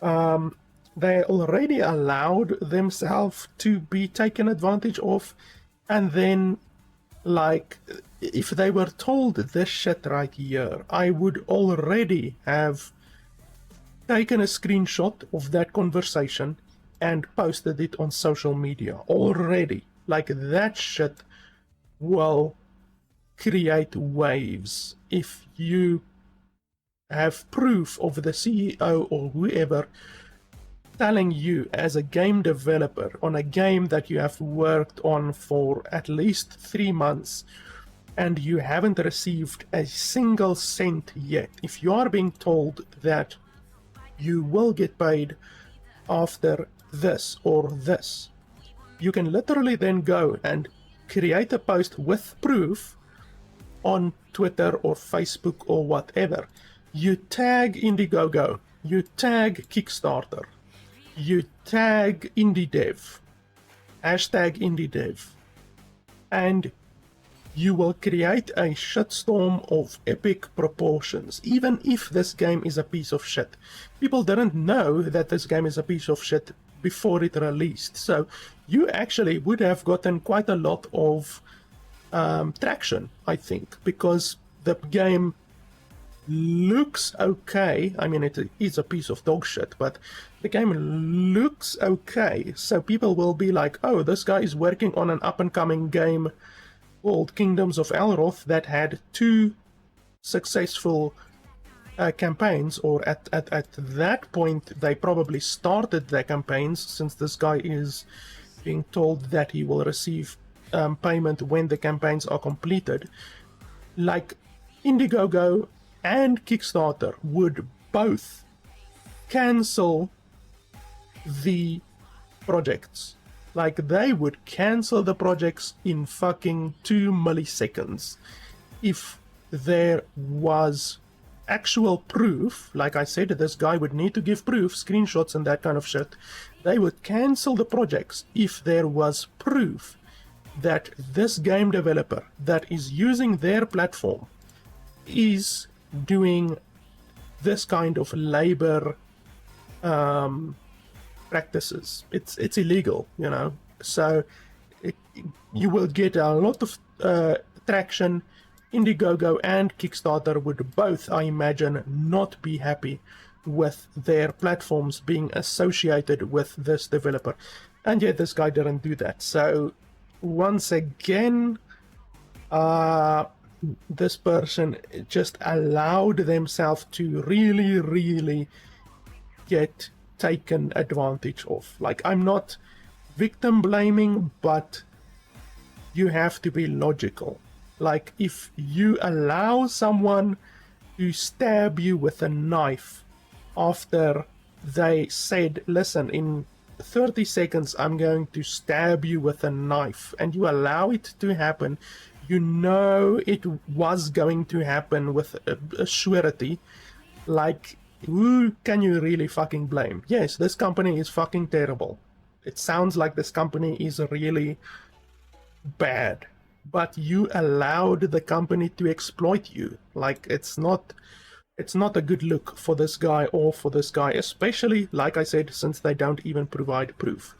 they already allowed themselves to be taken advantage of. And then, like, if they were told this shit right here, I would already have taken a screenshot of that conversation and posted it on social media already. Like, that shit will create waves. If you have proof of the CEO or whoever telling you as a game developer on a game that you have worked on for at least 3 months and you haven't received a single cent yet, if you are being told that you will get paid after this or this, you can literally then go and create a post with proof on Twitter or Facebook or whatever. You tag Indiegogo, you tag Kickstarter, you tag IndieDev, hashtag IndieDev, and you will create a shitstorm of epic proportions, even if this game is a piece of shit. People didn't know that this game is a piece of shit before it released, so you actually would have gotten quite a lot of traction, I think, because the game looks okay. I mean, it is a piece of dog shit, but the game looks okay, so people will be like, oh, this guy is working on an up-and-coming game called Kingdoms of Ereloth that had 2 successful campaigns, or at that point they probably started their campaigns, since this guy is being told that he will receive payment when the campaigns are completed. Like, Indiegogo and Kickstarter would both cancel the projects. Like, they would cancel the projects in fucking 2 milliseconds if there was actual proof. Like I said, this guy would need to give proof, screenshots and that kind of shit. They would cancel the projects if there was proof that this game developer that is using their platform is doing this kind of labor practices. It's illegal, you know. So you will get a lot of traction. Indiegogo and Kickstarter would both, I imagine, not be happy with their platforms being associated with this developer. And yet this guy didn't do that. So once again, this person just allowed themselves to really get taken advantage of. Like, I'm not victim blaming, but you have to be logical. Like, if you allow someone to stab you with a knife after they said, listen, in 30 seconds I'm going to stab you with a knife, and you allow it to happen, you know it was going to happen with a surety. Like, who can you really fucking blame? Yes, this company is fucking terrible. It sounds like this company is really bad, but you allowed the company to exploit you. Like, it's not a good look for this guy or for this guy, especially, like I said, since they don't even provide proof.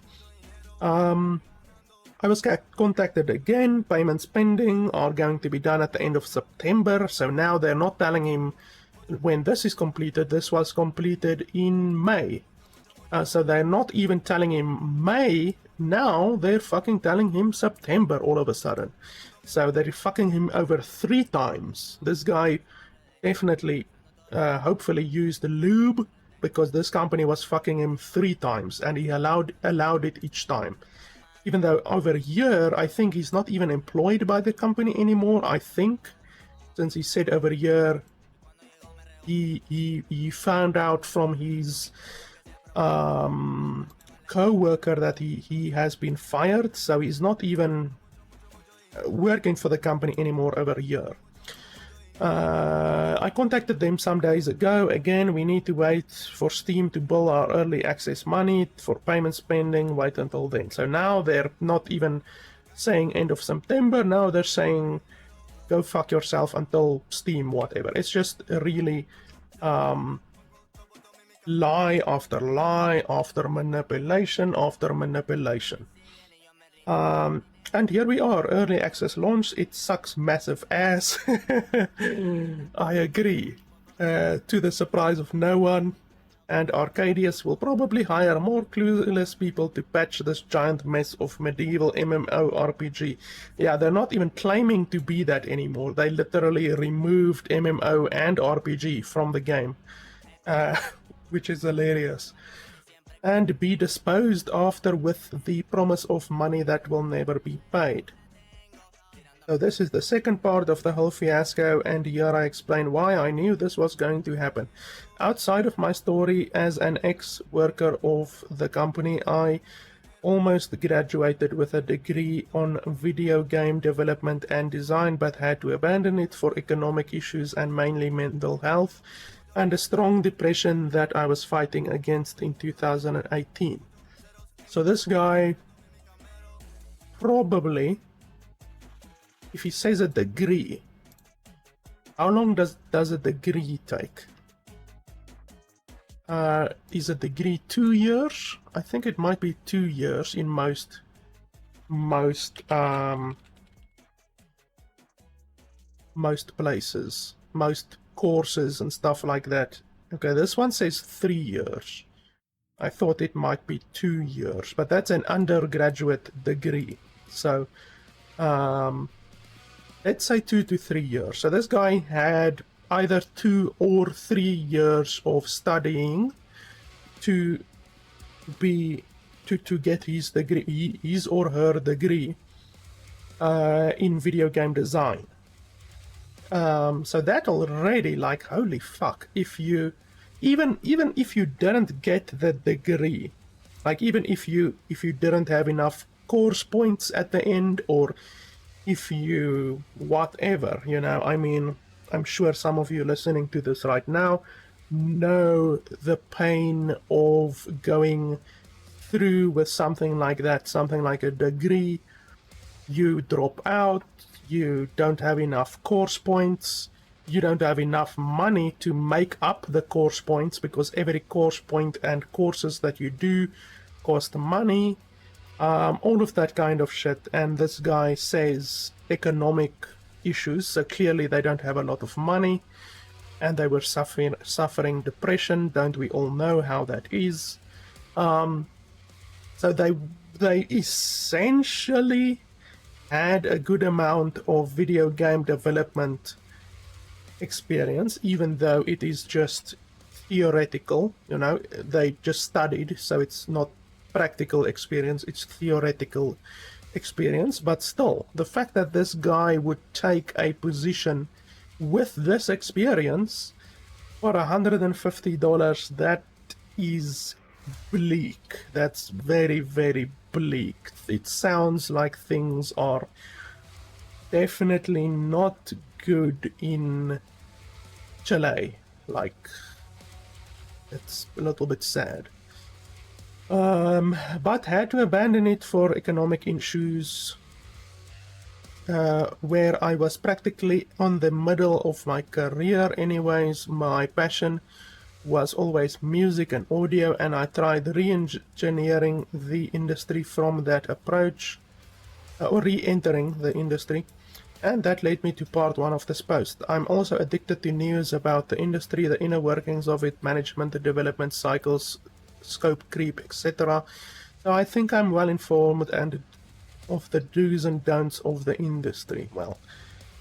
I was contacted again. Payments pending are going to be done at the end of September. So now they're not telling him when this is completed. This was completed in May. So they're not even telling him May. Now they're fucking telling him September all of a sudden. So they're fucking him over 3 times. This guy definitely, hopefully used the lube, because this company was fucking him 3 times and he allowed it each time. Even though over a year, I think he's not even employed by the company anymore. I think, since he said over a year, he found out from his co-worker that he has been fired, so he's not even working for the company anymore over a year. I contacted them some days ago. Again, we need to wait for Steam to bill our early access money for payments pending. Wait until then. So now they're not even saying end of September. Now they're saying go fuck yourself until Steam, whatever. It's just really lie after lie after manipulation after manipulation. And here we are, early access launch. It sucks massive ass. I agree. To the surprise of no one. And Arcadius will probably hire more clueless people to patch this giant mess of medieval MMO RPG. Yeah, they're not even claiming to be that anymore. They literally removed MMO and RPG from the game. Which is hilarious. And be disposed after with the promise of money that will never be paid. So this is the second part of the whole fiasco, and here I explain why I knew this was going to happen. Outside of my story as an ex-worker of the company, I almost graduated with a degree on video game development and design, but had to abandon it for economic issues and mainly mental health, and a strong depression that I was fighting against in 2018. So this guy probably, if he says a degree, how long does a degree take? Is a degree 2 years? I think it might be 2 years in most places, most courses and stuff like that. Okay, this one says 3 years. I thought it might be 2 years, but that's an undergraduate degree. So, let's say 2 to 3 years. So this guy had either 2 or 3 years of studying to get his degree, his or her degree in video game design. So that already, like, holy fuck, if you even if you didn't get the degree, Like even if you didn't have enough course points at the end, or if you whatever, you know, I mean, I'm sure some of you listening to this right now know the pain of going through with something like that, something like a degree. You drop out, you don't have enough course points, you don't have enough money to make up the course points, because every course point and courses that you do cost money, all of that kind of shit. And this guy says economic issues, so clearly they don't have a lot of money, and they were suffering depression. Don't we all know how that is? So they essentially had a good amount of video game development experience, even though it is just theoretical. You know, they just studied, so it's not practical experience, it's theoretical experience. But still, the fact that this guy would take a position with this experience for $150, that is bleak. That's very, very bleak. It sounds like things are definitely not good in Chile. Like, it's a little bit sad. But had to abandon it for economic issues, where I was practically on the middle of my career anyways. My passion was always music and audio, and I tried re-engineering the industry from that approach, or re-entering the industry, and that led me to part 1 of this post. I'm also addicted to news about the industry, the inner workings of it, management, the development cycles, scope creep, etc. So I think I'm well informed and of the do's and don'ts of the industry. Well,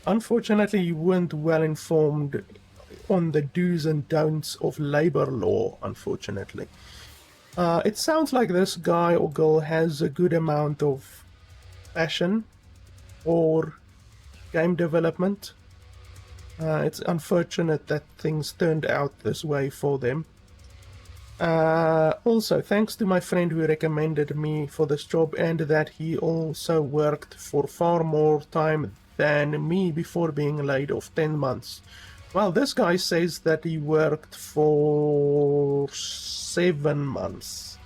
unfortunately you weren't well informed on the do's and don'ts of labor law, unfortunately. It sounds like this guy or girl has a good amount of passion for game development. It's unfortunate that things turned out this way for them. Also, thanks to my friend who recommended me for this job, and that he also worked for far more time than me before being laid off, 10 months. Well, this guy says that he worked for 7 months.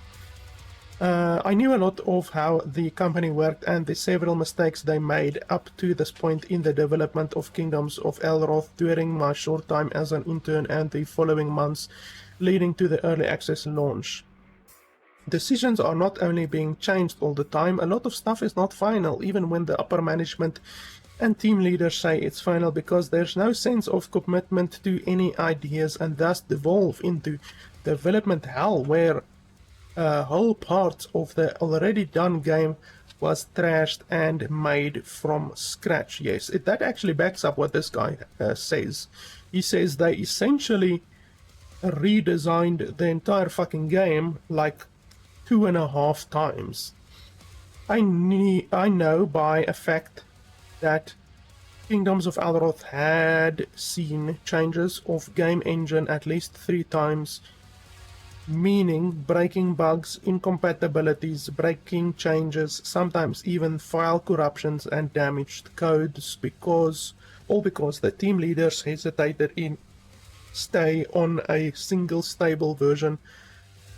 I knew a lot of how the company worked and the several mistakes they made up to this point in the development of Kingdoms of Ereloth during my short time as an intern and the following months leading to the early access launch. Decisions are not only being changed all the time, a lot of stuff is not final, even when the upper management and team leaders say it's final, because there's no sense of commitment to any ideas, and thus devolve into development hell, where whole parts of the already done game was trashed and made from scratch. Yes, that actually backs up what this guy says. He says they essentially redesigned the entire fucking game like 2.5 times. I know by a fact that Kingdoms of Ereloth had seen changes of game engine at least 3 times, meaning breaking bugs, incompatibilities, breaking changes, sometimes even file corruptions and damaged codes, because the team leaders hesitated in stay on a single stable version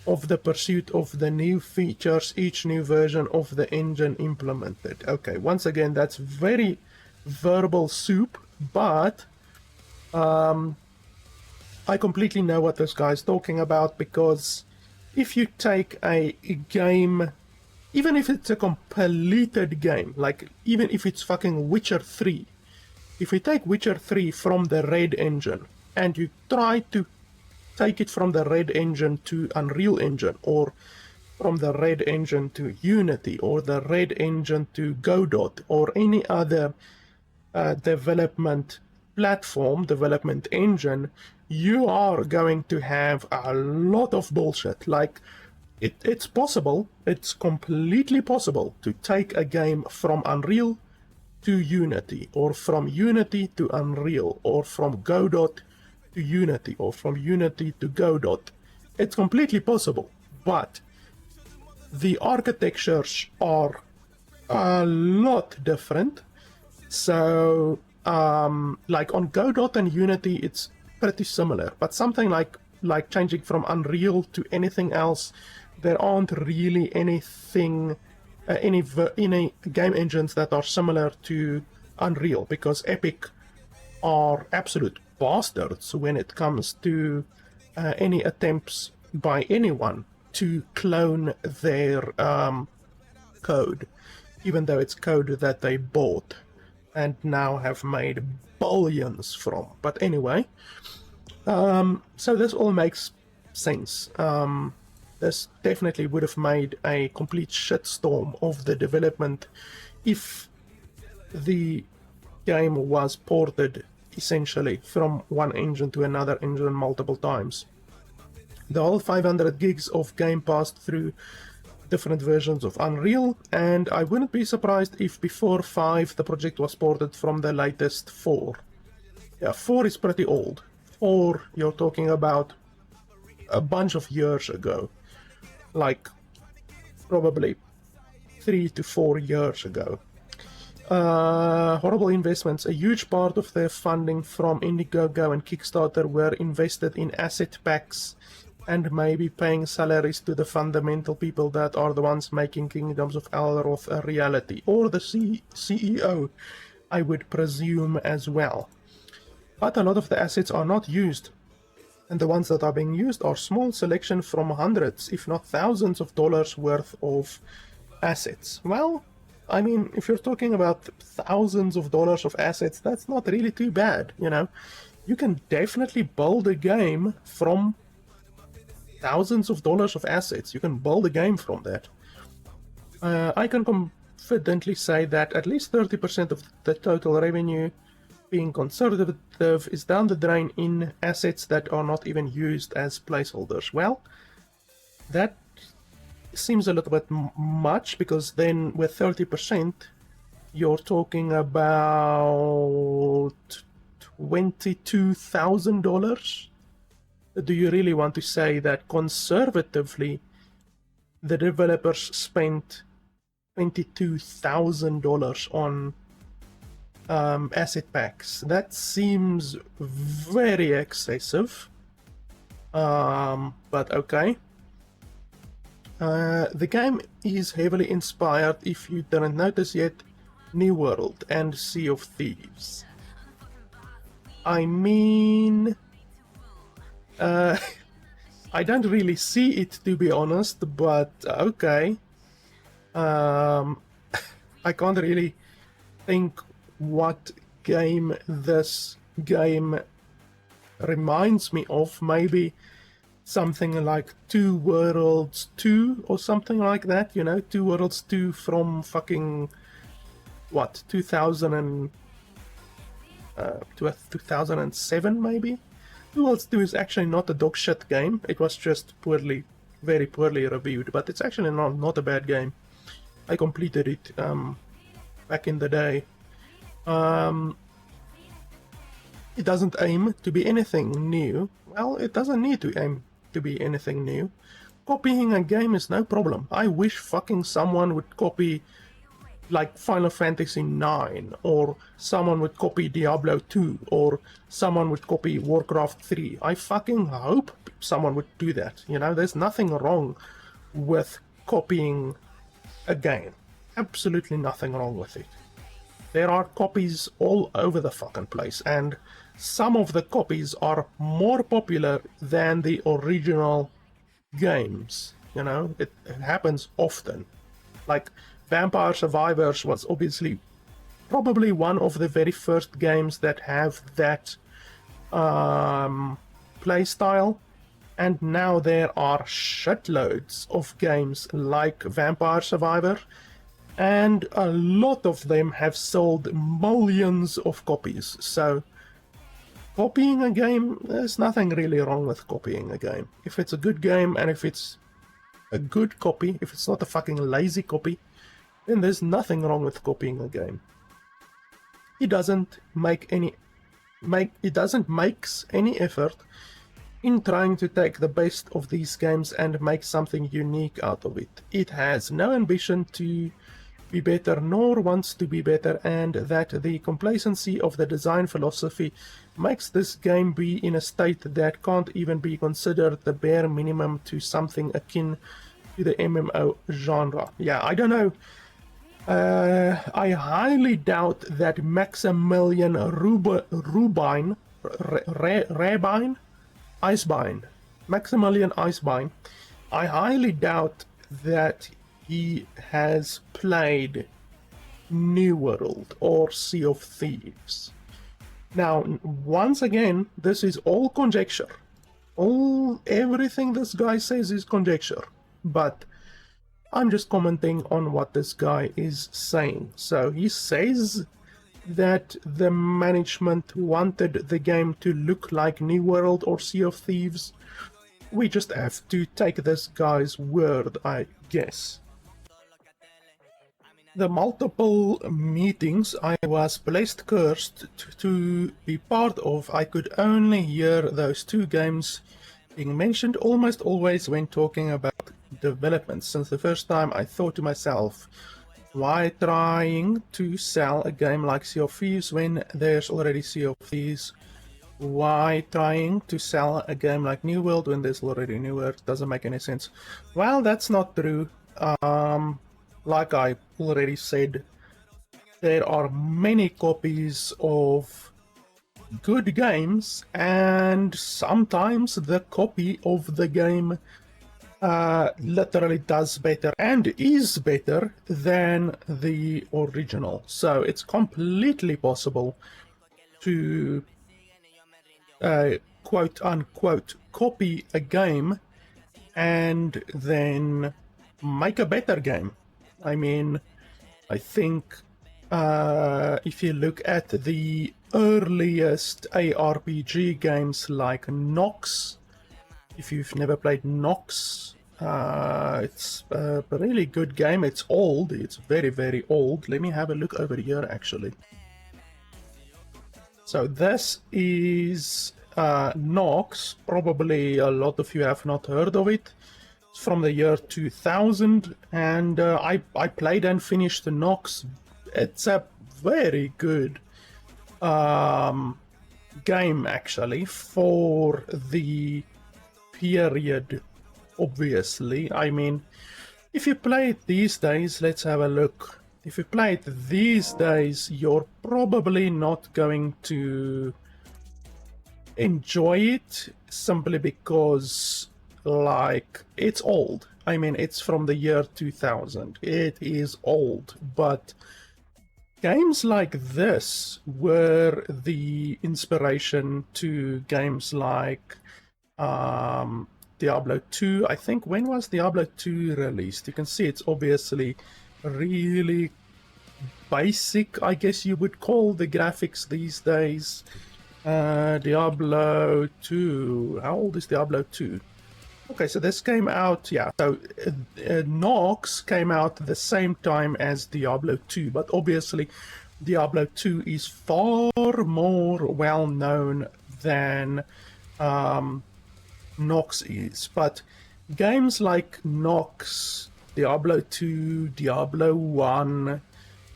of the pursuit of the new features each new version of the engine implemented. Okay, once again, that's very verbal soup, but I completely know what this guy's talking about, because if you take a game, even if it's a completed game, like even if it's fucking Witcher 3, if we take Witcher 3 from the Red Engine and you try to take it from the Red Engine to Unreal Engine, or from the Red Engine to Unity, or the Red Engine to Godot, or any other development platform, development engine, you are going to have a lot of bullshit. Like, it's possible, it's completely possible to take a game from Unreal to Unity, or from Unity to Unreal, or from Godot to Unity, or from Unity to Godot. It's completely possible, but the architectures are a lot different. So like on Godot and Unity, it's pretty similar, but something like changing from Unreal to anything else, there aren't really anything, any game engines that are similar to Unreal, because Epic are absolute bastards when it comes to any attempts by anyone to clone their code, even though it's code that they bought and now have made billions from. But anyway, so this all makes sense. This definitely would have made a complete shitstorm of the development if the game was ported essentially from one engine to another engine multiple times. The whole 500 gigs of game passed through different versions of Unreal, and I wouldn't be surprised if before 5 the project was ported from the latest 4. Yeah, 4 is pretty old. 4, you're talking about a bunch of years ago. Like, probably 3 to 4 years ago. Horrible investments. A huge part of their funding from Indiegogo and Kickstarter were invested in asset packs and maybe paying salaries to the fundamental people that are the ones making Kingdoms of Ereloth a reality. Or the CEO, I would presume as well. But a lot of the assets are not used. And the ones that are being used are small selection from hundreds, if not thousands of dollars worth of assets. Well, I mean, if you're talking about thousands of dollars of assets, that's not really too bad, you know. You can definitely build a game from thousands of dollars of assets. You can build a game from that. I can confidently say that at least 30% of the total revenue, being conservative, is down the drain in assets that are not even used as placeholders. Well, that seems a little bit much, because then with 30%, you're talking about $22,000. Do you really want to say that conservatively the developers spent $22,000 on asset packs? That seems very excessive, but okay. The game is heavily inspired, if you didn't notice yet, New World and Sea of Thieves. I mean, I don't really see it, to be honest, but okay. I can't really think what game this game reminds me of. Maybe something like Two Worlds 2 or something like that, you know, Two Worlds 2 from fucking, what, 2007 maybe? Two Worlds 2 is actually not a dog shit game, it was just very poorly reviewed, but it's actually not a bad game. I completed it back in the day. It doesn't aim to be anything new. Well, it doesn't need to aim to be anything new. Copying a game is no problem. I wish fucking someone would copy like Final Fantasy 9, or someone would copy Diablo 2, or someone would copy Warcraft 3. I fucking hope someone would do that, you know? There's nothing wrong with copying a game. Absolutely nothing wrong with it. There are copies all over the fucking place, and some of the copies are more popular than the original games, you know? It happens often. Like, Vampire Survivors was obviously probably one of the very first games that have that playstyle, and now there are shitloads of games like Vampire Survivor, and a lot of them have sold millions of copies. So copying a game, there's nothing really wrong with copying a game. If it's a good game, and if it's a good copy, if it's not a fucking lazy copy, then there's nothing wrong with copying a game. It doesn't make any effort in trying to take the best of these games and make something unique out of it. It has no ambition to be better nor wants to be better, and that the complacency of the design philosophy makes this game be in a state that can't even be considered the bare minimum to something akin to the MMO genre. Yeah, I don't know. I highly doubt that Maximilian Rehbein, Maximilian Icebein, I highly doubt that he has played New World or Sea of Thieves. Now, once again, this is all conjecture. Everything this guy says is conjecture, but I'm just commenting on what this guy is saying. So he says that the management wanted the game to look like New World or Sea of Thieves. We just have to take this guy's word, I guess. The multiple meetings I was blessed cursed to be part of, I could only hear those two games being mentioned almost always when talking about development. Since the first time I thought to myself, why trying to sell a game like Sea of Thieves when there's already Sea of Thieves? Why trying to sell a game like New World when there's already New World? Doesn't make any sense. Well, that's not true. Like I already said, there are many copies of good games, and sometimes the copy of the game literally does better and is better than the original. So it's completely possible to quote unquote copy a game and then make a better game. I mean, I think if you look at the earliest ARPG games like Nox, if you've never played Nox, it's a really good game. It's old, it's very, very old. Let me have a look over here actually. So this is Nox. Probably a lot of you have not heard of it. It's from the year 2000, and I played and finished Nox. It's a very good game actually for the period, obviously. I mean, if you play it these days, let's have a look. If you play it these days, you're probably not going to enjoy it simply because, like, it's old. I mean, it's from the year 2000. It is old, but games like this were the inspiration to games like Diablo 2. I think, when was Diablo 2 released? You can see it's obviously really basic, I guess you would call the graphics these days. Diablo 2. How old is Diablo 2? Okay, so this came out, yeah, so Nox came out at the same time as Diablo 2, but obviously Diablo 2 is far more well known than Nox is. But games like Nox, Diablo 2, Diablo 1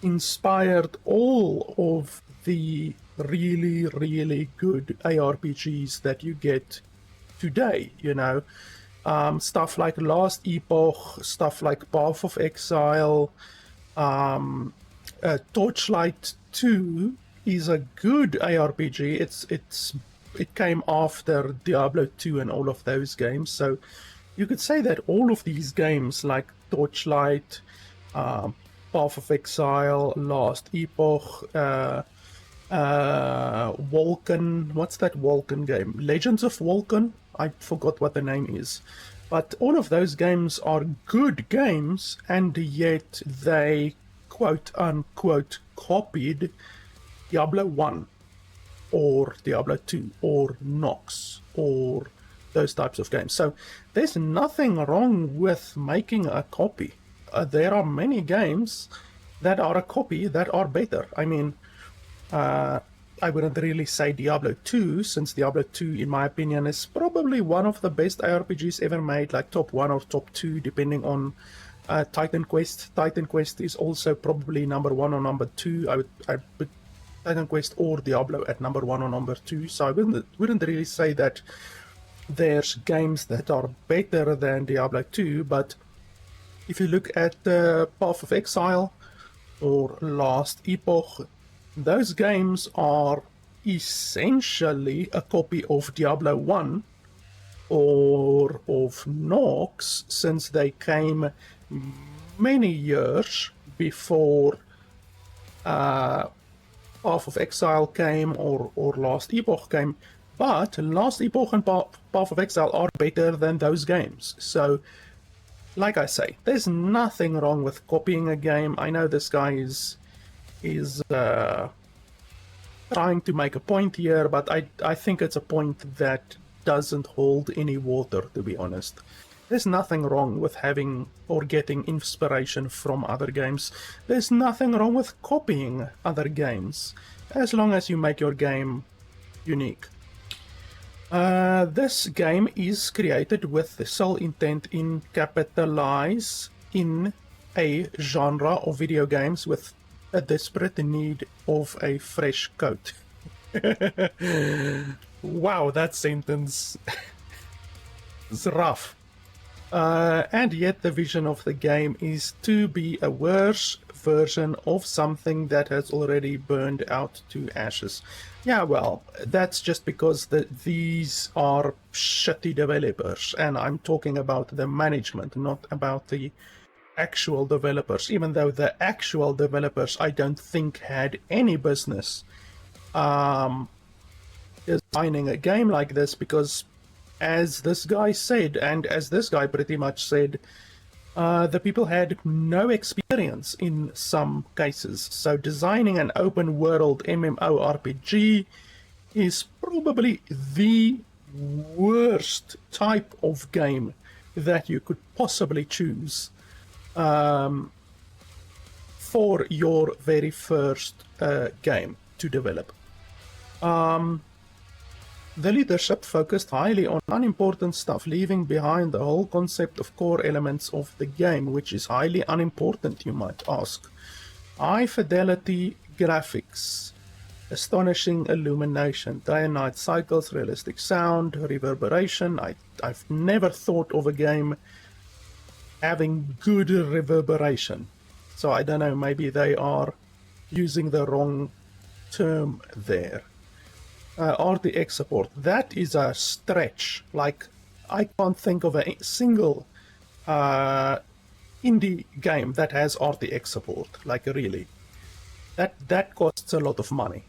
inspired all of the really, really good ARPGs that you get today, you know. Stuff like Last Epoch, stuff like Path of Exile, Torchlight 2 is a good ARPG. It came after Diablo 2 and all of those games, so you could say that all of these games like Torchlight, Path of Exile, Last Epoch, Vulcan, what's that Vulcan game? Legends of Vulcan? I forgot what the name is. But all of those games are good games, and yet they quote unquote copied Diablo 1 or Diablo 2 or Nox or those types of games. So there's nothing wrong with making a copy. There are many games that are a copy that are better. I mean, I wouldn't really say Diablo 2, since Diablo 2, in my opinion, is probably one of the best ARPGs ever made, like top 1 or top 2, depending on Titan Quest. Titan Quest is also probably number 1 or number 2. I would put Titan Quest or Diablo at number 1 or number 2, so I wouldn't really say that there's games that are better than Diablo 2, but if you look at Path of Exile or Last Epoch, those games are essentially a copy of Diablo 1 or of Nox, since they came many years before Path of Exile came or Last Epoch came. But Last Epoch and Path of Exile are better than those games. So, like I say, there's nothing wrong with copying a game. I know this guy is trying to make a point here, but I think it's a point that doesn't hold any water, to be honest. There's nothing wrong with having or getting inspiration from other games. There's nothing wrong with copying other games, as long as you make your game unique. This game is created with the sole intent in capitalize in a genre of video games with a desperate need of a fresh coat. Wow, that sentence is rough. And yet the vision of the game is to be a worse version of something that has already burned out to ashes. Yeah, well, that's just because these are shitty developers, and I'm talking about the management, not about the actual developers, even though the actual developers I don't think had any business designing a game like this, because as this guy said, and as this guy pretty much said, the people had no experience in some cases. So designing an open world MMORPG is probably the worst type of game that you could possibly choose for your very first game to develop. The leadership focused highly on unimportant stuff, leaving behind the whole concept of core elements of the game, which is highly unimportant, you might ask. High fidelity graphics, astonishing illumination, day and night cycles, realistic sound, reverberation. I've never thought of a game having good reverberation. So I don't know, maybe they are using the wrong term there. RTX support, that is a stretch. Like, I can't think of a single indie game that has RTX support, like really. That costs a lot of money.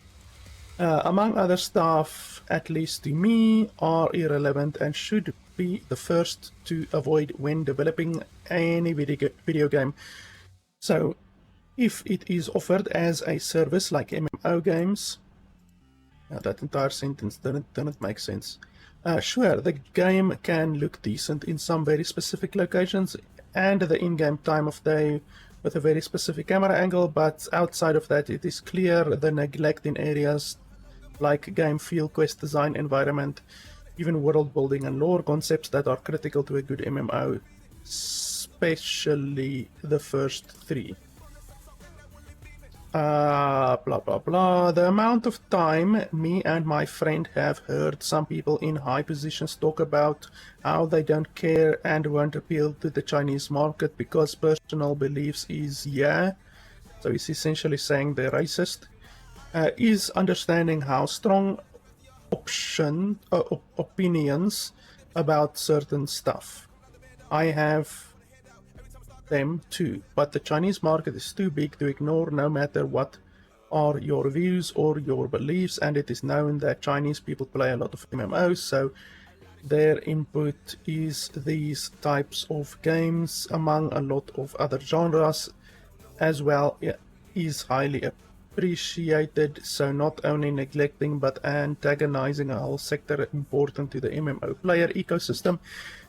Among other stuff, at least to me, are irrelevant and should be the first to avoid when developing any video game. So, if it is offered as a service like MMO games, that entire sentence didn't make sense. Sure, the game can look decent in some very specific locations and the in-game time of day with a very specific camera angle, but outside of that it is clear the neglect in areas like game feel, quest design, environment, even world building and lore concepts that are critical to a good MMO, especially the first three. Blah blah blah. The amount of time me and my friend have heard some people in high positions talk about how they don't care and won't appeal to the Chinese market because personal beliefs is so he's essentially saying they're racist, is understanding how strong opinions about certain stuff. I have them too, but the Chinese market is too big to ignore no matter what are your views or your beliefs, and it is known that Chinese people play a lot of MMOs, so their input is these types of games among a lot of other genres as well is highly appreciated, so not only neglecting but antagonizing a whole sector important to the MMO player ecosystem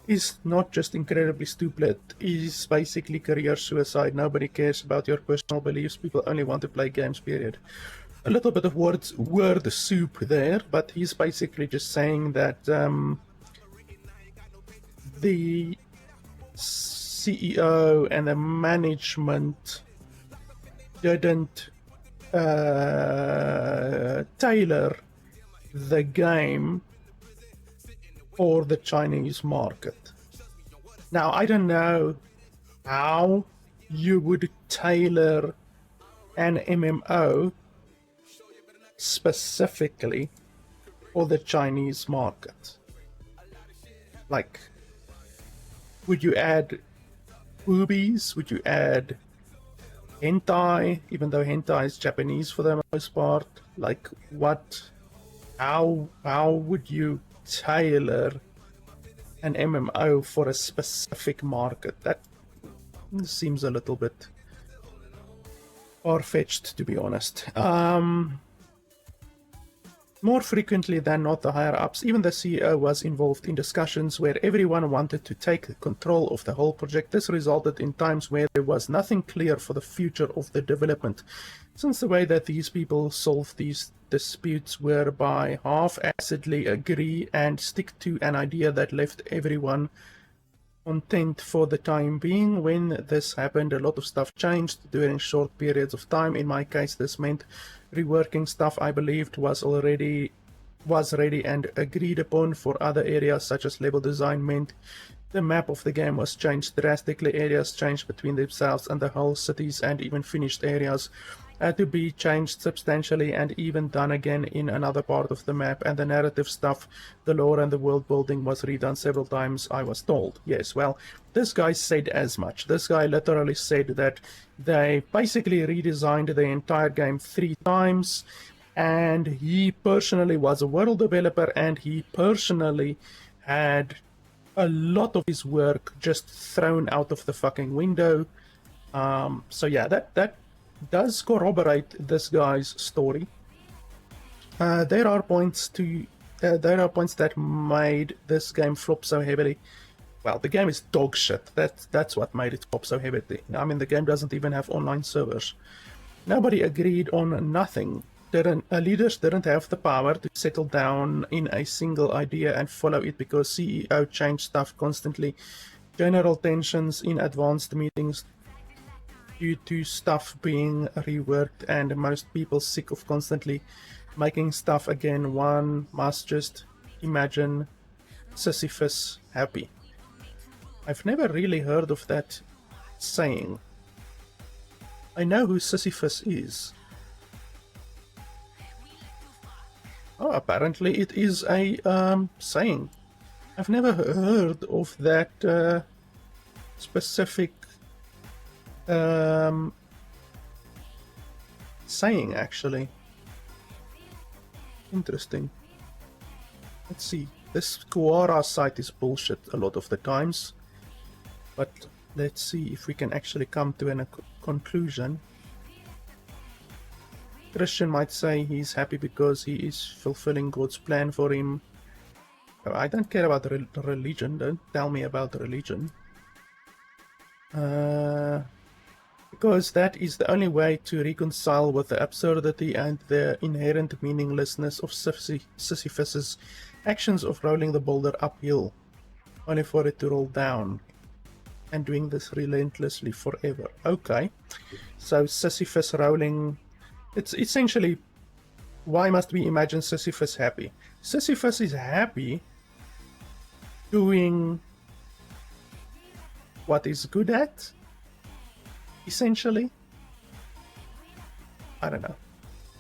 is not just incredibly stupid, is basically career suicide. Nobody cares about your personal beliefs, people only want to play games, period. a little bit of word soup there, but he's basically just saying that the CEO and the management didn't tailor the game for the Chinese market. Now, I don't know how you would tailor an MMO specifically for the Chinese market. Like, would you add boobies? Would you add hentai, even though hentai is Japanese for the most part? Like, what? How would you tailor an MMO for a specific market? That seems a little bit far-fetched, to be honest. More frequently than not, the higher-ups, even the CEO, was involved in discussions where everyone wanted to take control of the whole project. This resulted in times where there was nothing clear for the future of the development, since the way that these people solved these disputes were by half-assedly agree and stick to an idea that left everyone content for the time being. When this happened, a lot of stuff changed during short periods of time. In my case, this meant reworking stuff I believed was ready and agreed upon. For other areas, such as level design, meant the map of the game was changed drastically. Areas changed between themselves, and the whole cities and even finished areas had to be changed substantially and even done again in another part of the map. And the narrative stuff, the lore and the world building, was redone several times, I was told. Yes, well, this guy said as much. This guy literally said that they basically redesigned the entire game 3 times, and he personally was a world developer, and he personally had a lot of his work just thrown out of the fucking window. So yeah, that does corroborate this guy's story. There are points that made this game flop so heavily. Well, the game is dog shit. That's what made it flop so heavily. I mean, the game doesn't even have online servers. Nobody agreed on nothing. Leaders didn't have the power to settle down in a single idea and follow it because CEO changed stuff constantly. General tensions in advanced meetings due to stuff being reworked, and most people sick of constantly making stuff again. One must just imagine Sisyphus happy. I've never really heard of that saying. I know who Sisyphus is. Oh, apparently it is a saying. I've never heard of that specific saying, actually. Interesting. Let's see. This Quora site is bullshit a lot of the times, but let's see if we can actually come to a conclusion. Christian might say he's happy because he is fulfilling God's plan for him. I don't care about religion. Don't tell me about religion. Because that is the only way to reconcile with the absurdity and the inherent meaninglessness of Sisyphus's actions of rolling the boulder uphill, only for it to roll down, and doing this relentlessly forever. Okay, so Sisyphus rolling... It's essentially, why must we imagine Sisyphus happy? Sisyphus is happy doing what he's good at, essentially. I don't know.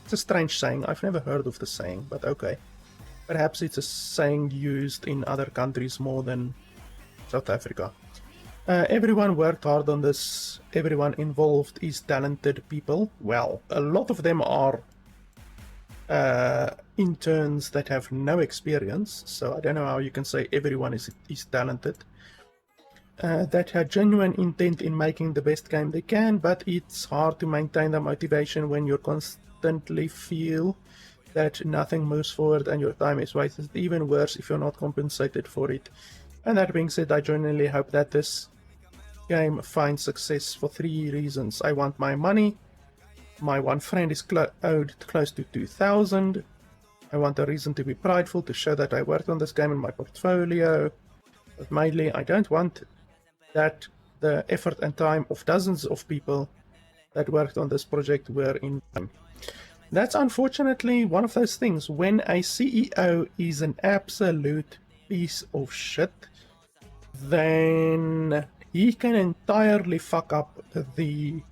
It's a strange saying. I've never heard of the saying, but okay. Perhaps it's a saying used in other countries more than South Africa. Everyone worked hard on this. Everyone involved is talented people. Well, a lot of them are interns that have no experience, so I don't know how you can say everyone is talented. That had genuine intent in making the best game they can, but it's hard to maintain the motivation when you constantly feel that nothing moves forward and your time is wasted. Even worse if you're not compensated for it. And that being said, I genuinely hope that this game finds success for 3 reasons. I want my money, My one friend is owed close to 2,000. I want a reason to be prideful, to show that I worked on this game in my portfolio. But mainly, I don't want that the effort and time of dozens of people that worked on this project were in vain. That's unfortunately one of those things. When a CEO is an absolute piece of shit, then he can entirely fuck up the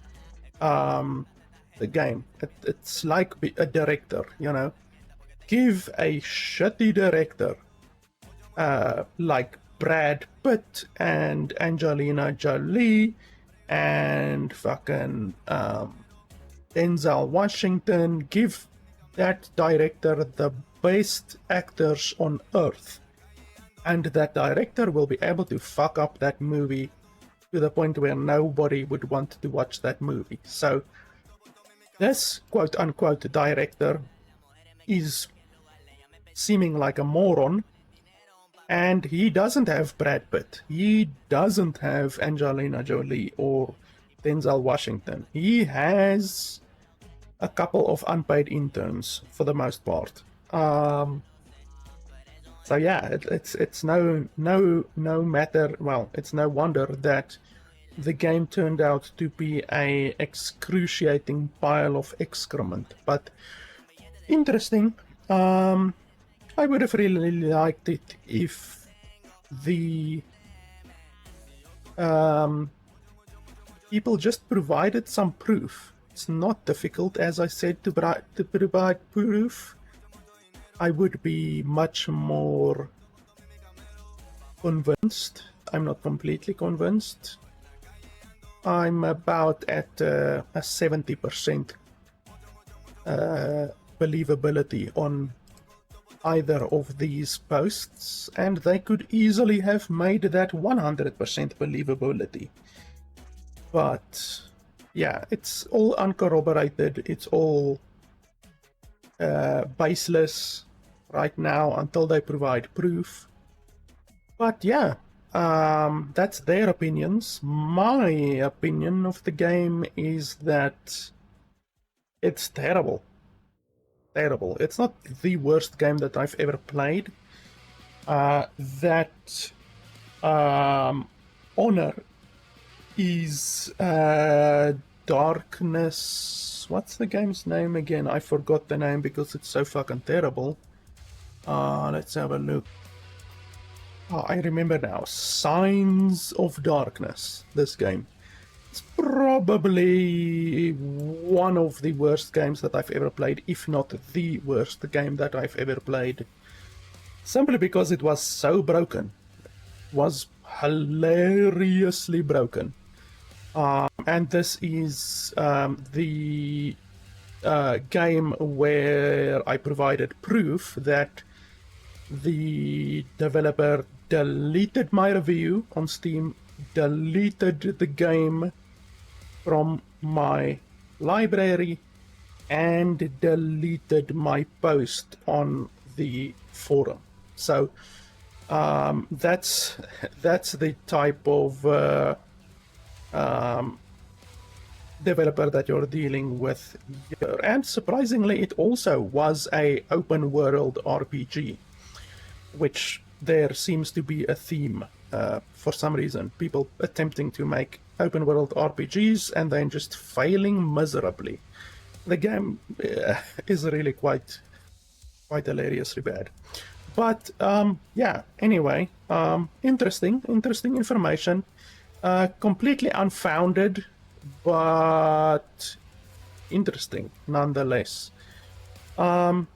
game. It's like a director, you know. Give a shitty director like Brad Pitt and Angelina Jolie and fucking Denzel Washington, give that director the best actors on earth, and that director will be able to fuck up that movie to the point where nobody would want to watch that movie. So this quote-unquote director is seeming like a moron, and he doesn't have Brad Pitt, he doesn't have Angelina Jolie or Denzel Washington. He has a couple of unpaid interns for the most part. So yeah, it's no matter. Well, it's no wonder that the game turned out to be a excruciating pile of excrement. But interesting. I would have really liked it if the people just provided some proof. It's not difficult, as I said, to provide proof. I would be much more convinced. I'm not completely convinced. I'm about at a 70% believability on either of these posts, and they could easily have made that 100% believability. But yeah, it's all uncorroborated, it's all baseless right now until they provide proof. But yeah, that's their opinions. My opinion of the game is that it's terrible. Terrible. It's not the worst game that I've ever played. That Honor is Darkness. What's the game's name again? I forgot the name because it's so fucking terrible. Let's have a look. Oh, I remember now. Signs of Darkness. This game. It's probably one of the worst games that I've ever played, if not the worst game that I've ever played. Simply because it was so broken. It was hilariously broken. And this is the game where I provided proof that the developer deleted my review on Steam, deleted the game from my library, and deleted my post on the forum. So that's the type of developer that you're dealing with here. And surprisingly, it also was a open world RPG, which there seems to be a theme for some reason. People attempting to make open world RPGs and then just failing miserably. The game is really quite hilariously bad. But yeah, anyway, interesting information. Completely unfounded, but interesting nonetheless. So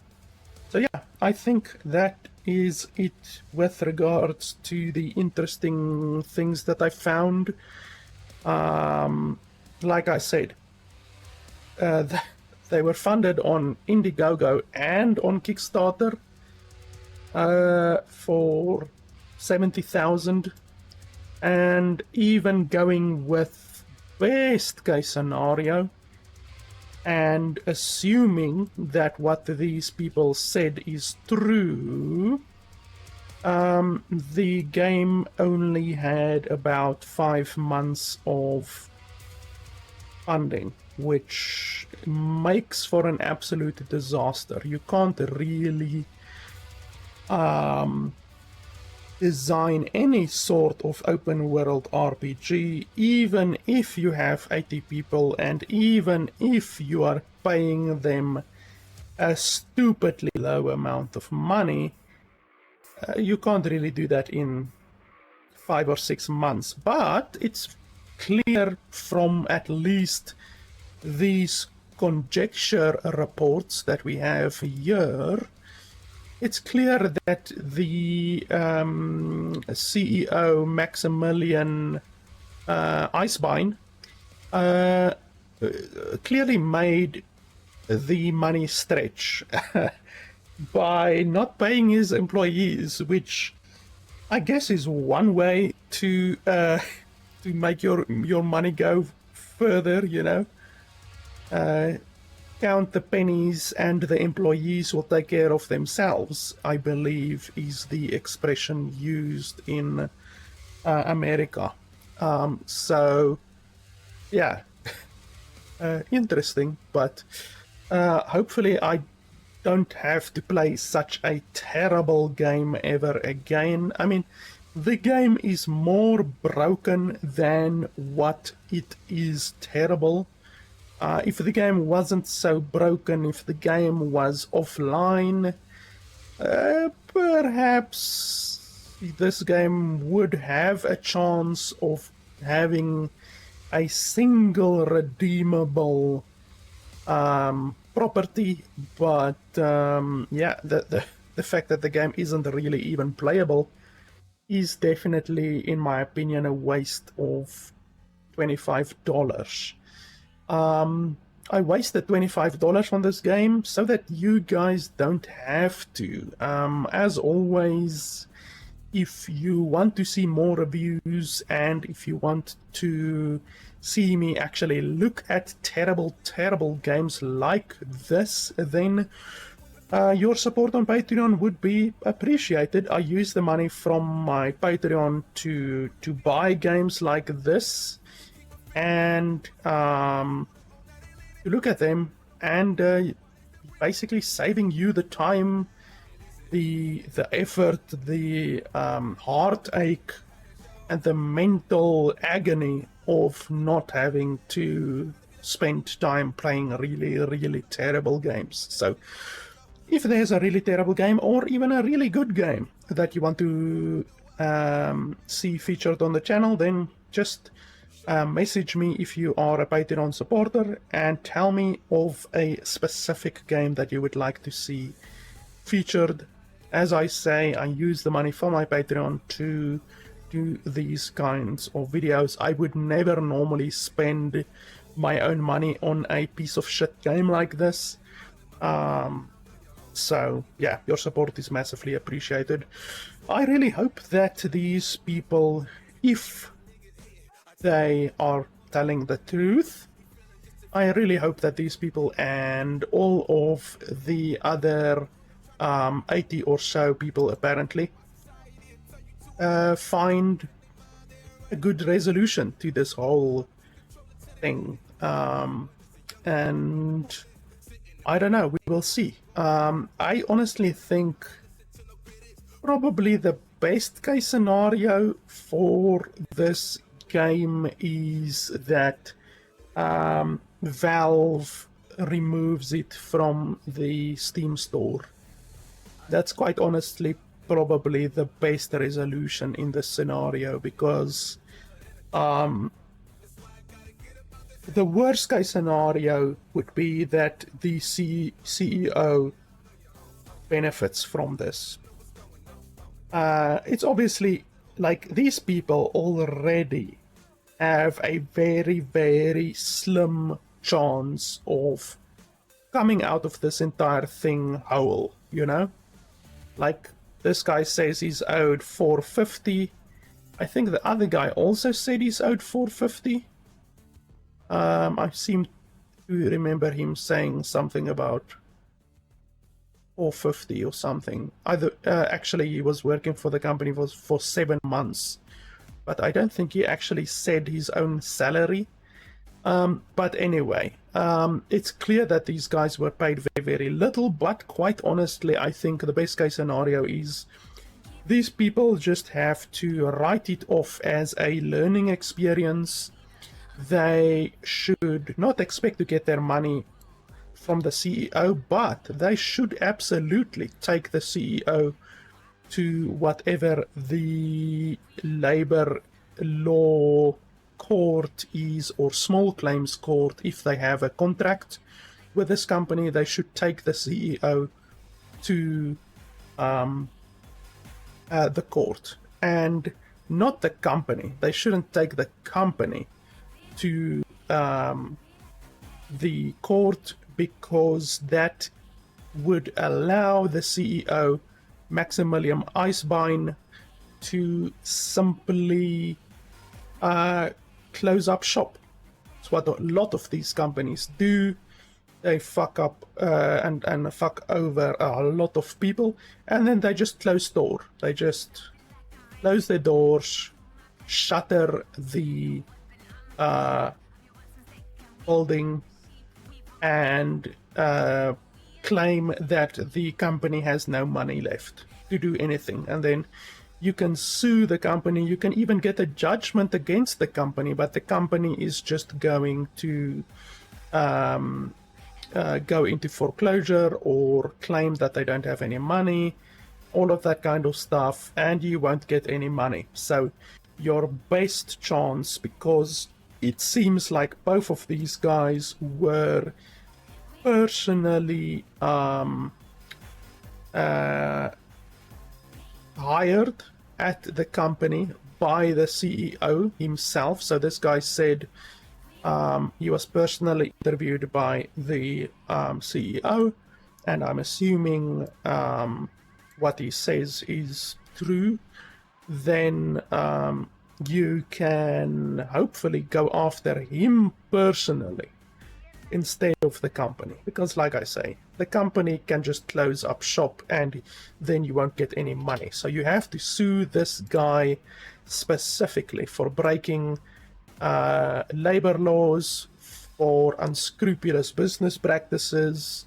yeah, I think that is it with regards to the interesting things that I found. Like I said, they were funded on Indiegogo and on Kickstarter for 70,000, and even going with best case scenario and assuming that what these people said is true, the game only had about 5 months of funding, which makes for an absolute disaster. You can't really design any sort of open world RPG, even if you have 80 people and even if you are paying them a stupidly low amount of money. You can't really do that in 5 or 6 months, but it's clear from at least these conjecture reports that we have here, it's clear that the CEO Maximilian Rehbein clearly made the money stretch by not paying his employees, which I guess is one way to make your money go further, you know. Count the pennies and the employees will take care of themselves, I believe is the expression used in America. So yeah, interesting, but hopefully I don't have to play such a terrible game ever again. I mean, the game is more broken than what it is terrible. If the game wasn't so broken, if the game was offline, perhaps this game would have a chance of having a single redeemable property, but yeah, the fact that the game isn't really even playable is definitely, in my opinion, a waste of $25. I wasted $25 on this game so that you guys don't have to. As always, if you want to see more reviews and if you want to see me actually look at terrible games like this, then your support on Patreon would be appreciated. I use the money from my Patreon to buy games like this and to look at them and basically saving you the time, the effort, the heartache, and the mental agony of not having to spend time playing really terrible games. So if there's a really terrible game or even a really good game that you want to see featured on the channel, then just message me if you are a Patreon supporter and tell me of a specific game that you would like to see featured. As I say, I use the money from my Patreon to do these kinds of videos. I would never normally spend my own money on a piece of shit game like this. So yeah, your support is massively appreciated. I really hope that these people, if they are telling the truth, I really hope that these people and all of the other 80 or so people apparently find a good resolution to this whole thing. And I don't know, we will see. I honestly think probably the best case scenario for this game is that Valve removes it from the Steam store. That's quite honestly probably the best resolution in this scenario, because the worst case scenario would be that the CEO benefits from this. It's obviously like these people already have a very slim chance of coming out of this entire thing whole, you know? Like, this guy says he's owed $450. I think the other guy also said he's owed $450. I seem to remember him saying something about $450 or something. Actually, he was working for the company for 7 months, but I don't think he actually said his own salary. But anyway, it's clear that these guys were paid very, very little, but quite honestly, I think the best case scenario is these people just have to write it off as a learning experience. They should not expect to get their money from the CEO, but they should absolutely take the CEO to whatever the labor law court is, or small claims court. If they have a contract with this company, they should take the CEO to the court, and not the company. They shouldn't take the company to the court, because that would allow the CEO Maximilian Rehbein to simply close up shop. It's what a lot of these companies do. They fuck up and fuck over a lot of people, and then they just close door. They just close their doors, shutter the building, and claim that the company has no money left to do anything. And then you can sue the company, you can even get a judgment against the company, but the company is just going to go into foreclosure or claim that they don't have any money, all of that kind of stuff, and you won't get any money. So your best chance, because it seems like both of these guys were personally hired at the company by the CEO himself. So this guy said he was personally interviewed by the CEO, and I'm assuming what he says is true. Then you can hopefully go after him personally instead of the company, because like I say, the company can just close up shop and then you won't get any money. So you have to sue this guy specifically for breaking labor laws, for unscrupulous business practices,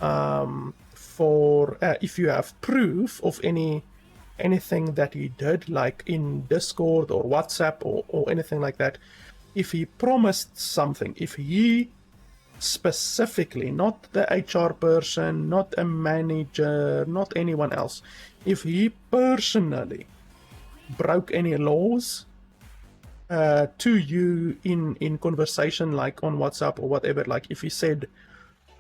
for if you have proof of anything that he did, like in Discord or WhatsApp or anything like that. If he promised something, if he specifically, not the HR person, not a manager, not anyone else, if he personally broke any laws to you in conversation, like on WhatsApp or whatever, like if he said,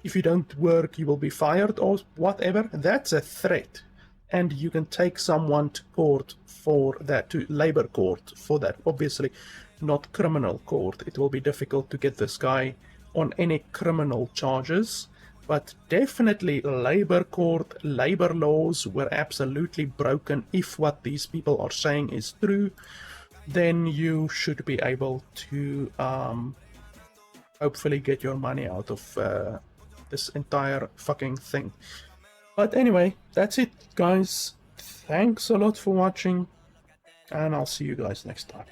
if you don't work, you will be fired or whatever, that's a threat. And you can take someone to court for that, to labor court for that. Obviously, not criminal court. It will be difficult to get this guy on any criminal charges, but definitely labor court. Labor laws were absolutely broken. If what these people are saying is true, then you should be able to hopefully get your money out of this entire fucking thing. But anyway, that's it, guys. Thanks a lot for watching, and I'll see you guys next time.